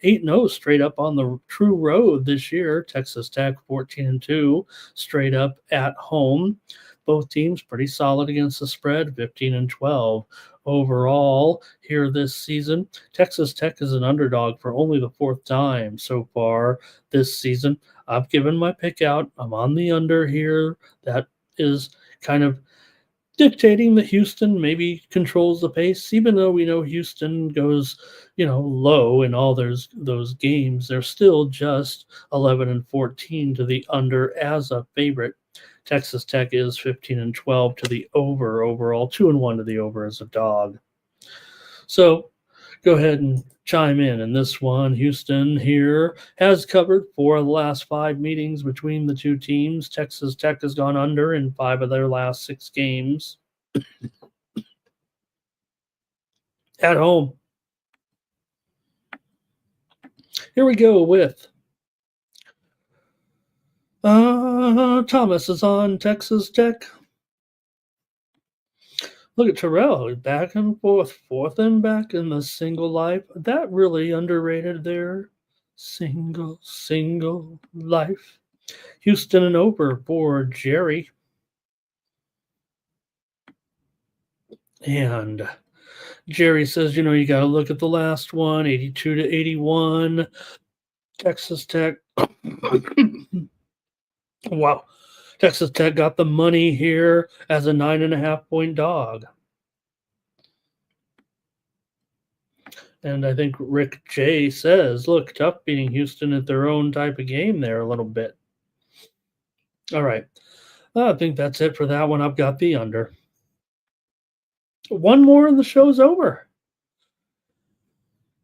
8-0 straight up on the true road this year. Texas Tech 14-2 straight up at home. Both teams pretty solid against the spread, 15-12 overall here this season. Texas Tech is an underdog for only the fourth time so far this season. I've given my pick out. I'm on the under here. That is kind of dictating that Houston maybe controls the pace, even though we know Houston goes, low in all those games. They're still just 11-14 to the under as a favorite. Texas Tech is 15-12 to the over overall, 2-1 to the over as a dog. So go ahead and chime in this one. Houston here has covered 4 of the last 5 meetings between the two teams. Texas Tech has gone under in 5 of their last 6 games. At home. Here we go with Thomas is on Texas Tech. Look at Terrell, back and forth, fourth and back in the single life. That really underrated there. Single life. Houston and over for Jerry. And Jerry says, you got to look at the last one, 82-81. Texas Tech. Wow. Texas Tech got the money here as a 9.5-point dog. And I think Rick J says, look, tough beating Houston at their own type of game there a little bit. All right. I think that's it for that one. I've got the under. One more and the show's over.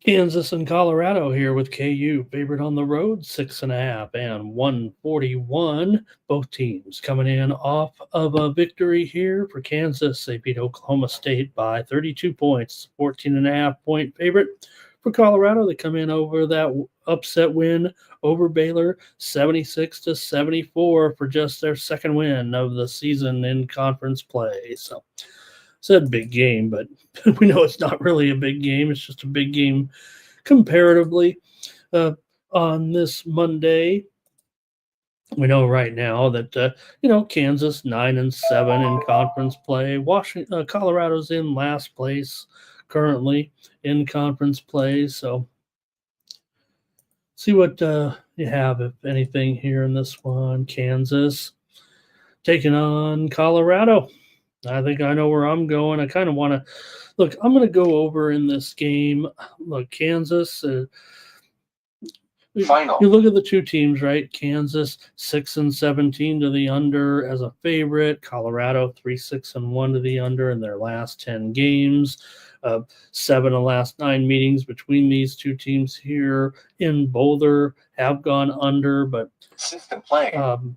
Kansas and Colorado here with KU favored on the road, 6.5 and 141. Both teams coming in off of a victory here for Kansas. They beat Oklahoma State by 32 points, 14.5-point favorite. For Colorado, they come in over that upset win over Baylor, 76-74 for just their second win of the season in conference play. So said big game, but we know it's not really a big game. It's just a big game comparatively. On this Monday, we know right now that Kansas 9-7 in conference play. Washington, Colorado's in last place currently in conference play. So see what you have, if anything, here in this one. Kansas taking on Colorado. I think I know where I'm going. I kind of want to look. I'm going to go over in this game. Look, Kansas. Final. You look at the two teams, right? Kansas 6-17 to the under as a favorite. Colorado 3-6-1 to the under in their last 10 games. 7 of the last 9 meetings between these two teams here in Boulder have gone under, but System playing.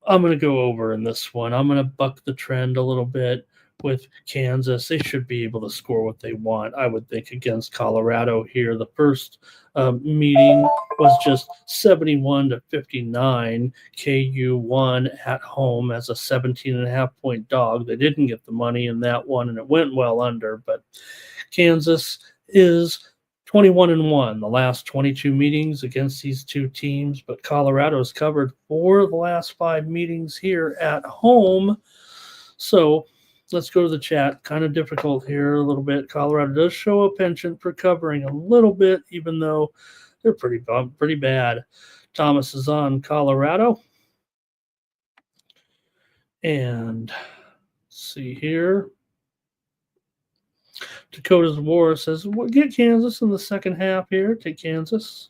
I'm going to go over in this one. I'm going to buck the trend a little bit with Kansas. They should be able to score what they want, I would think, against Colorado here. The first meeting was just 71-59. KU won at home as a 17.5-point dog. They didn't get the money in that one, and it went well under, but Kansas is 21-1 the last 22 meetings against these two teams, but Colorado's covered 4 of the last 5 meetings here at home. So let's go to the chat. Kind of difficult here a little bit. Colorado does show a penchant for covering a little bit, even though they're pretty bad. Thomas is on Colorado. And let's see here. Dakota's War says, well, get Kansas in the second half here. Take Kansas.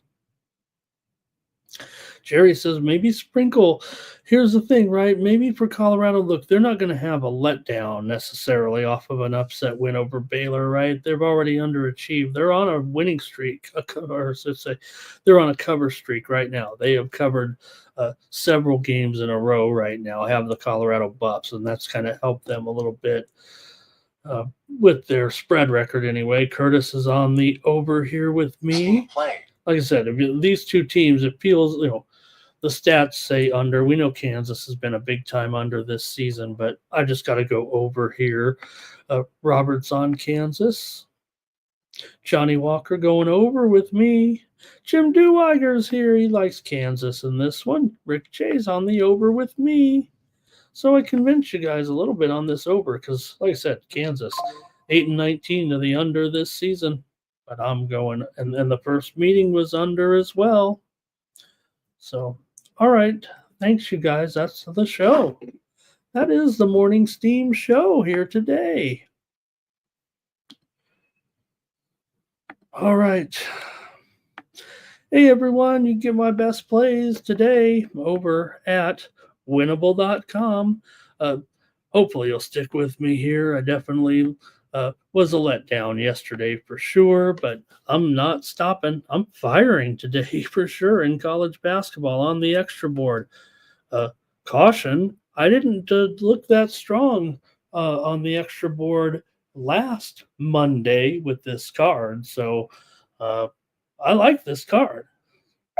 Jerry says maybe sprinkle. Here's the thing, right? Maybe for Colorado, look, they're not going to have a letdown necessarily off of an upset win over Baylor, right? They've already underachieved. They're on a winning streak, or so to say, they're on a cover streak right now. They have covered several games in a row right now, have the Colorado Buffs, and that's kind of helped them a little bit. With their spread record anyway. Curtis is on the over here with me. Team play. Like I said, these two teams, it feels, the stats say under. We know Kansas has been a big time under this season, but I just got to go over here. Robert's on Kansas. Johnny Walker going over with me. Jim Deweiger's here. He likes Kansas in this one. Rick J's on the over with me. So I convinced you guys a little bit on this over because, like I said, Kansas 8-19 to the under this season. But I'm going, and the first meeting was under as well. So, all right. Thanks, you guys. That's the show. That is the Morning Steam show here today. All right. Hey, everyone. You get my best plays today over at winnable.com. Hopefully you'll stick with me here. I definitely was a letdown yesterday for sure, but I'm not stopping. I'm firing today for sure in college basketball on the extra board. Caution, I didn't look that strong on the extra board last Monday with this card, so I like this card.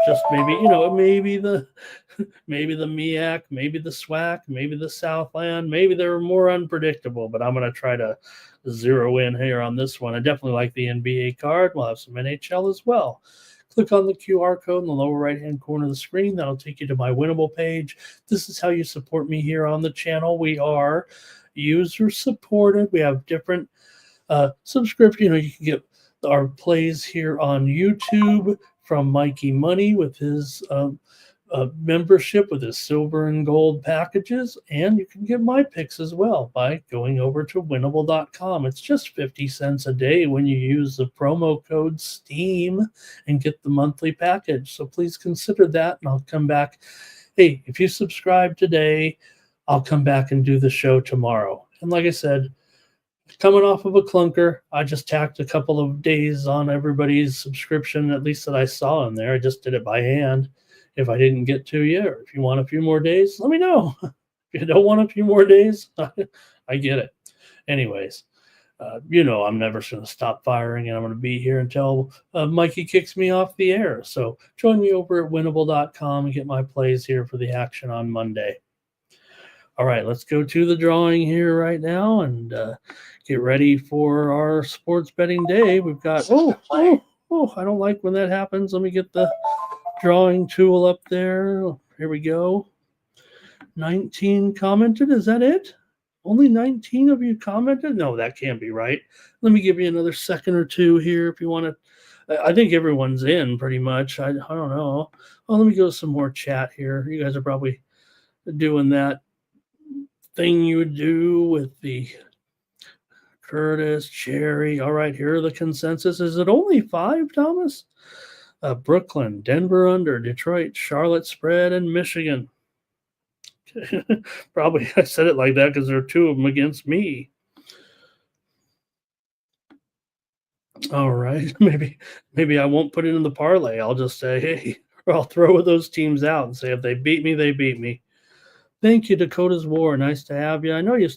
Just maybe, maybe the MEAC, maybe the SWAC, maybe the Southland, maybe they're more unpredictable, but I'm going to try to zero in here on this one. I definitely like the NBA card. We'll have some NHL as well. Click on the QR code in the lower right-hand corner of the screen. That'll take you to my winnable page. This is how you support me here on the channel. We are user-supported. We have different subscription. You can get our plays here on YouTube from Mikey Money with his membership with his silver and gold packages. And you can get my picks as well by going over to winnable.com. It's just 50 cents a day when you use the promo code STEAM and get the monthly package. So please consider that, and I'll come back. Hey, if you subscribe today, I'll come back and do the show tomorrow. And like I said, coming off of a clunker, I just tacked a couple of days on everybody's subscription, at least that I saw in there. I just did it by hand. If I didn't get to you, or if you want a few more days, let me know. If you don't want a few more days, I get it. Anyways, I'm never going to stop firing, and I'm going to be here until Mikey kicks me off the air. So join me over at winnable.com and get my plays here for the action on Monday. All right, let's go to the drawing here right now and get ready for our sports betting day. We've got, I don't like when that happens. Let me get the drawing tool up there. Here we go. 19 commented. Is that it? Only 19 of you commented? No, that can't be right. Let me give you another second or two here if you want to. I think everyone's in pretty much. I don't know. Oh, let me go some more chat here. You guys are probably doing that thing you would do with the Curtis, Jerry. All right, here are the consensus. Is it only 5, Thomas? Brooklyn, Denver under, Detroit, Charlotte spread, and Michigan. Probably I said it like that because there are 2 of them against me. All right, maybe I won't put it in the parlay. I'll just say, hey, or I'll throw those teams out and say if they beat me, they beat me. Thank you, Dakota's War. Nice to have you. I know I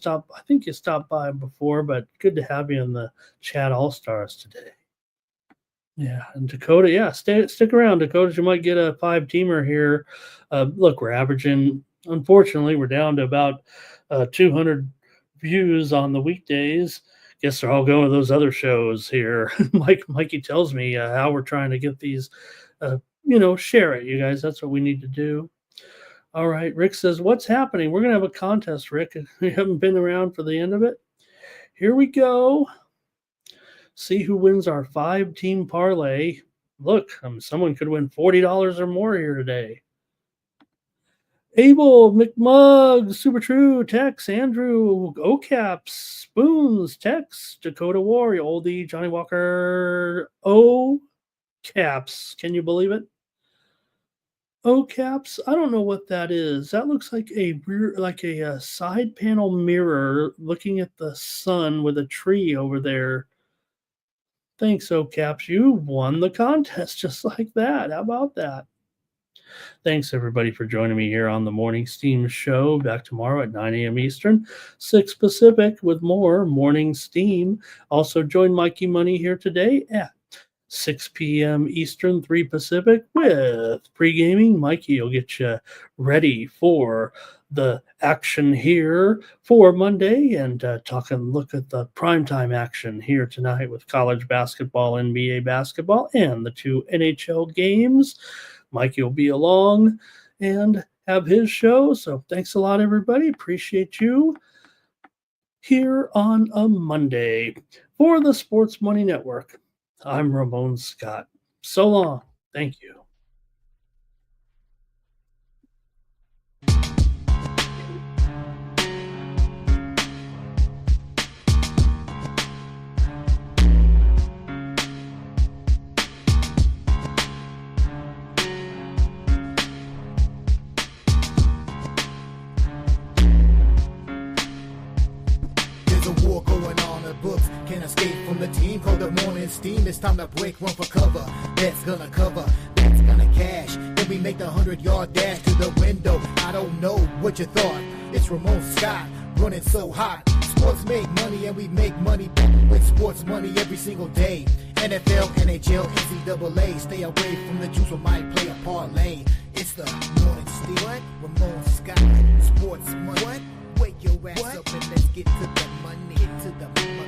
think you stopped by before, but good to have you in the chat all-stars today. Yeah, and Dakota, yeah, stick around, Dakota. You might get a 5-teamer here. Look, we're averaging, unfortunately, we're down to about 200 views on the weekdays. Guess they're all going to those other shows here. Mikey tells me how we're trying to get these, share it, you guys. That's what we need to do. All right, Rick says, what's happening? We're going to have a contest, Rick. We haven't been around for the end of it. Here we go. See who wins our 5-team parlay. Look, someone could win $40 or more here today. Abel, McMugg, Super True, Tex, Andrew, OCaps, Spoons, Tex, Dakota Warrior, Oldie, Johnny Walker, OCaps. Can you believe it? caps. I don't know what that is. That looks like a side panel mirror looking at the sun with a tree over there. Thanks, caps. You won the contest just like that. How about that? Thanks, everybody, for joining me here on the Morning Steam Show. Back tomorrow at 9 a.m. Eastern, 6 Pacific with more Morning Steam. Also, join Mikey Money here today at 6 p.m. Eastern, 3 Pacific with pre-gaming. Mikey will get you ready for the action here for Monday and look at the primetime action here tonight with college basketball, NBA basketball, and the 2 NHL games. Mikey will be along and have his show. So thanks a lot, everybody. Appreciate you here on a Monday for the Sports Money Network. I'm Ramon Scott. So long. Thank you. Can't escape from the team, call the morning steam. It's time to break, run for cover. That's gonna cover, that's gonna cash. Then we make the 100-yard dash to the window. I don't know what you thought. It's Ramon Scott, running so hot. Sports make money and we make money with sports money every single day. NFL, NHL, NCAA. Stay away from the juice or might play a parlay. It's the morning steam. What? Ramon Scott, sports money. What? Wake your ass up and let's get to the money. Get to the money.